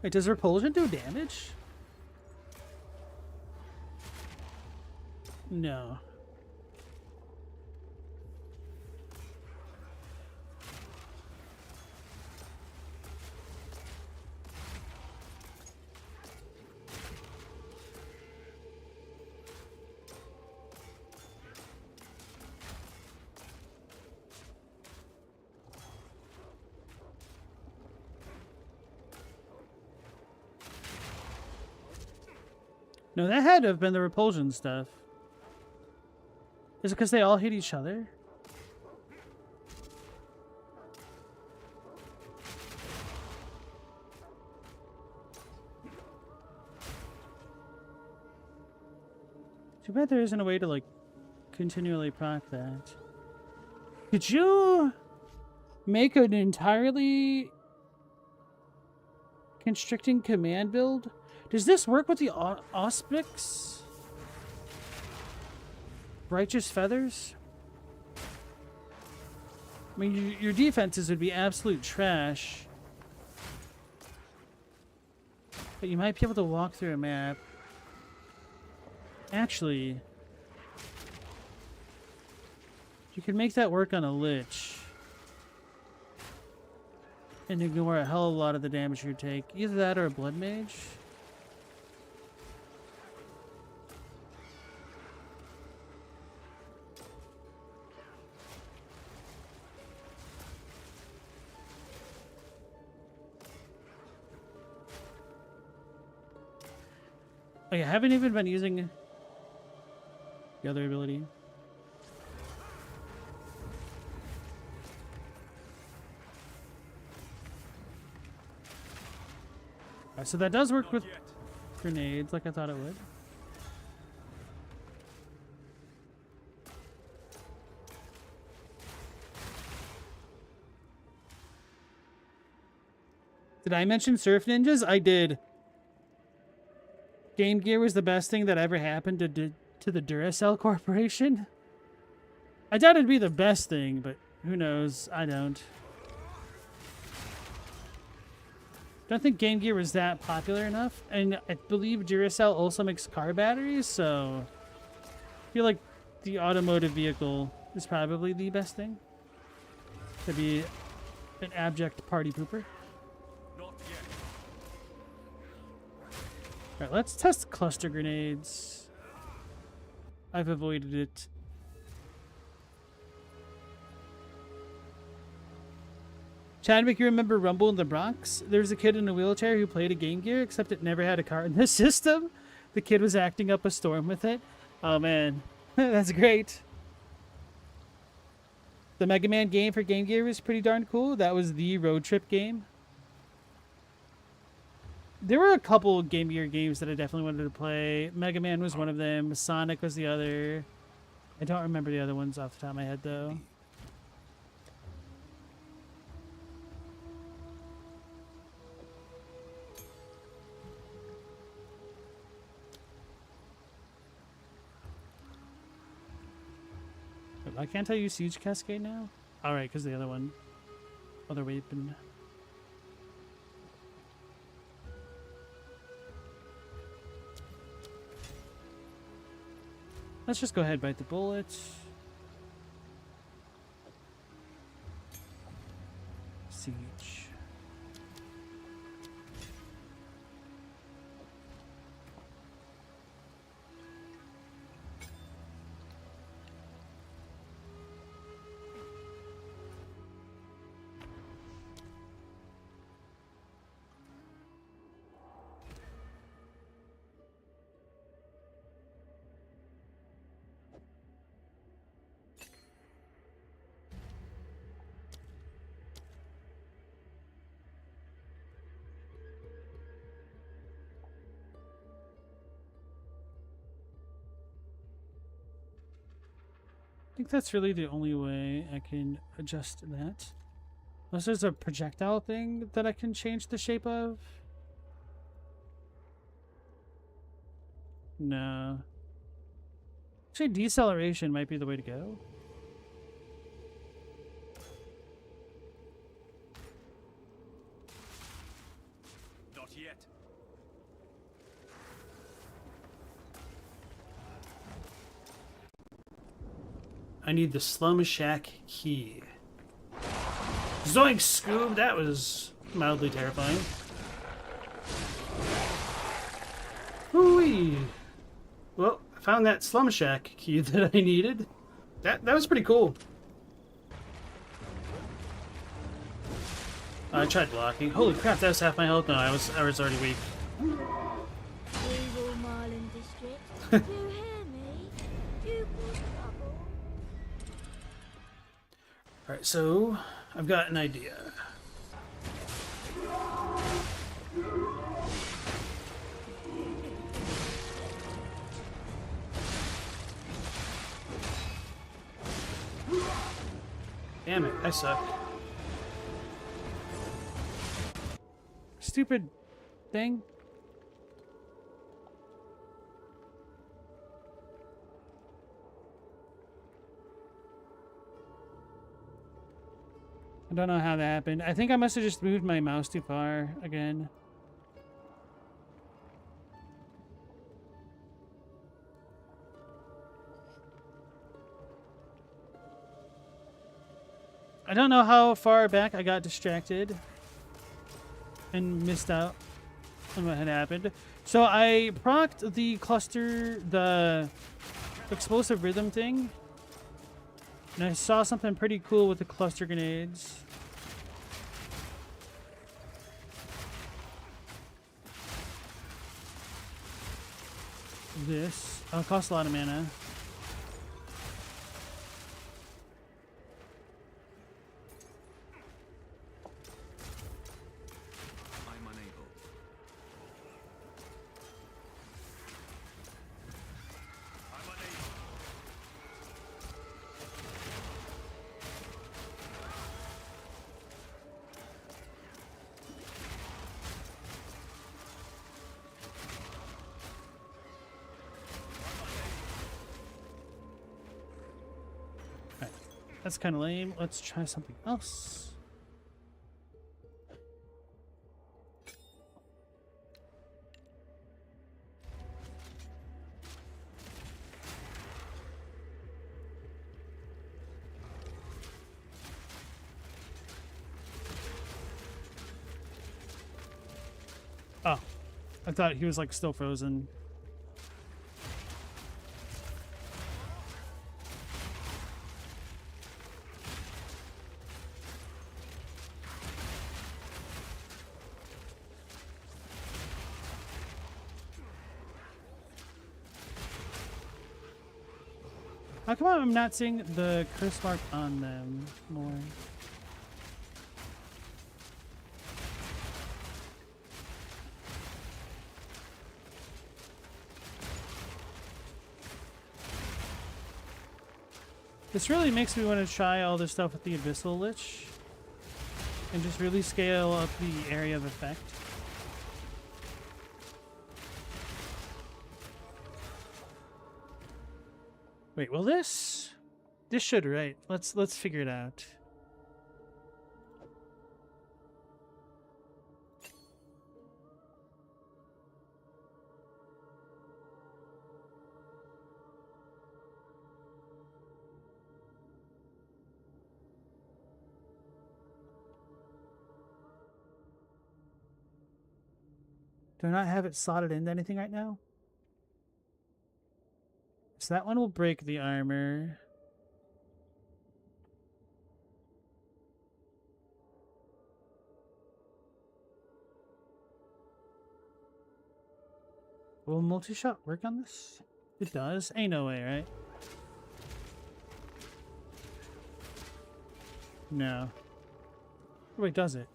Wait, does repulsion do damage? No. No, that had to have been the repulsion stuff. Is it because they all hit each other? Too bad there isn't a way to, like, continually proc that. Could you make an entirely constricting command build? Does this work with the Auspics? Righteous Feathers? I mean, your defenses would be absolute trash. But you might be able to walk through a map. Actually, you could make that work on a Lich. And ignore a hell of a lot of the damage you take. Either that or a Blood Mage. Oh yeah, I haven't even been using the other ability. Alright, so that does work with grenades like I thought it would. Did I mention Surf Ninjas? I did. Game Gear was the best thing that ever happened to the Duracell Corporation. I doubt it'd be the best thing, but who knows? I don't. Don't think Game Gear was that popular enough, and I believe Duracell also makes car batteries, so I feel like the automotive vehicle is probably the best thing to be an abject party pooper. Not yet. Alright, let's test cluster grenades. I've avoided it Chadwick, you remember Rumble in the Bronx? There was a kid in a wheelchair who played a Game Gear, except it never had a card in the system. The kid was acting up a storm with it. Oh man, that's great. The Mega Man game for Game Gear was pretty darn cool. That was the road trip game. There were a couple Game Gear games that I definitely wanted to play. Mega Man was one of them. Sonic was the other. I don't remember the other ones off the top of my head, though. Why can't I use Siege Cascade now? Alright, because the other one. Other weapon. Let's just go ahead and bite the bullet. Siege. I think that's really the only way I can adjust that. Unless there's a projectile thing that I can change the shape of. No. Actually, deceleration might be the way to go. Not yet. I need the Slum Shack key. Zoink, Scoob! That was mildly terrifying. Hooey! Well, I found that Slum Shack key that I needed. That was pretty cool. I tried blocking. Holy crap, that was half my health. No, I was already weak. Evil Marlin District. You hear me? You cause trouble. Alright, so I've got an idea. Damn it, I suck. Stupid thing. I don't know how that happened. I think I must have just moved my mouse too far again. I don't know how far back I got distracted and missed out on what had happened. So I procced the cluster, the explosive rhythm thing, and I saw something pretty cool with the cluster grenades. This costs a lot of mana. I'm unable. I'm unable. Alright, that's kind of lame. Let's try something else. Oh, I thought he was like still frozen. How come I'm not seeing the curse mark on them more? This really makes me want to try all this stuff with the Abyssal Lich and just really scale up the area of effect. Wait, well this should, right? Let's figure it out. Do I not have it slotted into anything right now? So that one will break the armor. Will multi-shot work on this? It does? Ain't no way, right? No. Wait, does it?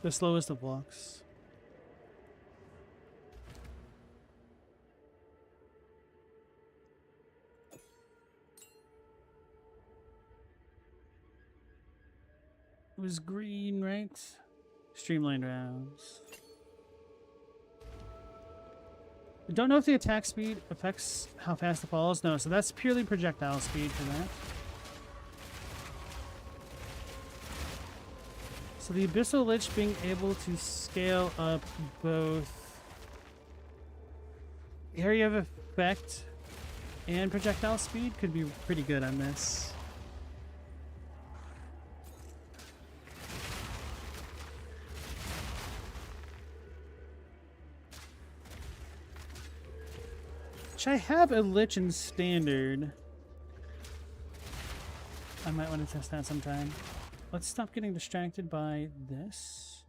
The slowest of blocks. It was green, right? Streamlined rounds. I don't know if the attack speed affects how fast it falls. No, so that's purely projectile speed for that. So the Abyssal Lich being able to scale up both area of effect and projectile speed could be pretty good on this. Which I have a Lich in Standard. I might want to test that sometime. Let's stop getting distracted by this.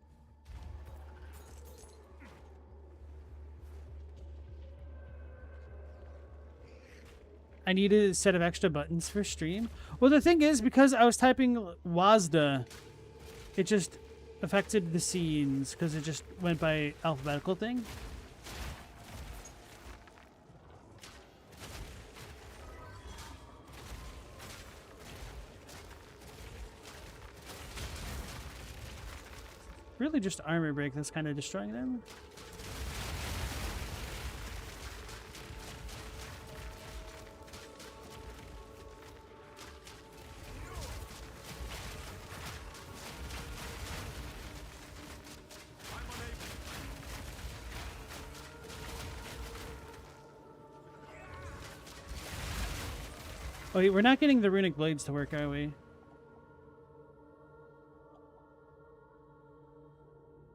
I need a set of extra buttons for stream. Well, the thing is, because I was typing WASDA, it just affected the scenes because it just went by alphabetical thing. Really just armor break that's kind of destroying them. Oh wait, we're not getting the runic blades to work, are we?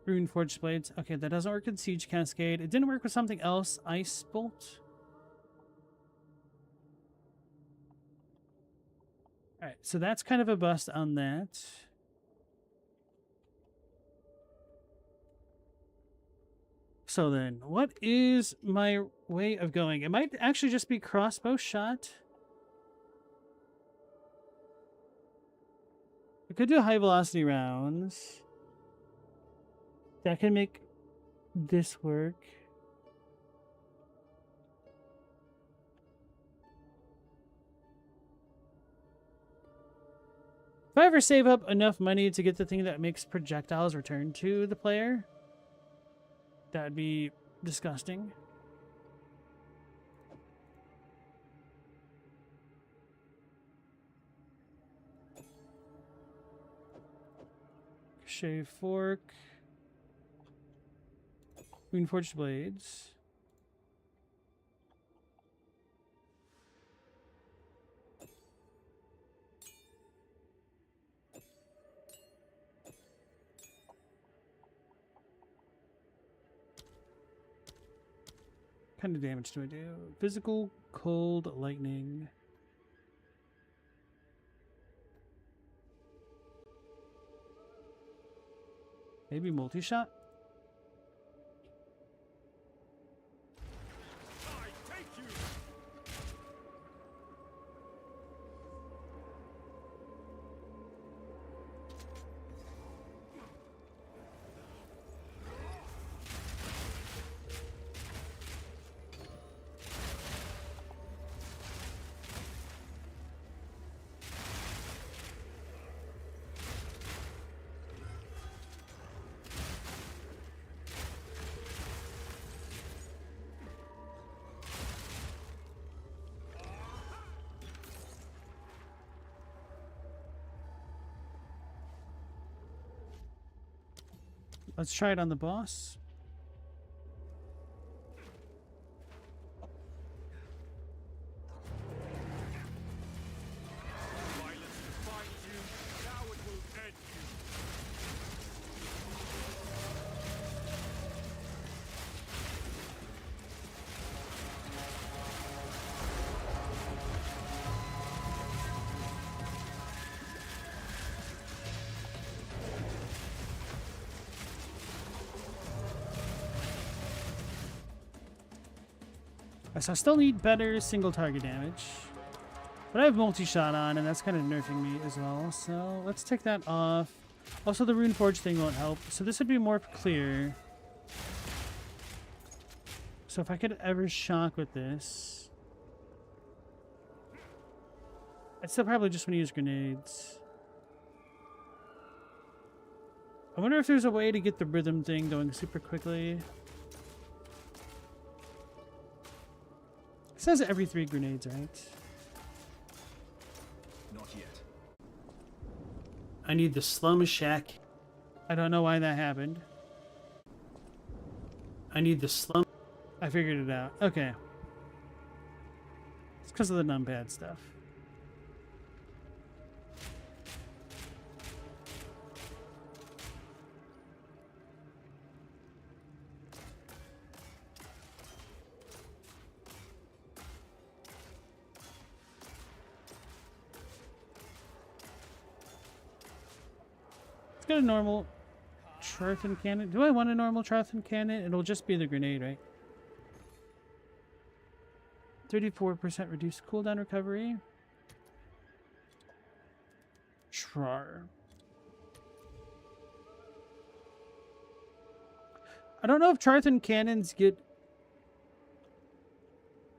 Rune forged blades. Okay, that doesn't work in Siege Cascade. It didn't work with something else. Ice Bolt. Alright, so that's kind of a bust on that. So then, what is my way of going? It might actually just be crossbow shot. We could do high velocity rounds. That can make this work. If I ever save up enough money to get the thing that makes projectiles return to the player, that would be disgusting. Shave fork. Reinforced blades. What kind of damage do I do? Physical, cold, lightning. Maybe multi-shot? I take you. Let's try it on the boss. Violence defines you. Now it will end you. So I still need better single target damage. But I have multi-shot on, and that's kind of nerfing me as well. So let's take that off. Also, the Rune Forge thing won't help. So this would be more clear. So if I could ever shock with this... I'd still probably just want to use grenades. I wonder if there's a way to get the rhythm thing going super quickly. It says every 3 grenades, right? Not yet. I need the Slum Shack. I don't know why that happened. I need the Slum... I figured it out. Okay. It's because of the numpad stuff. Let's get a normal Charthan cannon. Do I want a normal Charthan cannon? It'll just be the grenade, right? 34% reduced cooldown recovery. Trar. I don't know if Charthan cannons get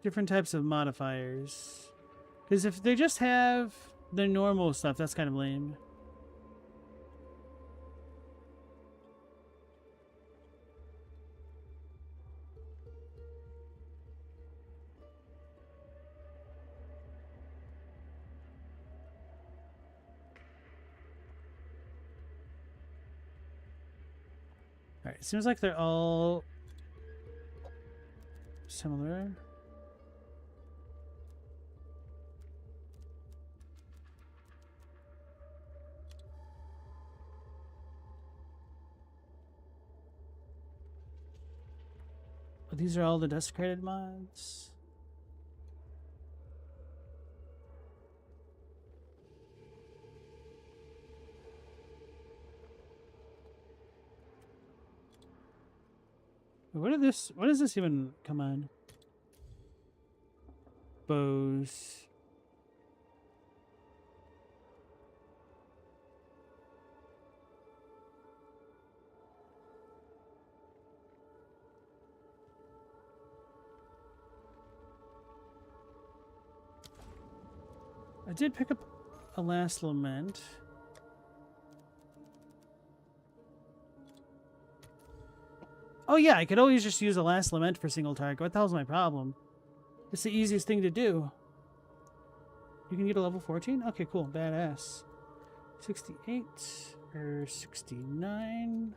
different types of modifiers. Because if they just have the normal stuff, that's kind of lame. Alright, it seems like they're all similar. Oh, these are all the desecrated mods. What does this even come on? Bows. I did pick up a Last Lament. Oh yeah, I could always just use a Last Lament for single target. What the hell's my problem? It's the easiest thing to do. You can get a level 14? Okay, cool. Badass. 68 or 69.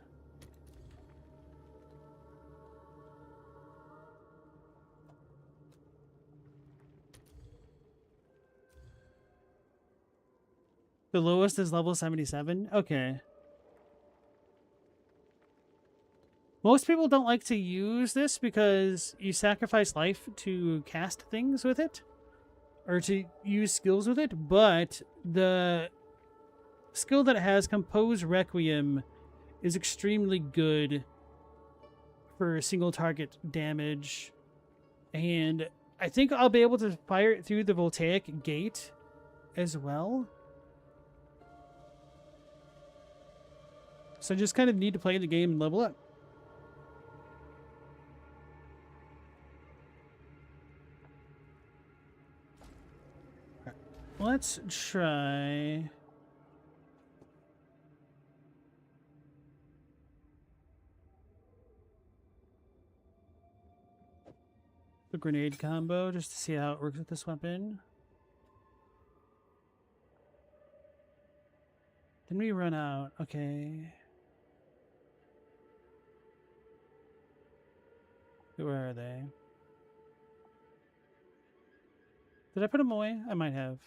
The lowest is level 77? Okay. Most people don't like to use this because you sacrifice life to cast things with it, or to use skills with it, but the skill that it has, Compose Requiem, is extremely good for single target damage, and I think I'll be able to fire it through the Voltaic Gate as well. So I just kind of need to play the game and level up. Let's try... the grenade combo, just to see how it works with this weapon. Didn't we run out? Okay. Where are they? Did I put them away? I might have.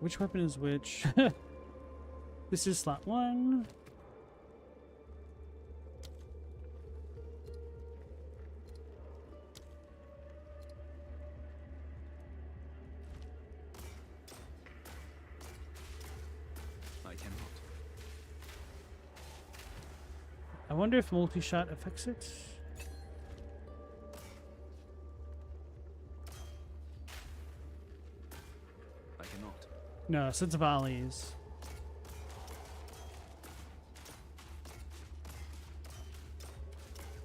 Which weapon is which? This is slot 1. I cannot. I wonder if multi-shot affects it. I cannot. No, so it's volleys.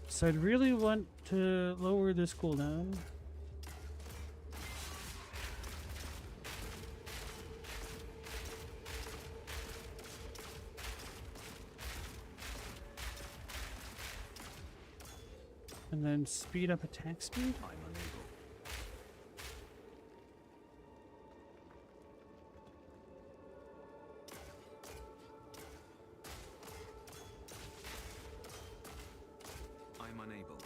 So I'd really want to lower this cooldown. And then speed up attack speed. I'm unable. I'm unable.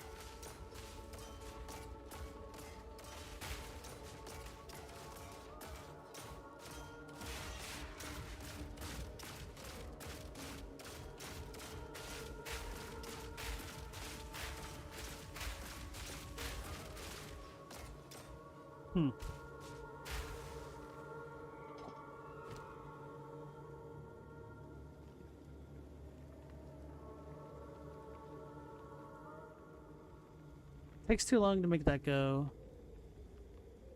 Takes too long to make that go.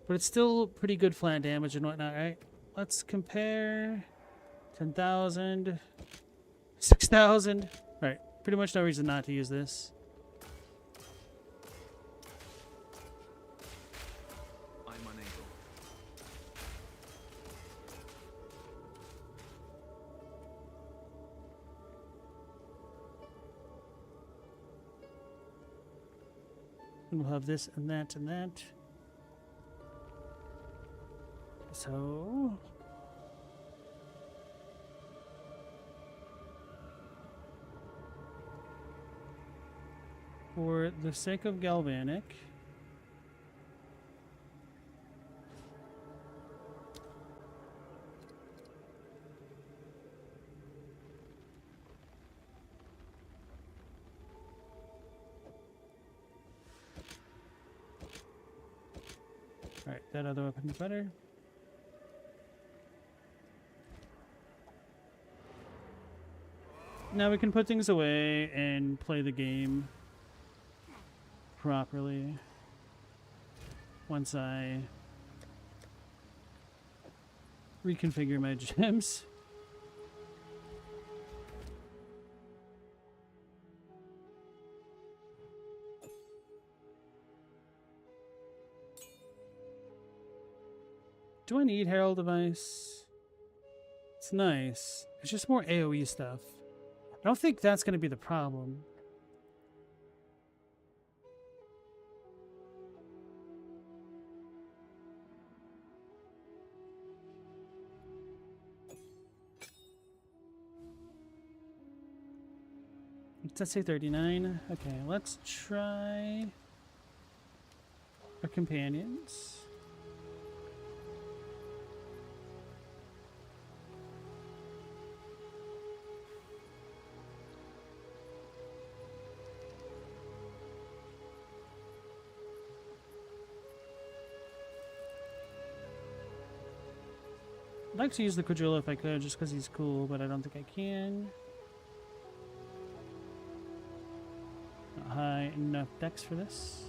But it's still pretty good flat damage and whatnot, right? Let's compare 10,000, 6,000. Right, pretty much no reason not to use this. I'm unable. And we'll have this and that and that. So... for the sake of Galvanic... Alright, that other weapon's better. Now we can put things away and play the game properly. Once I reconfigure my gems. Do I need Herald Device? It's nice. It's just more AoE stuff. I don't think that's going to be the problem. Let's say 39. Okay, let's try our companions. I'd like to use the Quadrilla if I could, just because he's cool, but I don't think I can. Not high enough dex for this.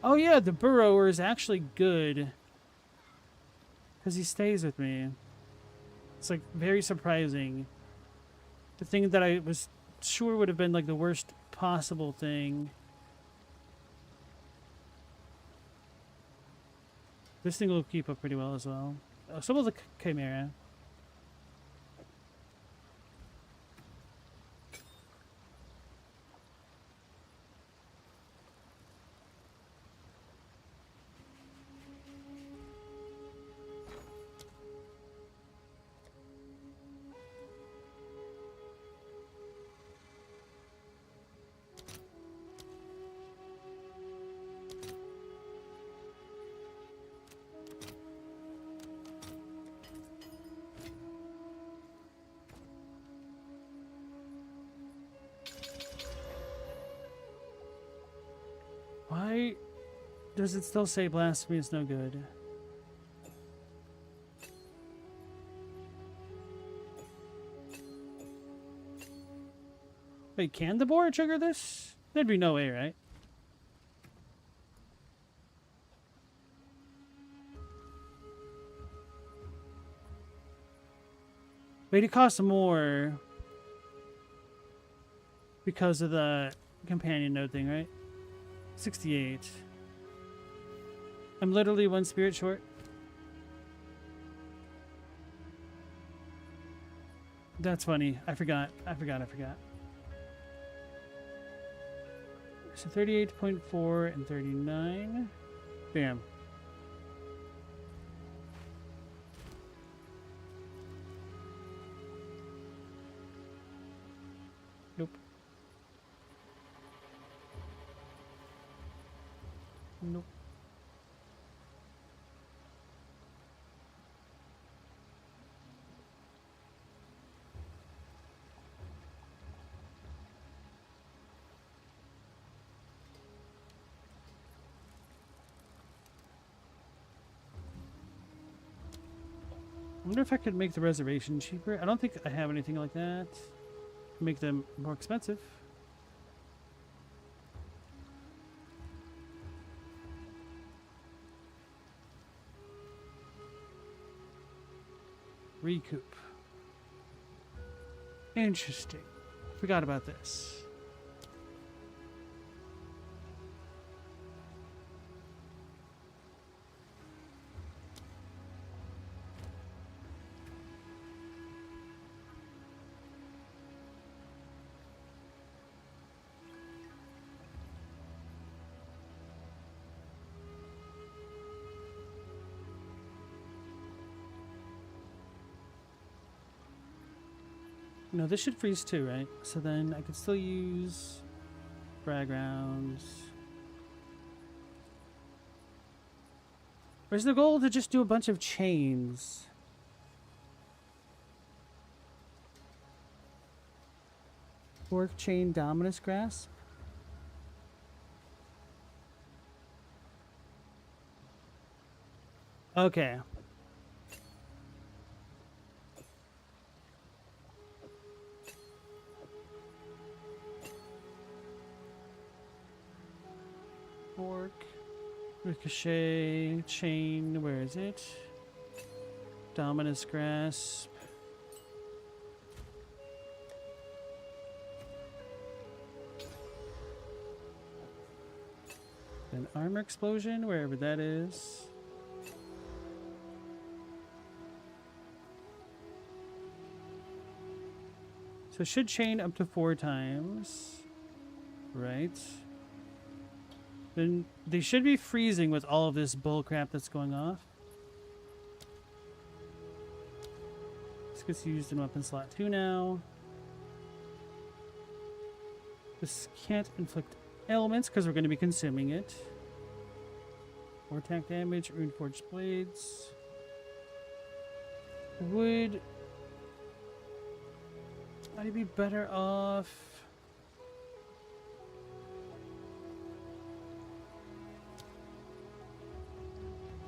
Oh yeah, the Burrower is actually good. Because he stays with me. It's like very surprising. The thing that I was sure would have been like the worst possible thing. This thing will keep up pretty well as well. Oh, so will the Chimera. Why does it still say blasphemy is no good? Wait, can the boar trigger this? There'd be no way, right? Wait, it costs more because of the companion node thing, right? 68. I'm literally one spirit short. That's funny. I forgot. So 38.4 and 39. Bam. Nope. Nope. I wonder if I could make the reservation cheaper. I don't think I have anything like that. Make them more expensive. Recoup. Interesting. Forgot about this. No, this should freeze too, right? So then I could still use frag rounds. Or is the goal to just do a bunch of chains? Fork chain dominus grasp? Okay. Fork, ricochet, chain, where is it? Dominus grasp. An armor explosion, wherever that is. So it should chain up to 4 times. Right. Then they should be freezing with all of this bull crap that's going off. This gets used in weapon slot 2 now. This can't inflict elements because we're going to be consuming it. More attack damage, Runeforged Blades. Would I be better off?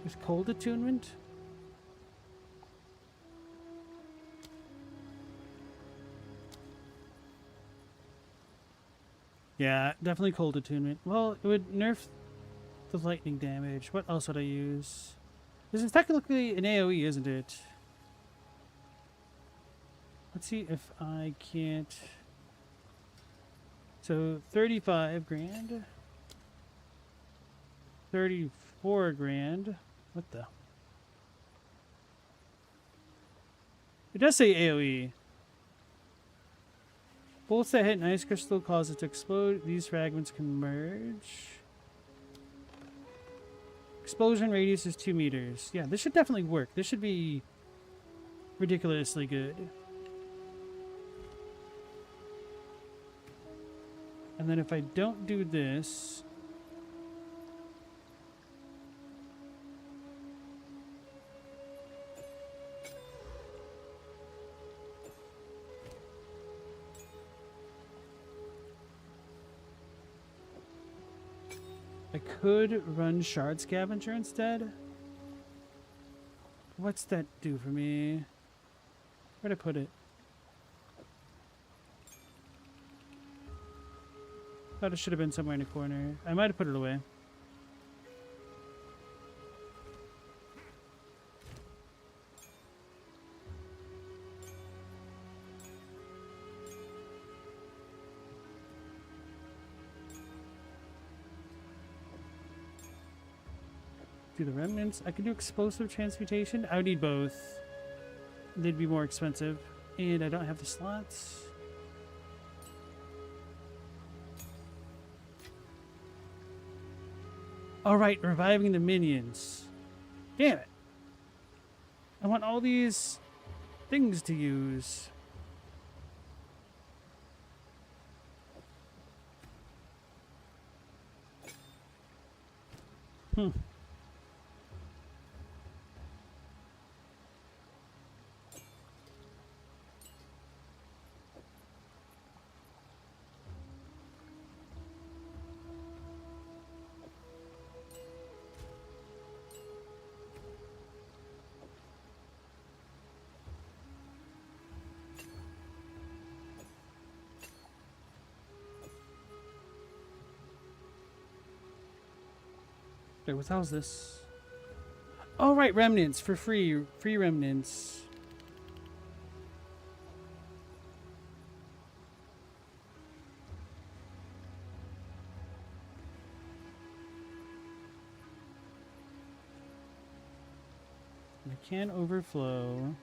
There's cold attunement. Yeah, definitely cold attunement. Well, it would nerf the lightning damage. What else would I use? This is technically an AoE, isn't it? Let's see if I can't. So 35 grand. 34 grand. What the? It does say AoE. Bullets that hit an ice crystal cause it to explode. These fragments can merge. Explosion radius is 2 meters. Yeah, this should definitely work. This should be ridiculously good. And then if I don't do this... I could run Shard Scavenger instead. What's that do for me? Where'd I put it? Thought it should have been somewhere in the corner. I might have put it away. Do the remnants. I could do explosive transmutation. I would need both. They'd be more expensive. And I don't have the slots. Alright, reviving the minions. Damn it. I want all these things to use. Wait, what the hell is this? Oh, right, remnants for free. Free remnants. I can overflow.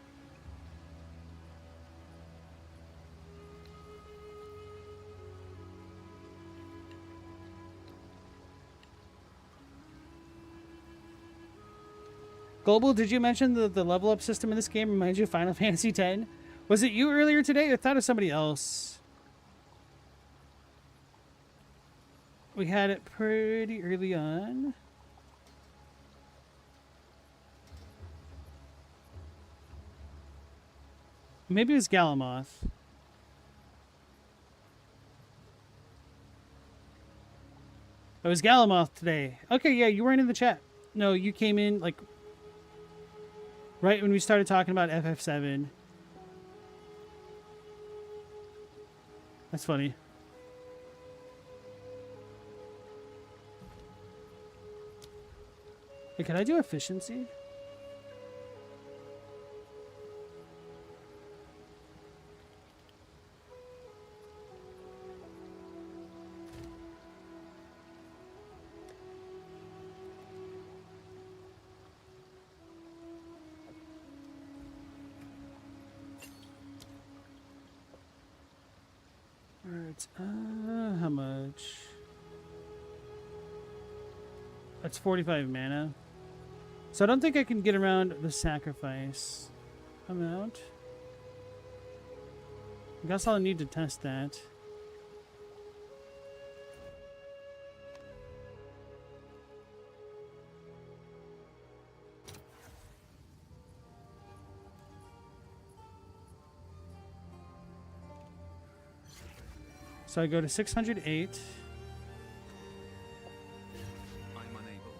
Global, did you mention the level up system in this game reminds you of Final Fantasy X? Was it you earlier today? I thought it was somebody else. We had it pretty early on. Maybe it was Galamoth. It was Galamoth today. Okay, yeah, you weren't in the chat. No, you came in like right when we started talking about FF7. That's funny. Hey, can I do efficiency? Alright, how much? That's 45 mana. So I don't think I can get around the sacrifice amount. I guess I'll need to test that. So I go to 608. I'm unable.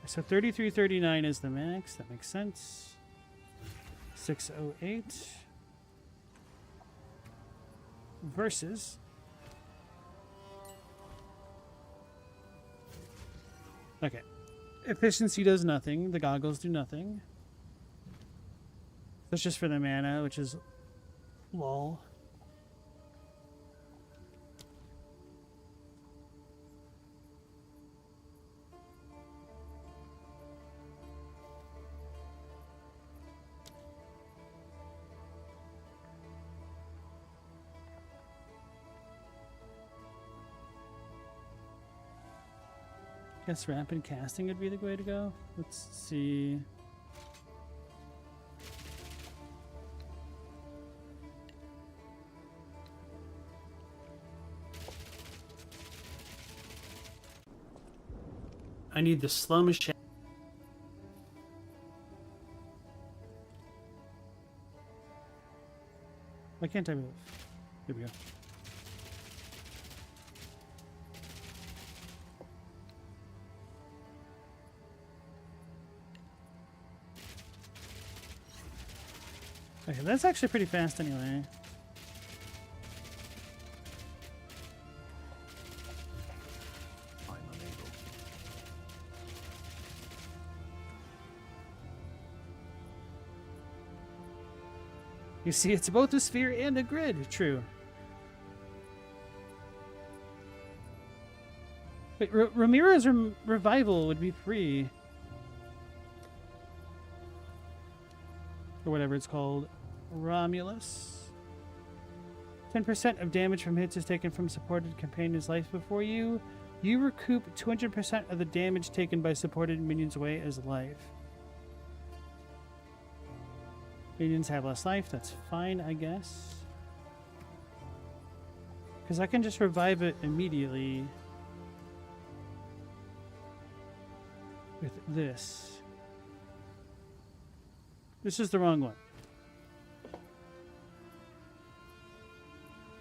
So 3339 is the max. That makes sense. 608 versus okay. Efficiency does nothing. The goggles do nothing. That's just for the mana, which is lol. Guess rapid casting would be the way to go. Let's see. I need the slow machine. Why can't I move? Here we go. Okay, that's actually pretty fast anyway. I'm unable. You see, it's both a sphere and a grid. True. Wait, Ramiro's revival would be free. Or whatever it's called. Romulus. 10% of damage from hits is taken from supported companion's life before you. You recoup 200% of the damage taken by supported minions away as life. Minions have less life. That's fine, I guess. Because I can just revive it immediately with this. This is the wrong one.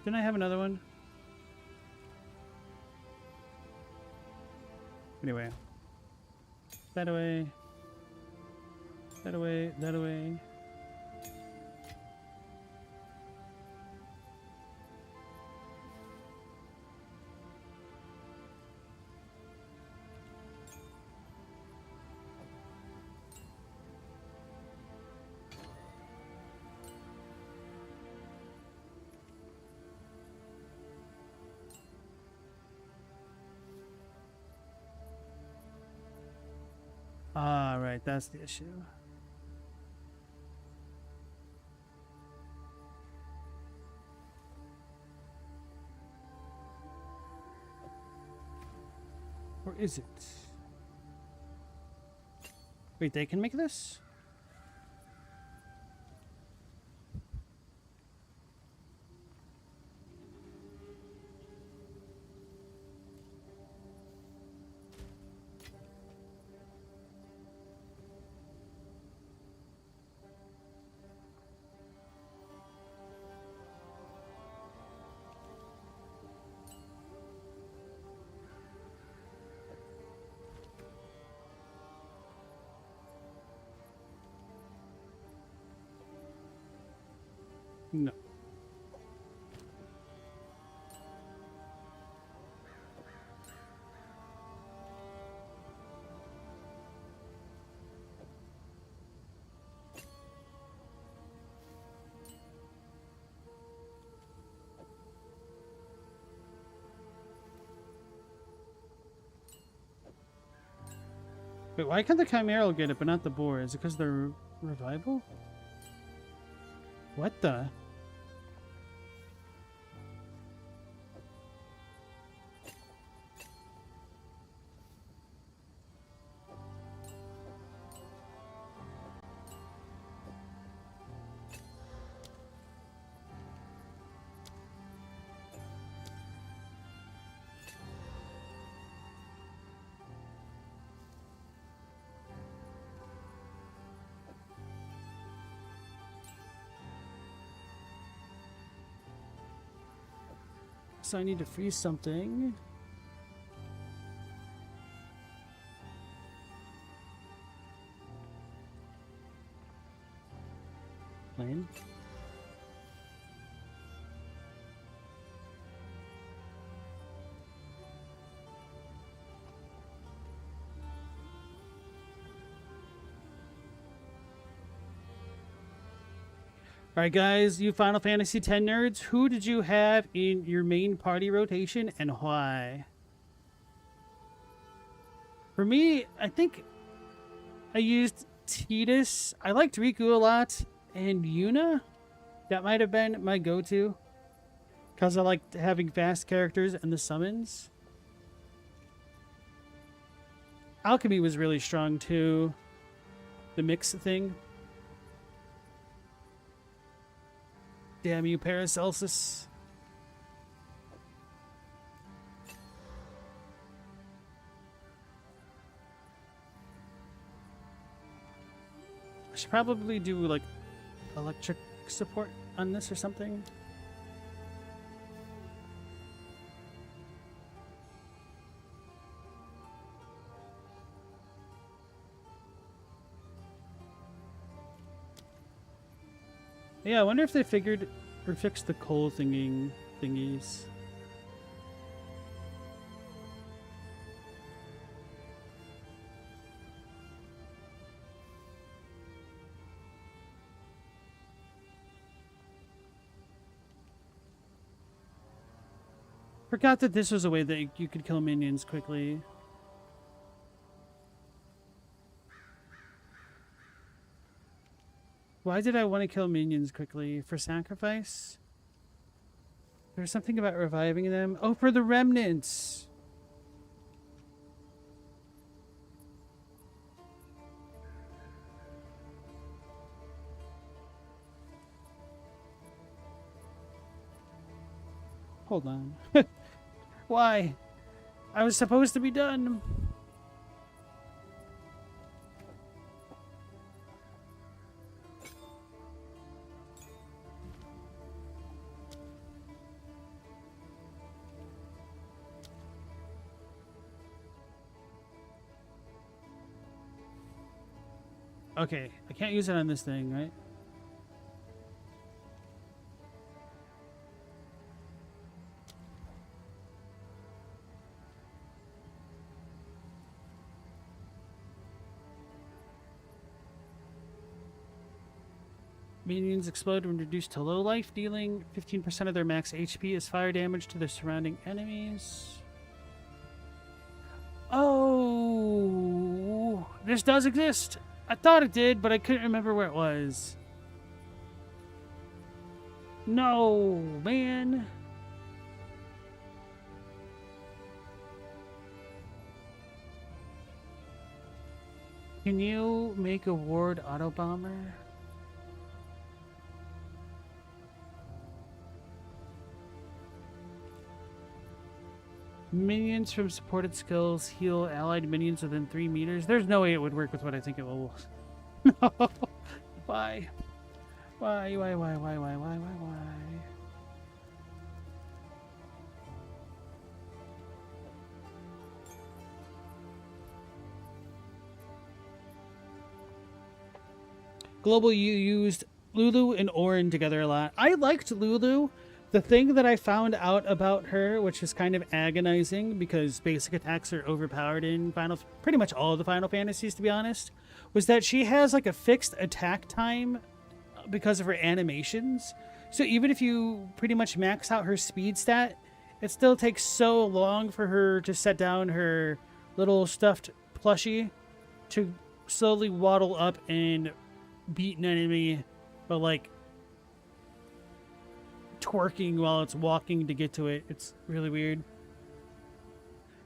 Didn't I have another one? Anyway. That away. That away. That away. Ah, right, that's the issue. Or is it? Wait, they can make this? No. Wait, why can the Chimeral get it, but not the Boar? Is it because they're revival? What the? So I need to freeze something. Lane. Alright guys, you Final Fantasy X nerds, who did you have in your main party rotation and why? For me, I think I used Tidus. I liked Riku a lot, and Yuna. That might have been my go-to, because I liked having fast characters and the summons. Alchemy was really strong too. The mix thing. Damn you, Paracelsus. I should probably do like electric support on this or something. Yeah, I wonder if they figured or fixed the coal thingies. Forgot that this was a way that you could kill minions quickly. Why did I want to kill minions quickly? For sacrifice? There's something about reviving them. Oh, for the remnants! Hold on. Why? I was supposed to be done. Okay, I can't use it on this thing, right? Minions explode when reduced to low life, dealing 15% of their max HP as fire damage to their surrounding enemies. Oh, this does exist. I thought it did, but I couldn't remember where it was. No, man. Can you make a ward auto bomber? Minions from supported skills heal allied minions within 3 meters. There's no way it would work with what I think it will. No. Why? Why? Global, you used Lulu and Orin together a lot. I liked Lulu. The thing that I found out about her, which is kind of agonizing because basic attacks are overpowered in pretty much all of the Final Fantasies, to be honest, was that she has like a fixed attack time because of her animations. So even if you pretty much max out her speed stat, it still takes so long for her to set down her little stuffed plushie to slowly waddle up and beat an enemy, but like twerking while it's walking to get to it. It's really weird.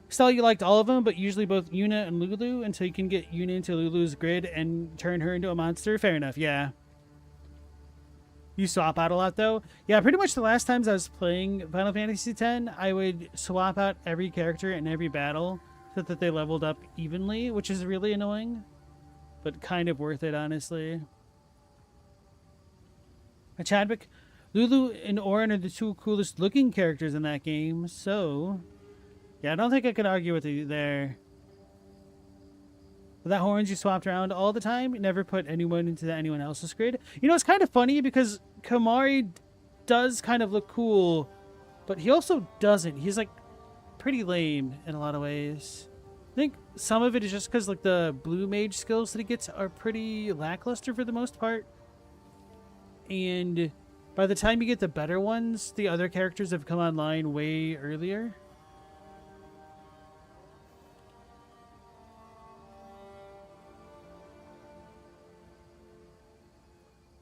Stella, you liked all of them, but usually both Yuna and Lulu until you can get Yuna into Lulu's grid and turn her into a monster. Fair enough, yeah. You swap out a lot, though. Yeah, pretty much the last times I was playing Final Fantasy X, I would swap out every character in every battle so that they leveled up evenly, which is really annoying, but kind of worth it, honestly. Chadwick, Lulu and Auron are the two coolest looking characters in that game, so yeah, I don't think I could argue with you there. With that horns you swapped around all the time, you never put anyone into anyone else's grid. You know, it's kind of funny because Kamari does kind of look cool, but he also doesn't. He's like pretty lame in a lot of ways. I think some of it is just because like the blue mage skills that he gets are pretty lackluster for the most part. And by the time you get the better ones, the other characters have come online way earlier.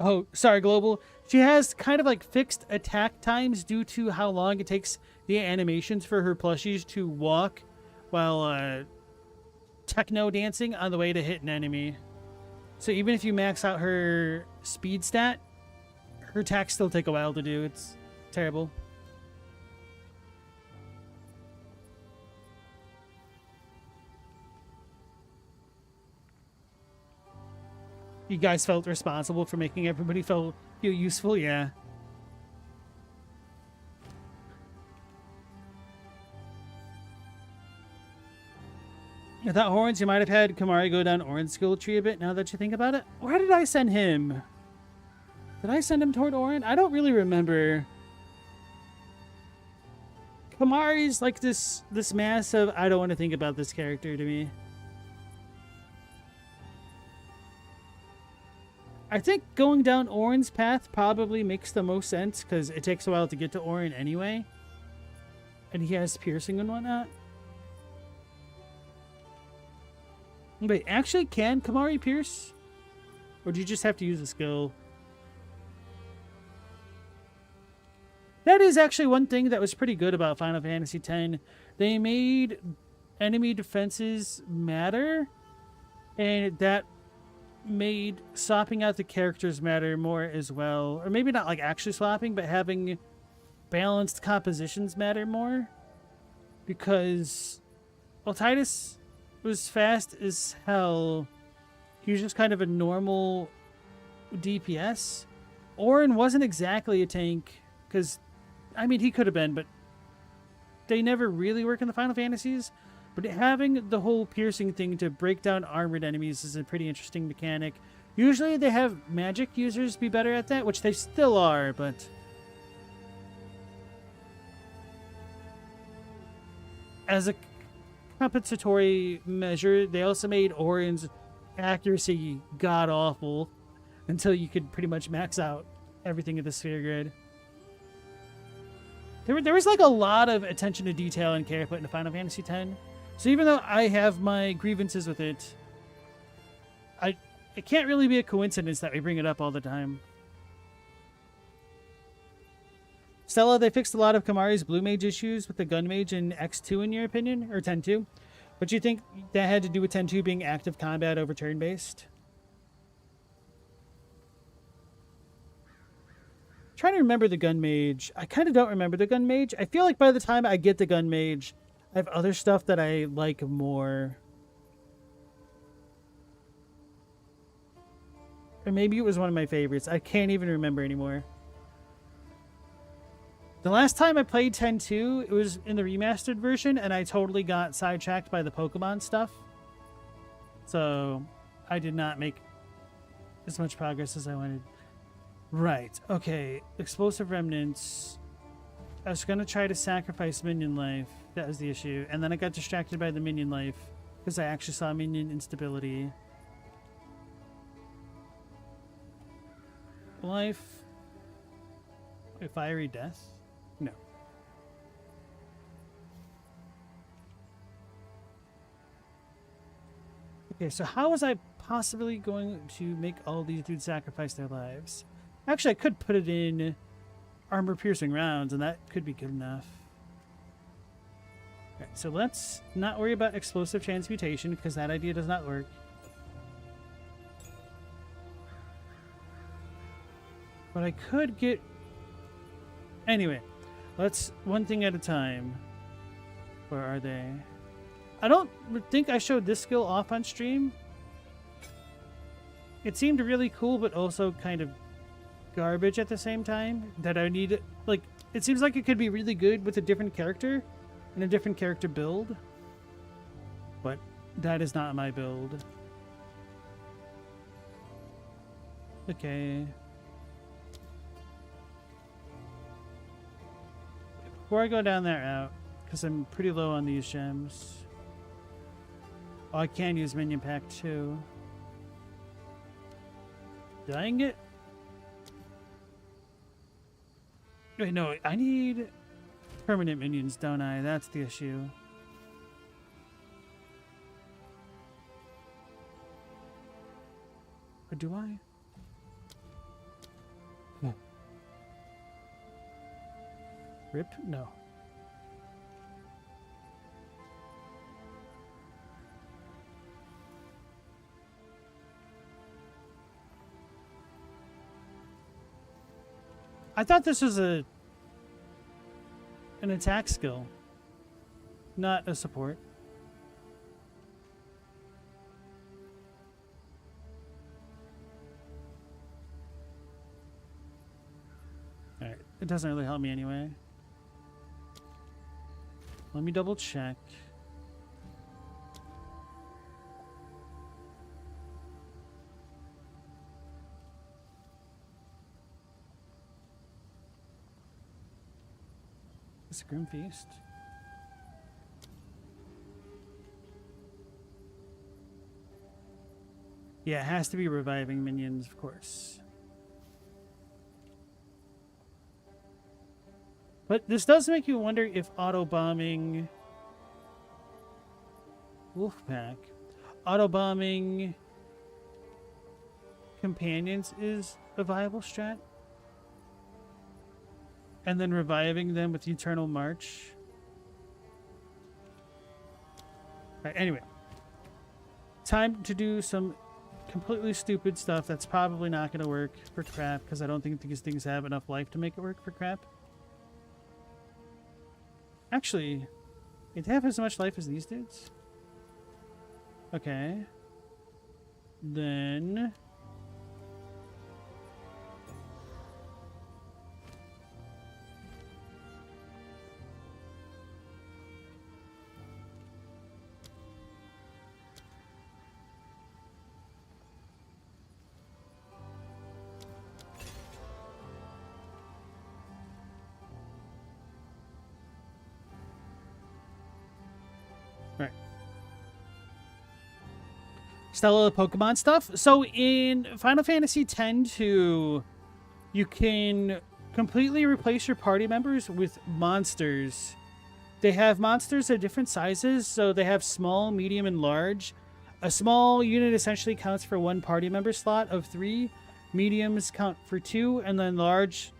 Oh, sorry, Global. She has kind of like fixed attack times due to how long it takes the animations for her plushies to walk while techno dancing on the way to hit an enemy. So even if you max out her speed stat, her attacks still take a while to do. It's terrible. You guys felt responsible for making everybody feel useful? Yeah. Without horns, you might have had Kamari go down Auron's skill tree a bit now that you think about it. Where did I send him? Did I send him toward Auron? I don't really remember. Kamari's like this massive, I don't want to think about this character to me. I think going down Auron's path probably makes the most sense because it takes a while to get to Auron anyway. And he has piercing and whatnot. Wait, actually, can Kamari pierce? Or do you just have to use a skill? That is actually one thing that was pretty good about Final Fantasy X. They made enemy defenses matter. And that made swapping out the characters matter more as well. Or maybe not like actually swapping, but having balanced compositions matter more. Because, well, Titus was fast as hell. He was just kind of a normal DPS. Auron wasn't exactly a tank, because, I mean, he could have been, but they never really work in the Final Fantasies. But having the whole piercing thing to break down armored enemies is a pretty interesting mechanic. Usually they have magic users be better at that, which they still are, but as a compensatory measure, they also made Auron's accuracy god-awful until you could pretty much max out everything in the sphere grid. There was like a lot of attention to detail and care put into Final Fantasy X. So even though I have my grievances with it, it can't really be a coincidence that we bring it up all the time. Stella, they fixed a lot of Kamari's blue mage issues with the gun mage in X2 in your opinion, or 10-2. But you think that had to do with 10-2 being active combat over turn-based? Trying to remember the gun mage. I kind of don't remember the gun mage. I feel like by the time I get the gun mage, I have other stuff that I like more. Or maybe it was one of my favorites. I can't even remember anymore. The last time I played 10-2, it was in the remastered version, and I totally got sidetracked by the Pokemon stuff. So I did not make as much progress as I wanted. Right, okay. Explosive Remnants. I was going to try to sacrifice minion life. That was the issue. And then I got distracted by the minion life because I actually saw minion instability. Life. A fiery death? No. Okay, so how was I possibly going to make all these dudes sacrifice their lives? Actually, I could put it in armor-piercing rounds, and that could be good enough. Okay, so let's not worry about explosive transmutation, because that idea does not work. But I could get... Anyway, let's one thing at a time. Where are they? I don't think I showed this skill off on stream. It seemed really cool, but also kind of garbage at the same time. That I need... Like, it seems like it could be really good with a different character and a different character build. But that is not my build. Okay. Before I go down that route, because I'm pretty low on these gems. Oh, I can use minion pack too. Dang it. Wait, no, I need permanent minions, don't I? That's the issue. Or do I? No. Rip? No. I thought this was an attack skill, not a support. Alright, it doesn't really help me anyway. Let me double check. Is it Grim Feast? Yeah, it has to be reviving minions, of course. But this does make you wonder if auto-bombing... Wolfpack. Auto-bombing companions is a viable strat. And then reviving them with Eternal March. Right, anyway. Time to do some completely stupid stuff that's probably not going to work for crap, because I don't think these things have enough life to make it work for crap. Actually, do they have as much life as these dudes? Okay. Then... Stella Pokemon stuff. So in Final Fantasy X-2, you can completely replace your party members with monsters. They have monsters of different sizes, so they have small, medium, and large. A small unit essentially counts for 1 party member slot of 3. Mediums count for 2, and then large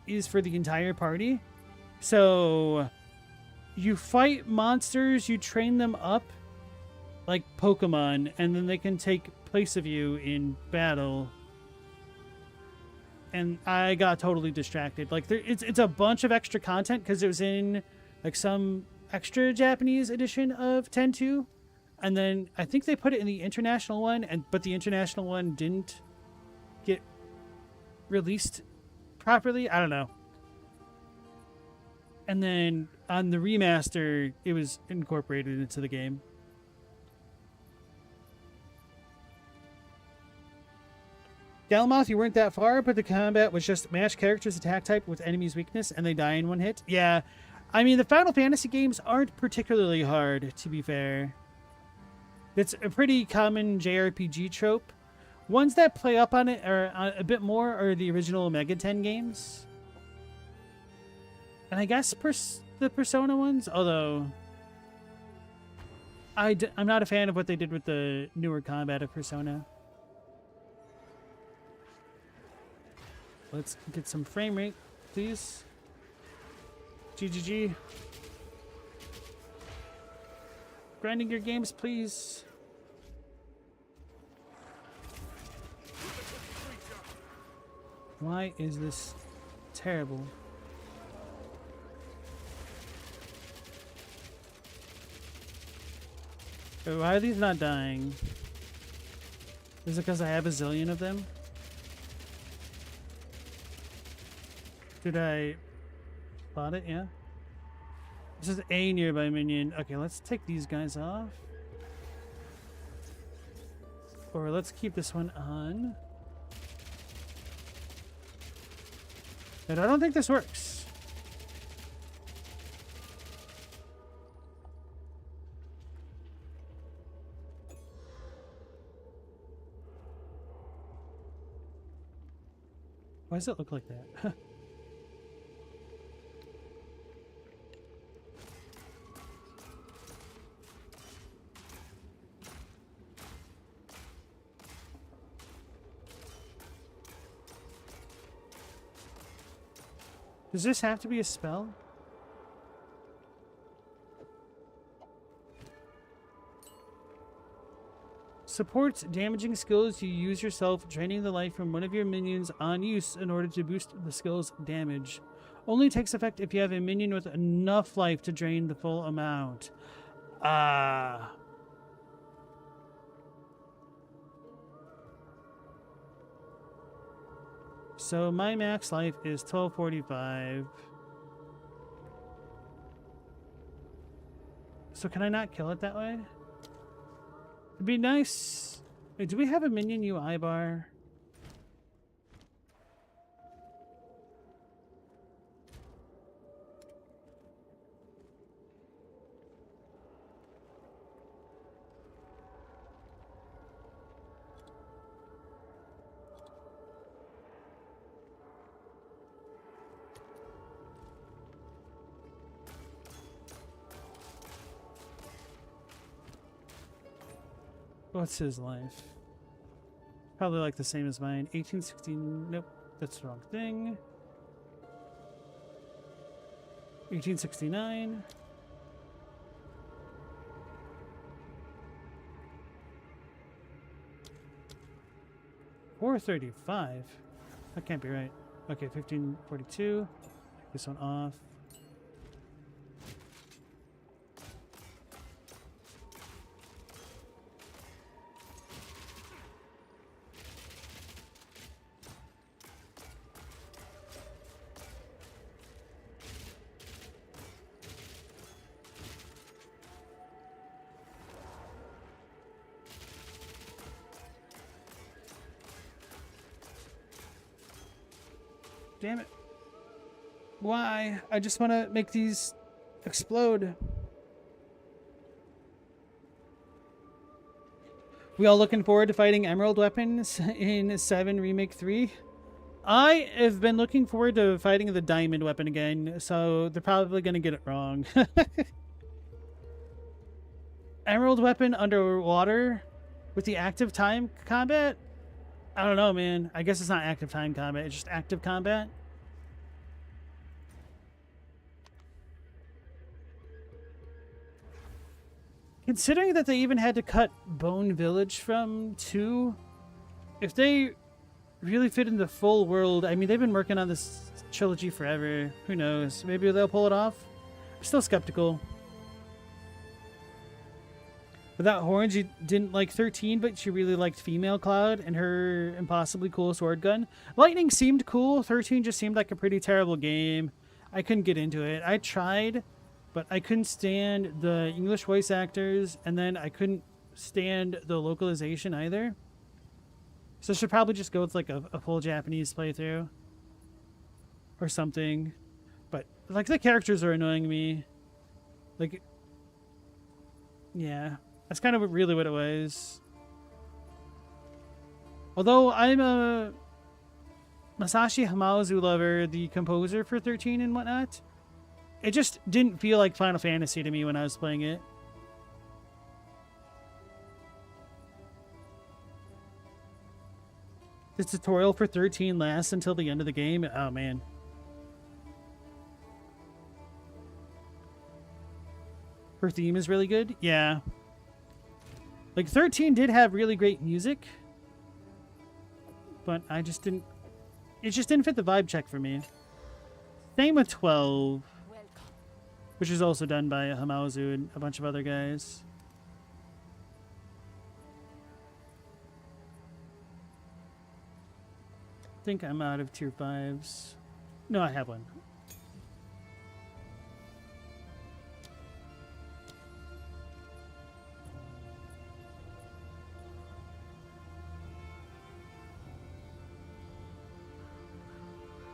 is for the entire party. So you fight monsters, you train them up like Pokemon, and then they can take place of you in battle. And I got totally distracted. Like, it's a bunch of extra content because it was in like some extra Japanese edition of 10-2, and then I think they put it in the international one, but the international one didn't get released properly. I don't know. And then on the remaster, it was incorporated into the game. Galmouth, you weren't that far, but the combat was just match characters' attack type with enemy's weakness, and they die in 1 hit. Yeah, I mean, the Final Fantasy games aren't particularly hard, to be fair. It's a pretty common JRPG trope. Ones that play up on it are a bit more are the original Omega 10 games. And I guess the Persona ones, although... I'm not a fan of what they did with the newer combat of Persona. Let's get some frame rate, please. GGG. Grinding your games, please. Why is this terrible? Why are these not dying? Is it because I have a zillion of them? Did I plot it? Yeah. This is a nearby minion. Okay, let's take these guys off. Or let's keep this one on. But I don't think this works. Why does it look like that? Does this have to be a spell? Supports damaging skills you use yourself, draining the life from one of your minions on use in order to boost the skill's damage. Only takes effect if you have a minion with enough life to drain the full amount. Ah. So my max life is 1245. So can I not kill it that way? It'd be nice. Wait, do we have a minion UI bar? What's his life? Probably like the same as mine. 1816. Nope, that's the wrong thing. 1869. $435. That can't be right. Okay, 1542. Take this one off. Damn it. Why? I just want to make these explode. We all looking forward to fighting Emerald weapons in 7 Remake 3? I have been looking forward to fighting the Diamond weapon again, so they're probably going to get it wrong. Emerald weapon underwater with the active time combat? I don't know, man. I guess it's not active time combat. It's just active combat. Considering that they even had to cut Bone Village from 2, if they really fit in the full world, I mean, they've been working on this trilogy forever. Who knows? Maybe they'll pull it off. I'm still skeptical. Without horns, you didn't like 13, but you really liked Female Cloud and her impossibly cool sword gun. Lightning seemed cool. 13 just seemed like a pretty terrible game. I couldn't get into it. I tried, but I couldn't stand the English voice actors, and then I couldn't stand the localization either. So I should probably just go with like a full Japanese playthrough or something. But like the characters are annoying me. Like, yeah. That's kind of really what it was. Although I'm a Masashi Hamauzu lover, the composer for 13 and whatnot, it just didn't feel like Final Fantasy to me when I was playing it. The tutorial for 13 lasts until the end of the game. Oh man. Her theme is really good. Yeah. Like 13 did have really great music, but I just didn't. It just didn't fit the vibe check for me. Same with 12, which is also done by Hamazu and a bunch of other guys. I think I'm out of tier 5s. No, I have one.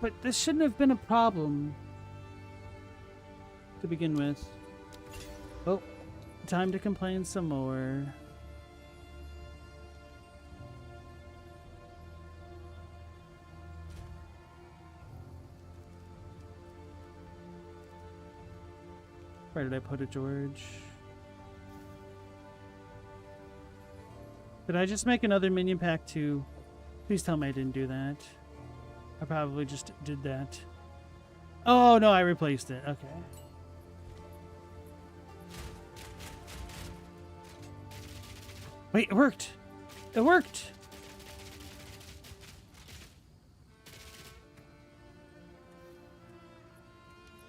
But this shouldn't have been a problem to begin with. Oh, time to complain some more. Where did I put it, George? Did I just make another minion pack too? Please tell me I didn't do that. I probably just did that. Oh, no, I replaced it. Okay. Wait, it worked. It worked.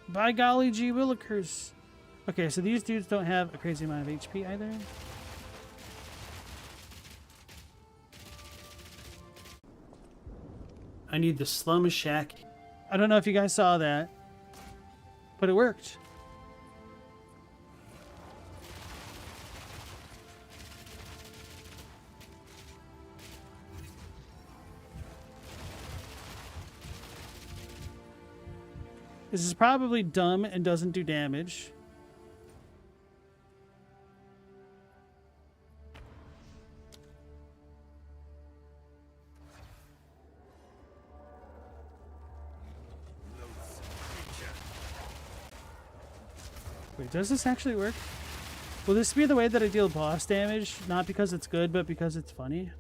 By golly gee willikers. Okay, so these dudes don't have a crazy amount of HP either. I need the Slum Shack. I don't know if you guys saw that, but it worked. This is probably dumb and doesn't do damage. Wait, does this actually work? Will this be the way that I deal boss damage? Not because it's good, but because it's funny?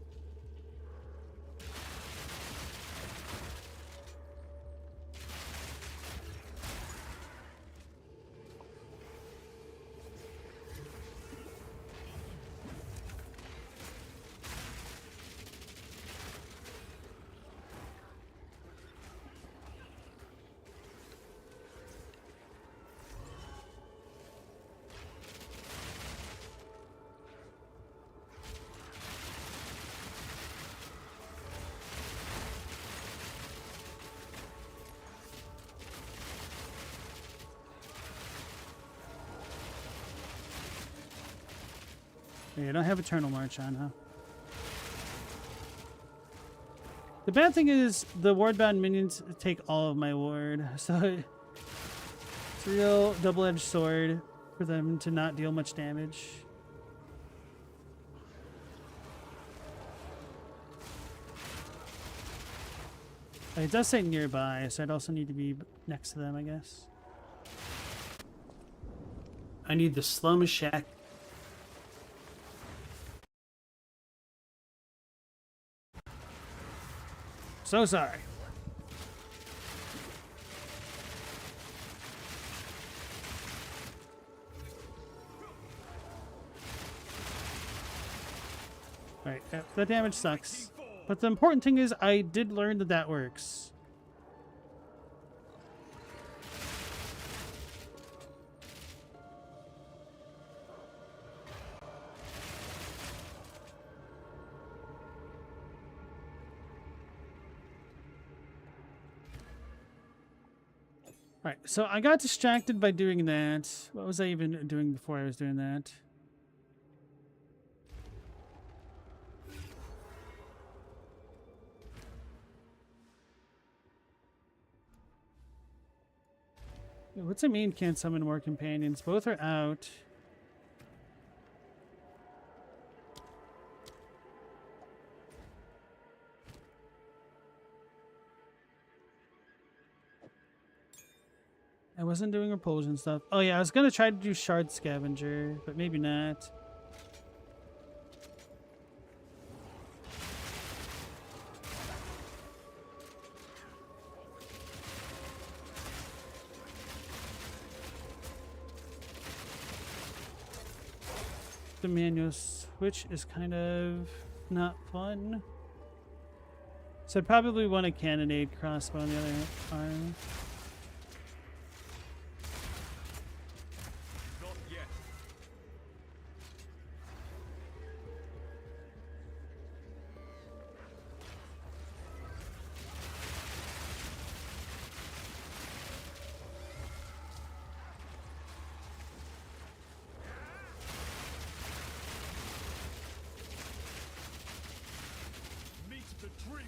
Yeah, I don't have Eternal March on, huh? The bad thing is the ward-bound minions take all of my ward, so it's a real double-edged sword for them to not deal much damage. It does say nearby, so I'd also need to be next to them, I guess. I need the Slum Shack. So sorry. Alright, that damage sucks. But the important thing is I did learn that that works. Alright, so I got distracted by doing that. What was I even doing before I was doing that? What's it mean can't summon more companions? Both are out. I wasn't doing repulsion stuff. Oh yeah, I was gonna try to do Shard Scavenger, but maybe not. the manual switch is kind of not fun. So I'd probably want a cannonade crossbow on the other arm. Not yet. Meet the dreamer.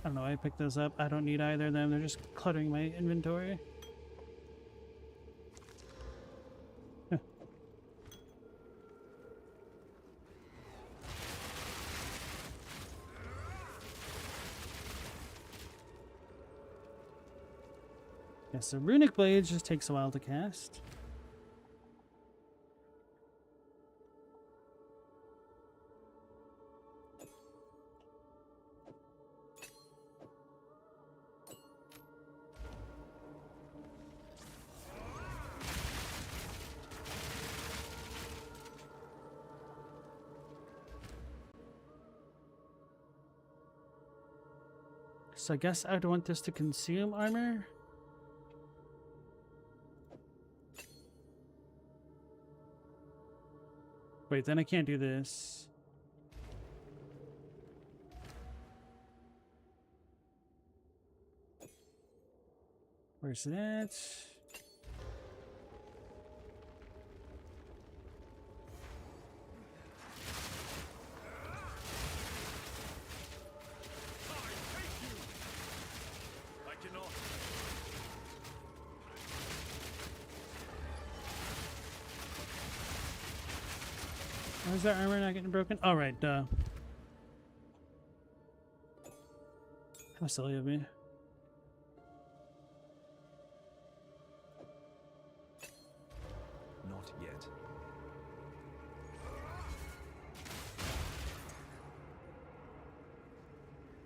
I don't know why I picked those up. I don't need either of them. They're just cluttering my inventory. Huh. Yeah, so Runic Blades just takes a while to cast. So I guess I'd want this to consume armor. Wait, then I can't do this. Where's that? I cannot. Why is that armor not getting broken? All right, duh. How silly of me. Not yet.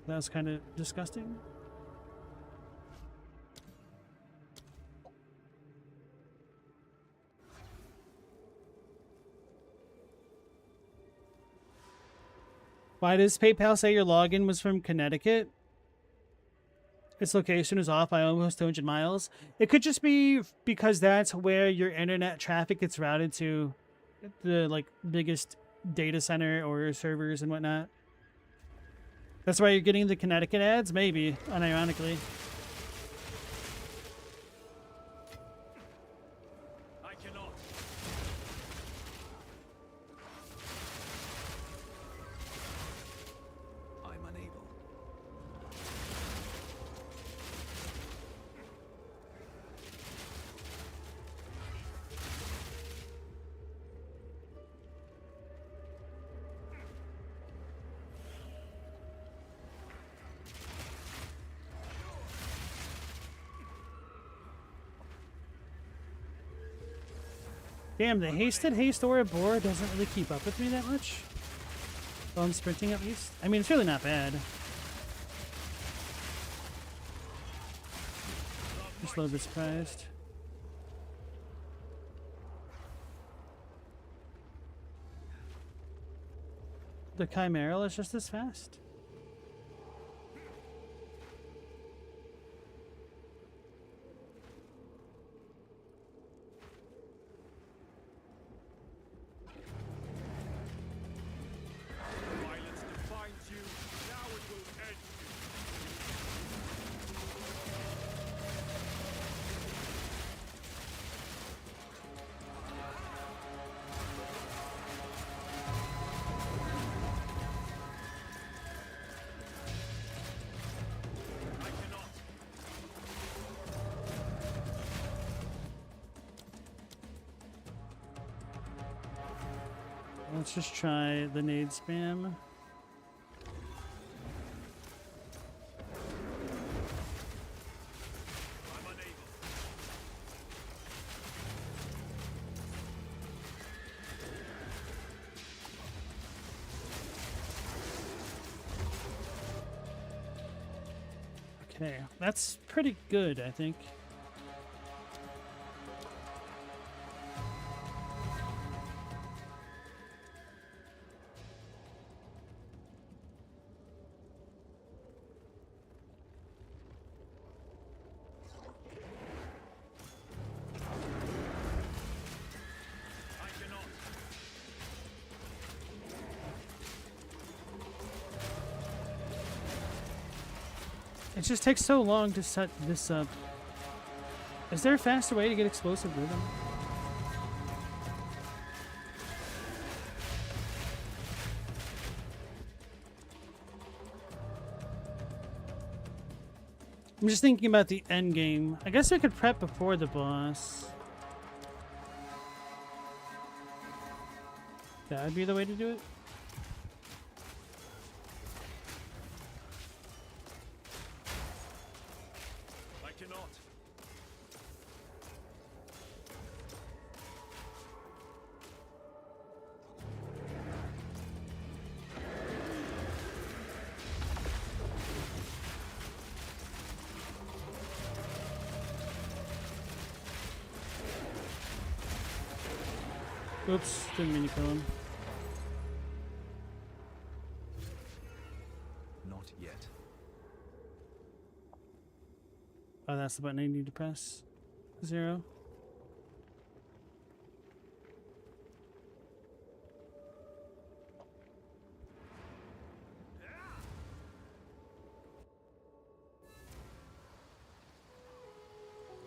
That was kind of disgusting. Why does PayPal say your login was from Connecticut? Its location is off by almost 200 miles. It could just be because that's where your internet traffic gets routed to, the biggest data center or servers and whatnot. That's why you're getting the Connecticut ads, maybe, unironically. I cannot. I'm unable. Damn, the hasted haste aura boar doesn't really keep up with me that much. While I'm sprinting at least. I mean, it's really not bad. Just a little bit surprised. The Chimeral is just as fast. Violence defines you. Now it will end you. I cannot. Let's just try the nade spam. I'm unable. Okay, that's pretty good, I think. It just takes so long to set this up. Is there a faster way to get explosive rhythm? I'm just thinking about the end game. I guess I could prep before the boss. That would be the way to do it. I cannot. Oops, didn't mean to kill him. Not yet. Oh, that's the button I need to press. 0.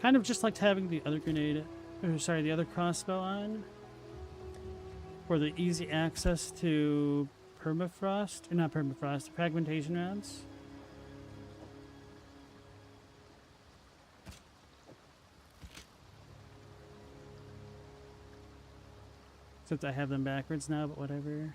Kind of just liked having the other grenade, or sorry, the other crossbow on. For the easy access to permafrost, or not permafrost, fragmentation rounds. Except I have them backwards now, but whatever.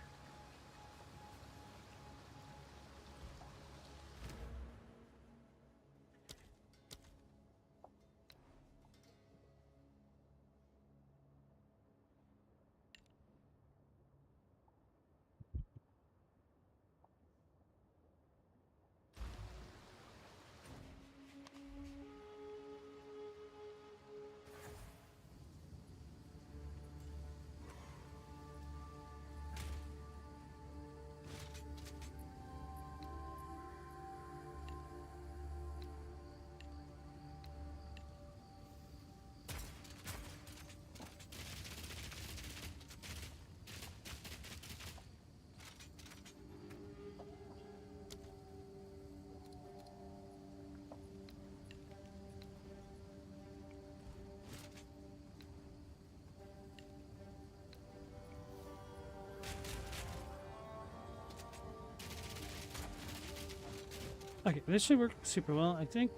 Okay, this should work super well, I think.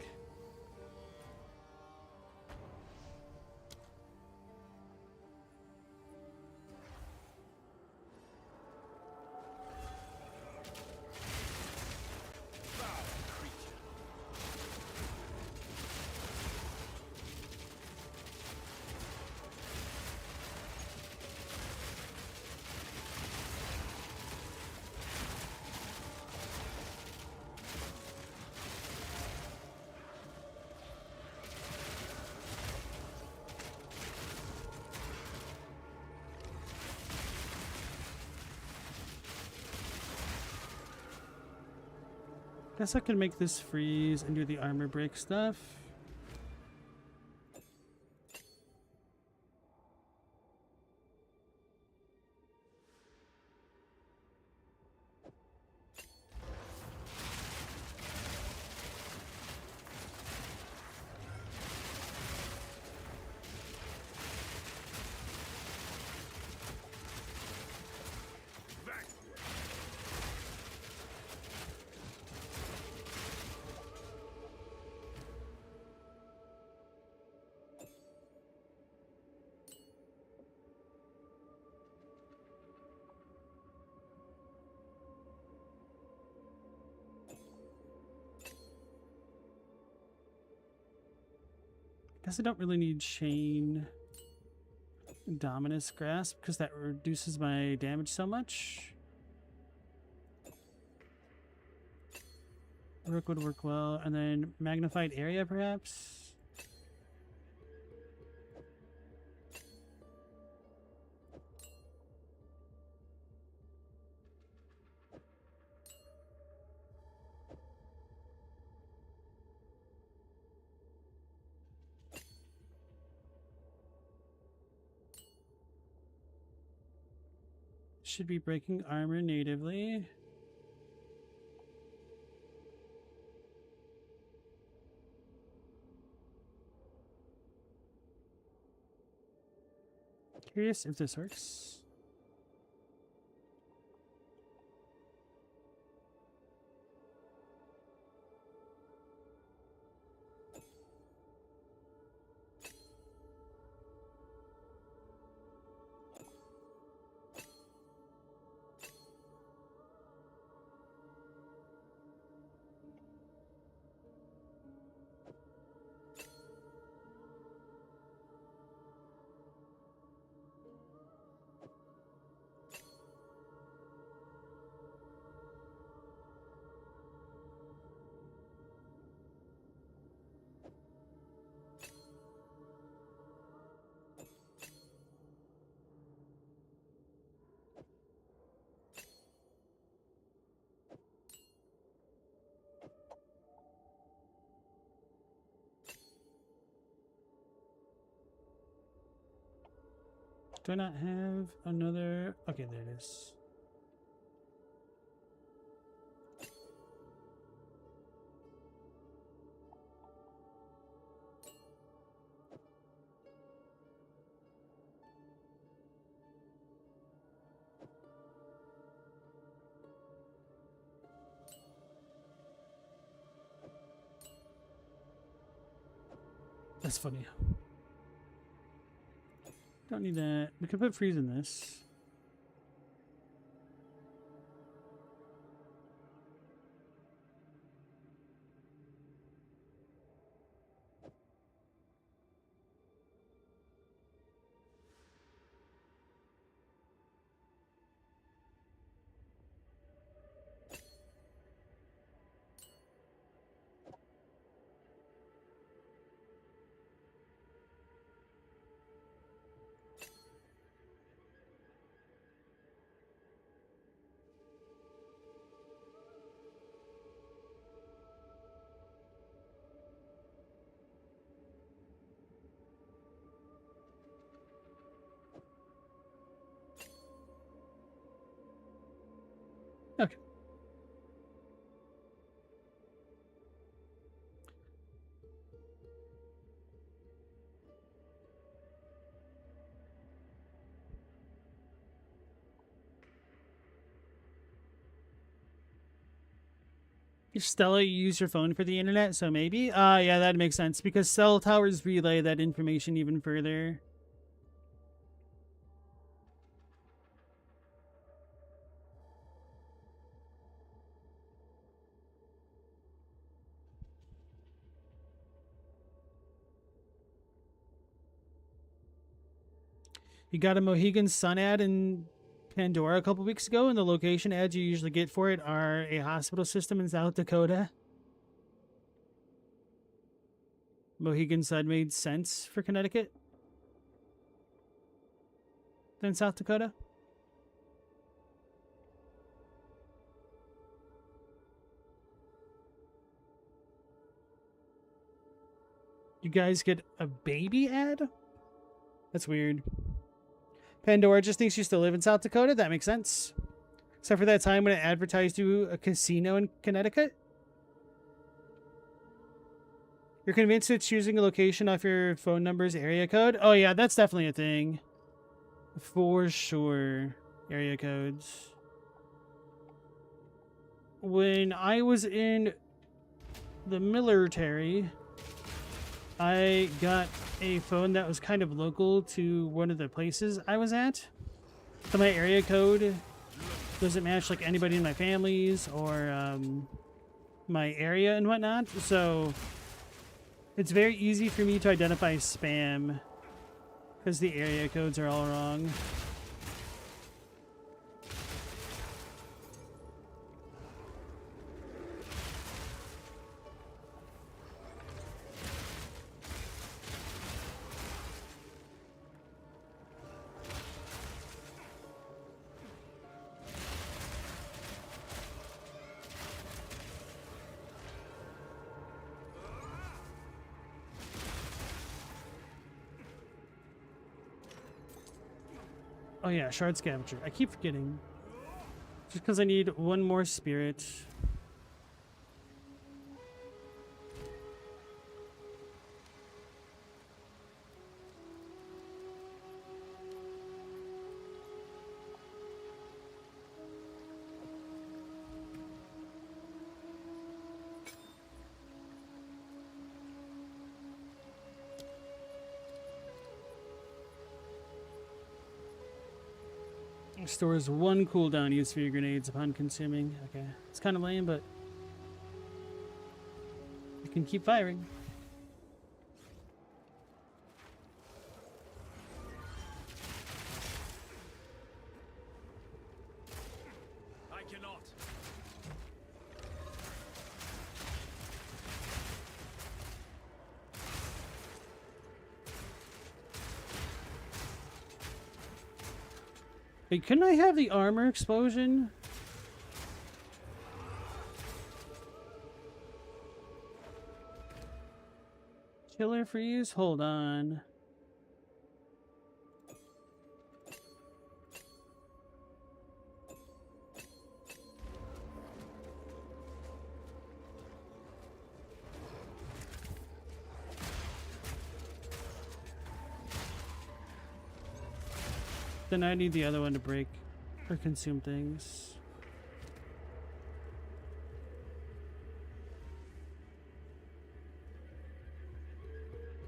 Guess I can make this freeze and do the armor break stuff. Guess I don't really need Chain Dominus Grasp because that reduces my damage so much. Rook would work well, and then Magnified Area perhaps? Should be breaking armor natively. Curious if this works. Do I not have another? Okay, there it is. That's funny. Don't need that. We could put freeze in this. Okay. Stella, you use your phone for the internet, so maybe? Yeah, that makes sense, because cell towers relay that information even further. You got a Mohegan Sun ad in Pandora a couple weeks ago, and the location ads you usually get for it are a hospital system in South Dakota. Mohegan Sun made sense for Connecticut than South Dakota. You guys get a baby ad? That's weird. Pandora just thinks you still live in South Dakota? That makes sense. Except for that time when it advertised you a casino in Connecticut? You're convinced it's choosing a location off your phone number's area code? Oh yeah, that's definitely a thing. For sure. Area codes. When I was in the military, I got a phone that was kind of local to one of the places I was at. So my area code doesn't match like anybody in my family's or my area and whatnot. So it's very easy for me to identify spam because the area codes are all wrong. Oh yeah, shard scavenger. I keep forgetting. Just because I need one more spirit. Restores 1 cooldown used for your grenades upon consuming. Okay, it's kind of lame, but you can keep firing. I cannot. Wait, couldn't I have the armor explosion? Killer freeze? Hold on. Then I need the other one to break or consume things.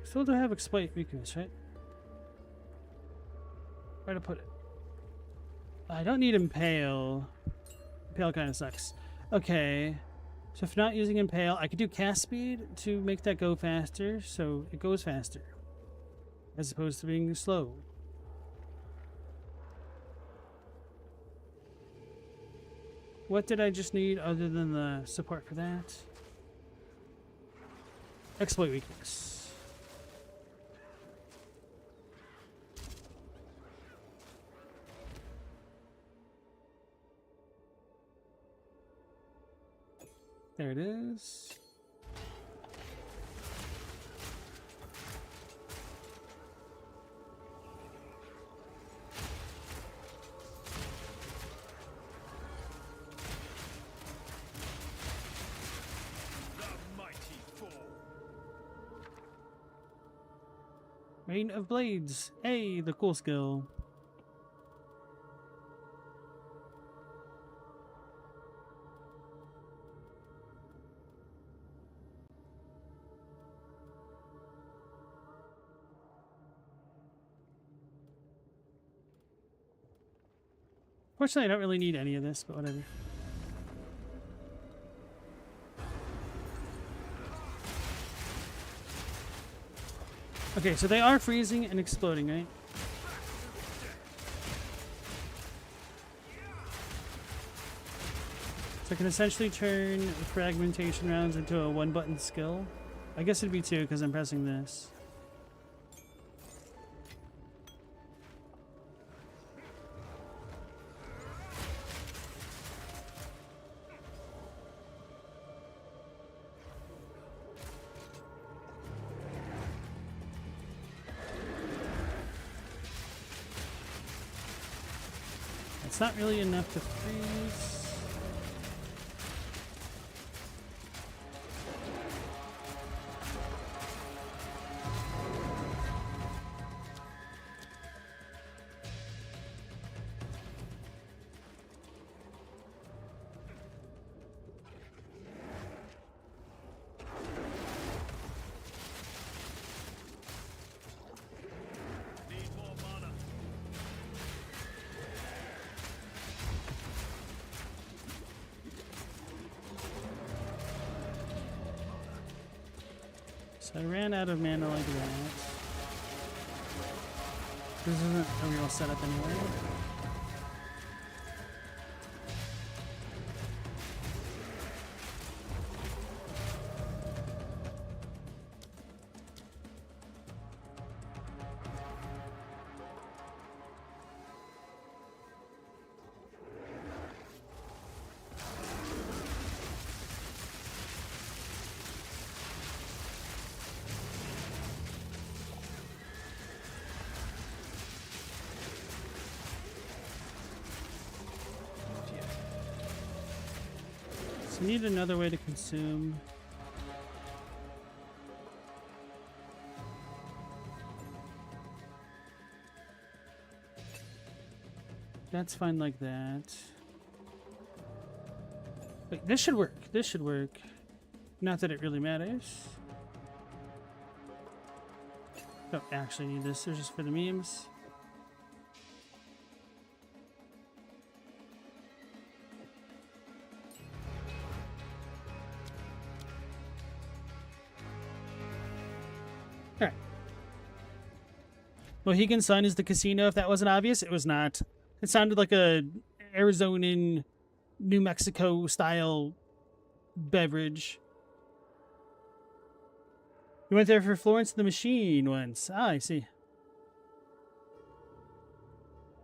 Still do have exploit weakness, right? Where to put it? I don't need impale. Impale kind of sucks. Okay. So if not using impale, I could do cast speed to make that go faster, so it goes faster. As opposed to being slow. What did I just need other than the support for that? Exploit weakness. There it is. Rain of Blades. Hey, the cool skill. Fortunately, I don't really need any of this, but whatever. Okay, so they are freezing and exploding, right? So I can essentially turn fragmentation rounds into a one-button skill. I guess it'd be 2 because I'm pressing this. It's not really enough to freeze. So I ran out of mana like that. This isn't a real setup anyway. So I need another way to consume. That's fine like that. Wait, this should work. This should work. Not that it really matters. Don't actually need this. They're just for the memes. Mohegan Sun is the casino. If that wasn't obvious, it was not. It sounded like a Arizonan, New Mexico style beverage. You went there for Florence the Machine once. Ah, I see.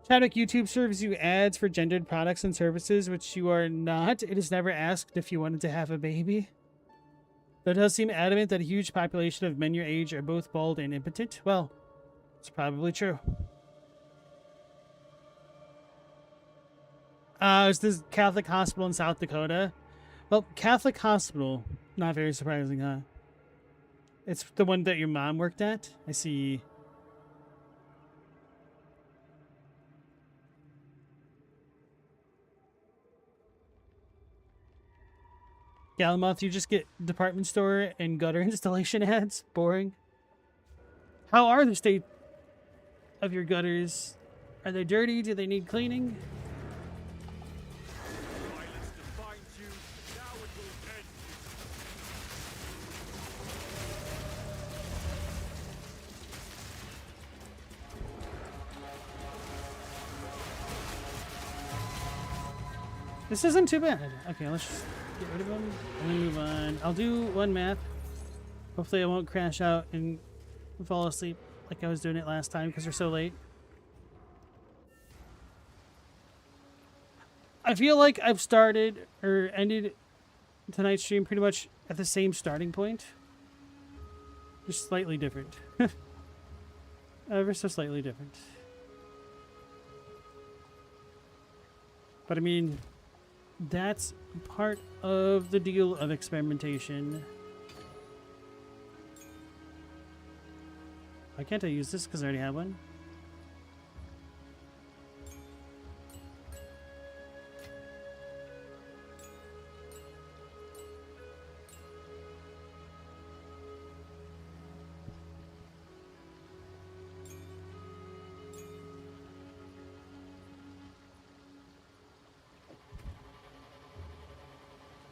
Chadwick, YouTube serves you ads for gendered products and services, which you are not. It is never asked if you wanted to have a baby. Though it does seem adamant that a huge population of men your age are both bald and impotent. Well, it's probably true. It's this Catholic hospital in South Dakota. Well, Catholic hospital, not very surprising, huh? It's the one that your mom worked at? I see. Galamoth, you just get department store and gutter installation ads. Boring. How are the state of your gutters? Are they dirty? Do they need cleaning? Violence defines you. Now it will end. This isn't too bad. Okay, let's just get rid of them and then move on. I'll do one map. Hopefully I won't crash out and fall asleep like I was doing it last time because we're so late. I feel like I've started or ended tonight's stream pretty much at the same starting point. Just slightly different. Ever so slightly different. But I mean, that's part of the deal of experimentation. Why can't I use this? Because I already have one.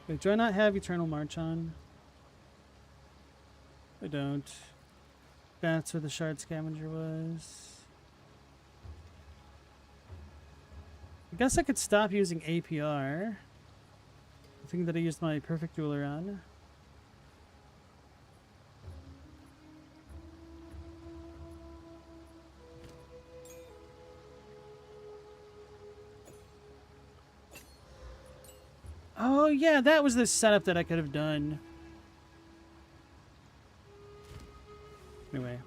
Wait, do I not have Eternal March on? I don't. That's where the Shard Scavenger was. I guess I could stop using APR. The thing that I used my Perfect Ruler on. Oh yeah, that was the setup that I could have done. Anyway.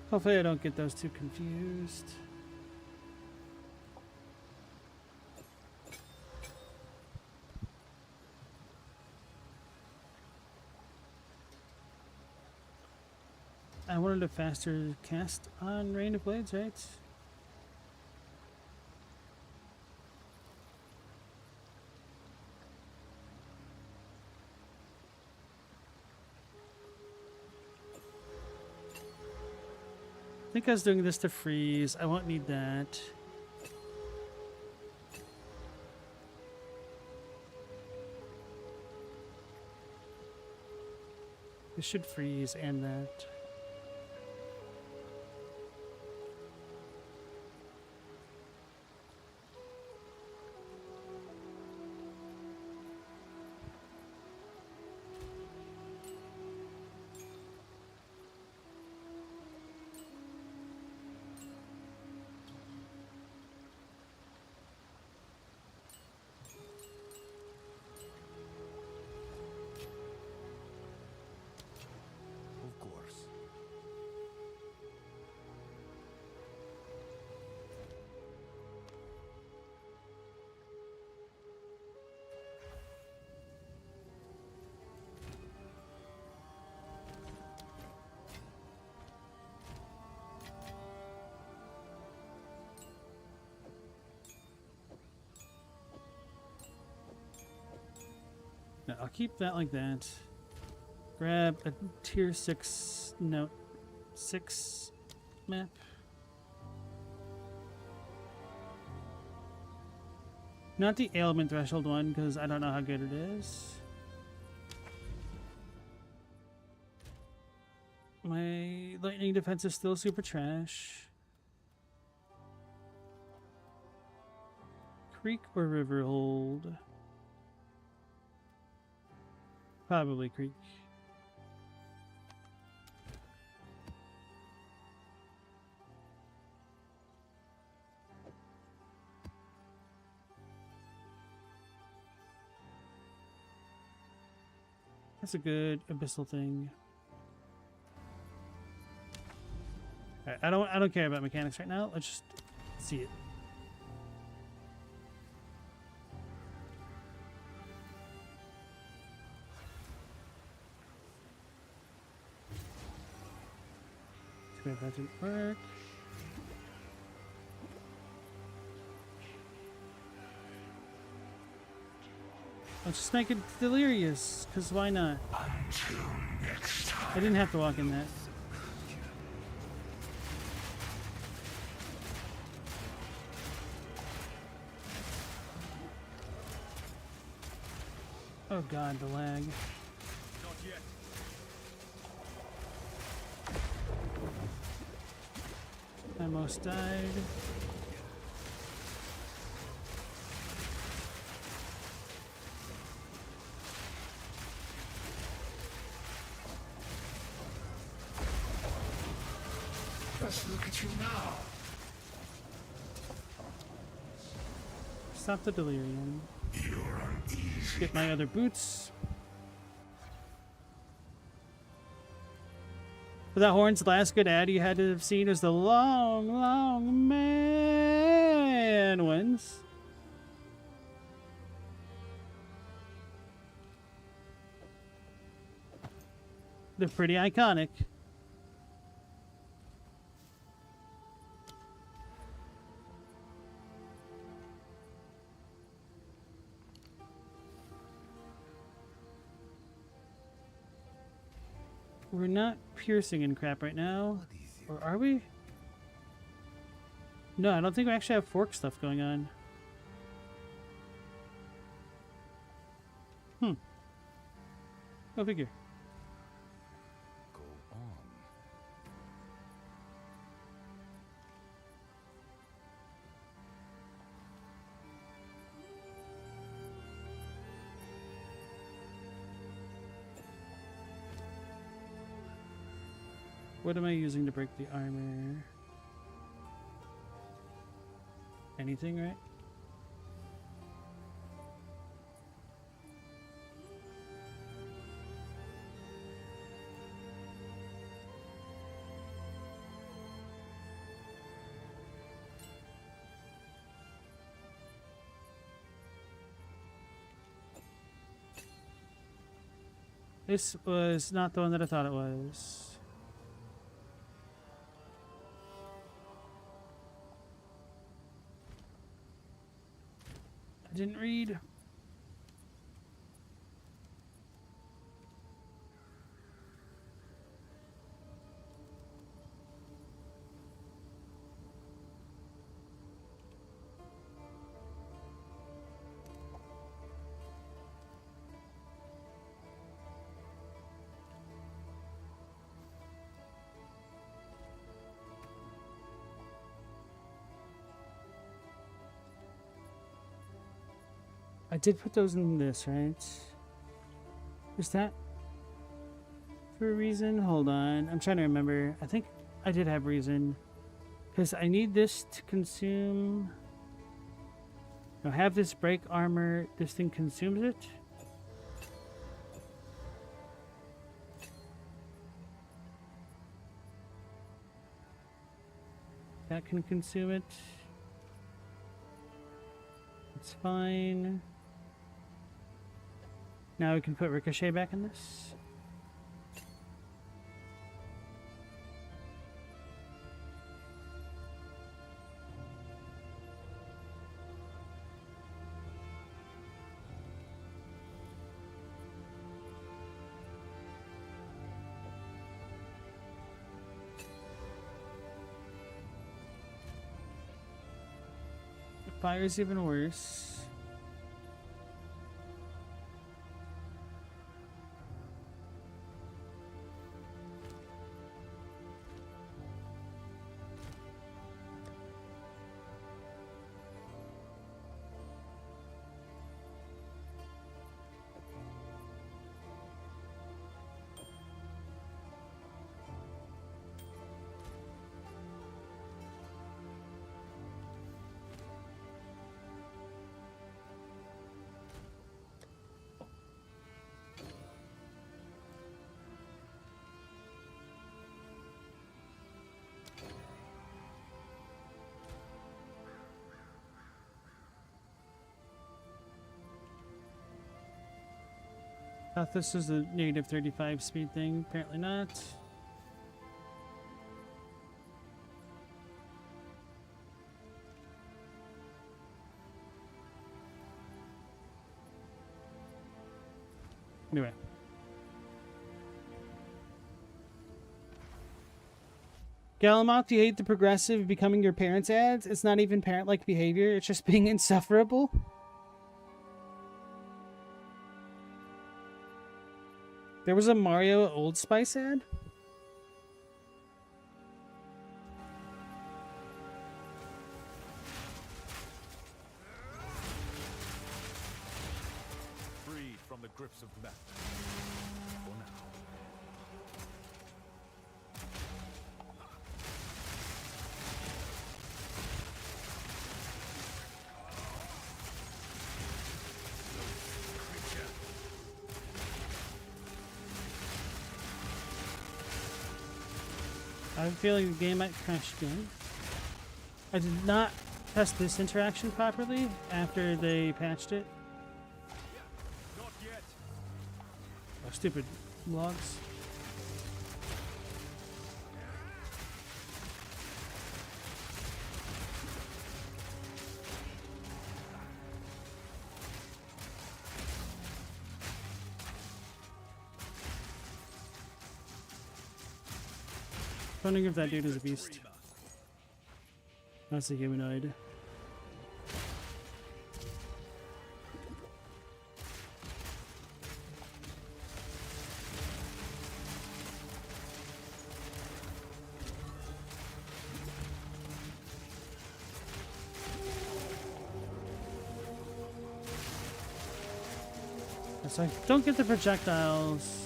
Hopefully I don't get those two confused. I wanted a faster cast on Rain of Blades, right? I think I was doing this to freeze. I won't need that. This should freeze and that. Of course. keep that like that. Grab a tier 6 note 6 map. Not the ailment threshold one, because I don't know how good it is. My lightning defense is still super trash. Creek or river hold? Probably creek. That's a good abyssal thing. Alright, I don't care about mechanics right now. Let's just see it. Too bad that didn't work. Let's just make it delirious, because why not? I didn't have to walk in that. Oh god, the lag. Not yet. I almost died. Just look at you now. Stop the delirium. You're uneasy. Get my other boots. For that Horn's last good ad you had to have seen was the long man ones. They're pretty iconic. We're not piercing and crap right now. Or are we? No, I don't think we actually have fork stuff going on. Go figure. Go on. What am I using to break the armor? Anything, right? This was not the one that I thought it was. I didn't read. I did put those in this, right? Is that for a reason? Hold on. I'm trying to remember. I think I did have reason. Because I need this to consume... No, have this break armor. This thing consumes it. That can consume it. It's fine. Now we can put Ricochet back in this. Fire's even worse. Thought this was a negative 35 speed thing. Apparently not. Anyway. Galamont, do you hate the progressive becoming your parents ads? It's not even parent-like behavior. It's just being insufferable. There was a Mario Old Spice ad? Freed from the grips of madness. For now. I have a feeling the game might crash again. I did not test this interaction properly after they patched it. Not yet. Oh, stupid logs. Wondering if that dude is a beast. That's a humanoid. So I don't get the projectiles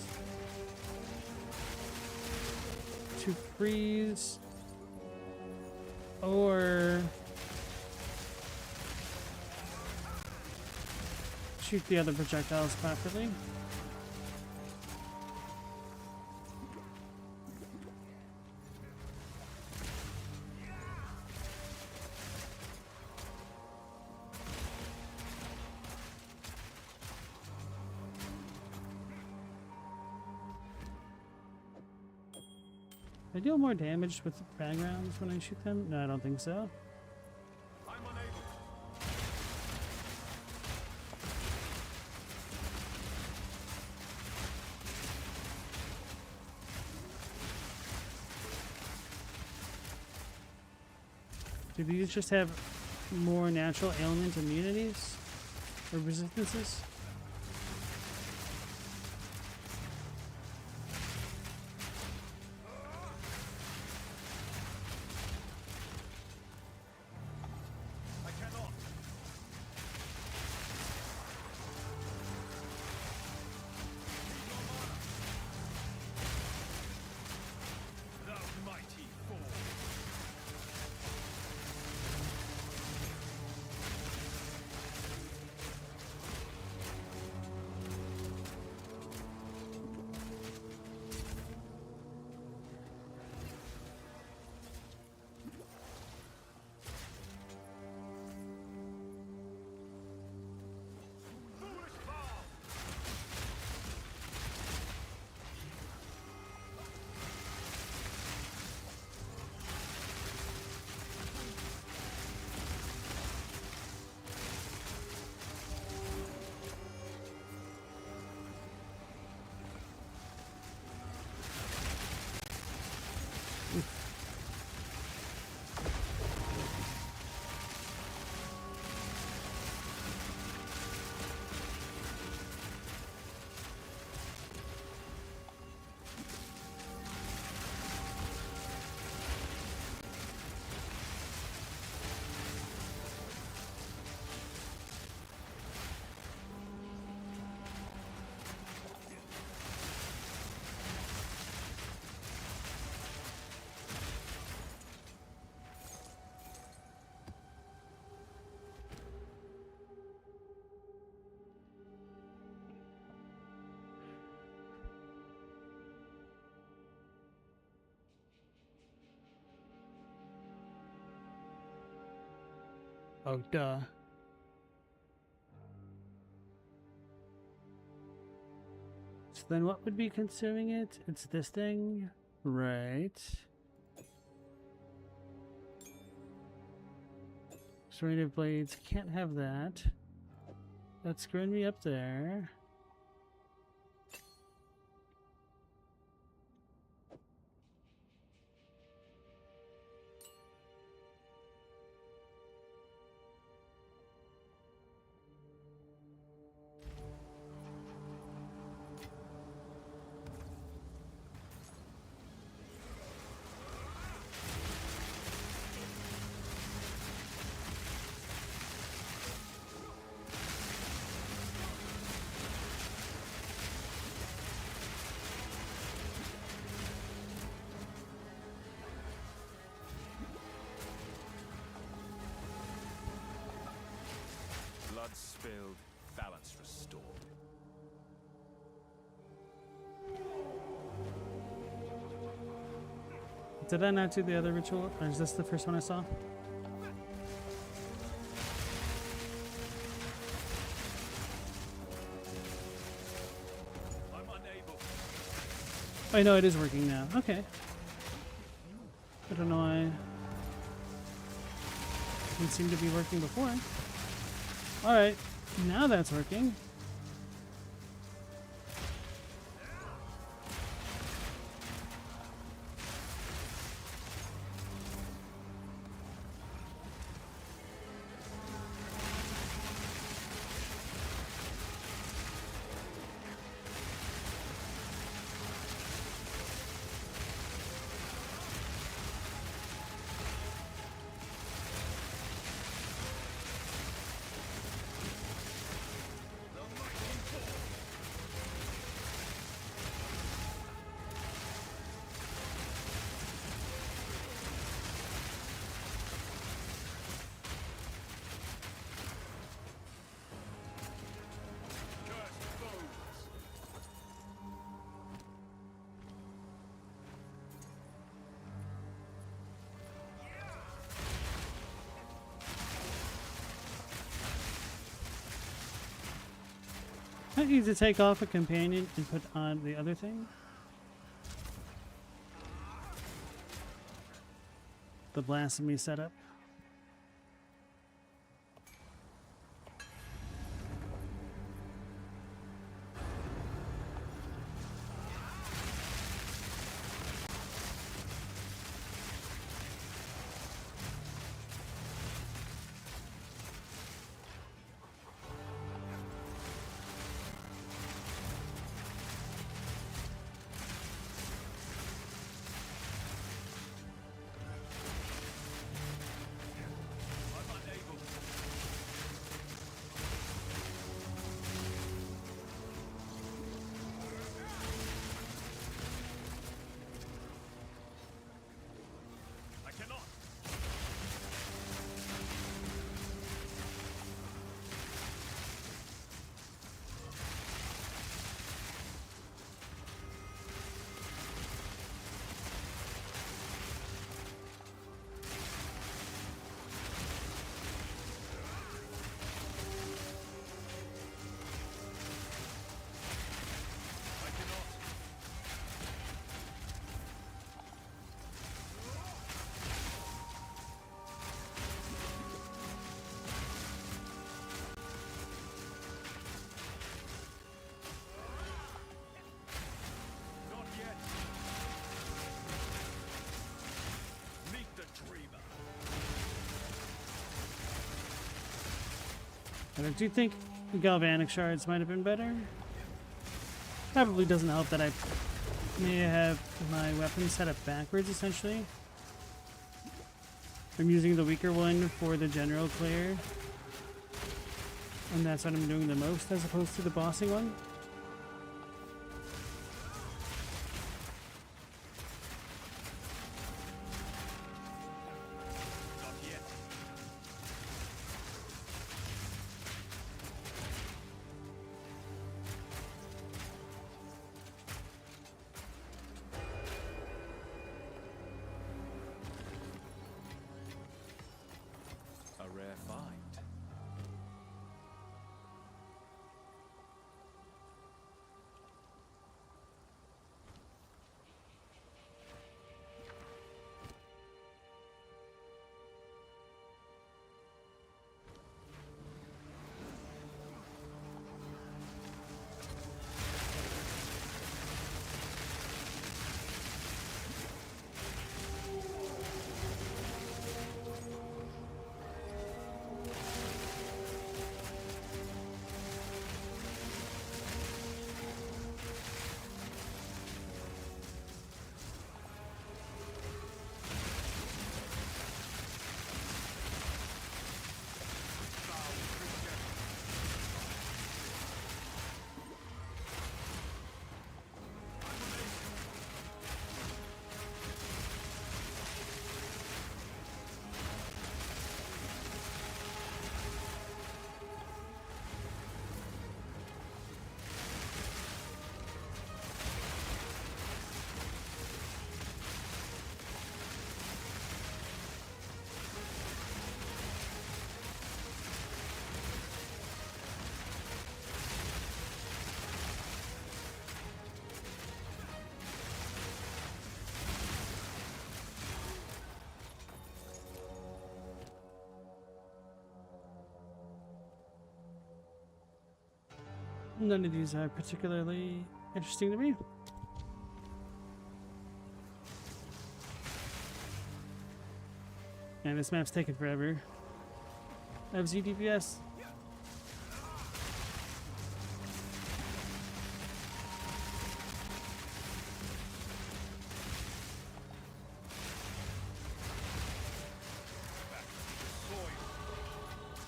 to freeze or shoot the other projectiles properly. I deal more damage with bang rounds when I shoot them? No, I don't think so. I'm unable. Do these just have more natural ailment immunities or resistances? I cannot. Thou mighty fool. Oh, duh. So then what would be consuming it? It's this thing? Right. Serrated blades. Can't have that. That's screwing me up there. Blood spilled, balance restored. Did I not do the other ritual? Or is this the first one I saw? I'm unable. I know it is working now. Okay. I don't know why it didn't seem to be working before. Alright, now that's working. I need to take off a companion and put on the other thing. The blasphemy setup. I cannot. I cannot. Not yet. Meet the dreamer. But I do think galvanic shards might have been better. Probably doesn't help that I may have my weapon set up backwards, essentially. I'm using the weaker one for the general clear. And that's what I'm doing the most, as opposed to the bossing one. Not yet. A rare find. None of these are particularly interesting to me. And this map's taking forever. I have ZDPS.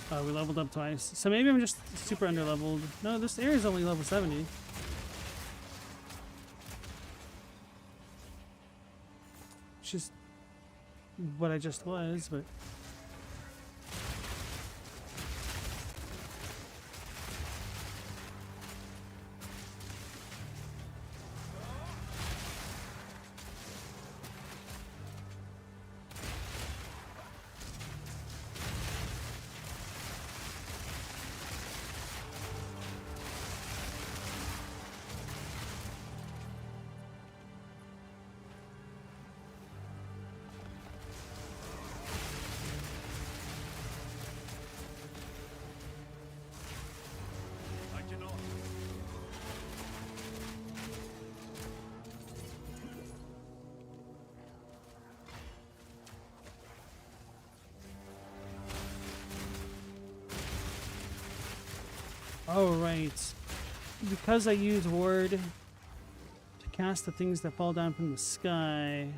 Oh, we leveled up twice. So maybe I'm just super under-leveled. No, this area is only level 70. Which is what I just was, but... I cannot. Oh, right. Because I use Ward to cast the things that fall down from the sky,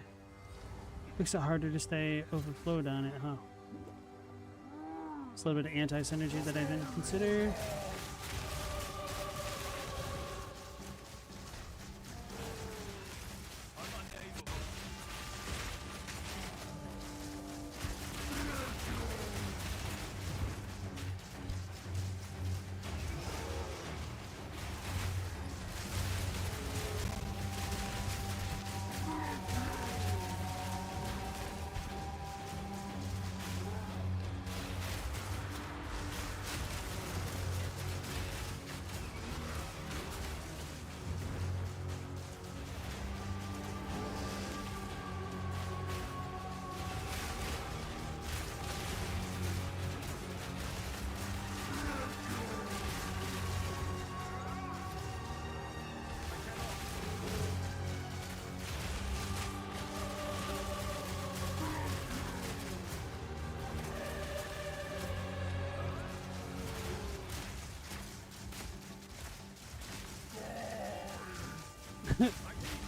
makes it harder to stay overflowed on it, huh? It's a little bit of anti-synergy that I didn't consider.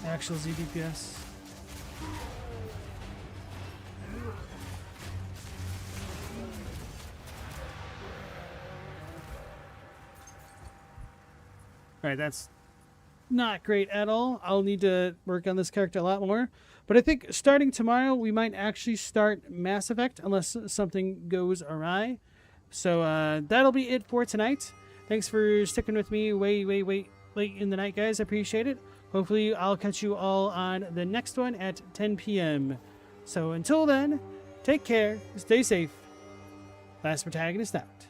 Actual ZDPS. Alright, that's not great at all. I'll need to work on this character a lot more. But I think starting tomorrow, we might actually start Mass Effect unless something goes awry. So that'll be it for tonight. Thanks for sticking with me way late in the night, guys. I appreciate it. Hopefully, I'll catch you all on the next one at 10 p.m. So until then, take care, stay safe. Last Protagonist out.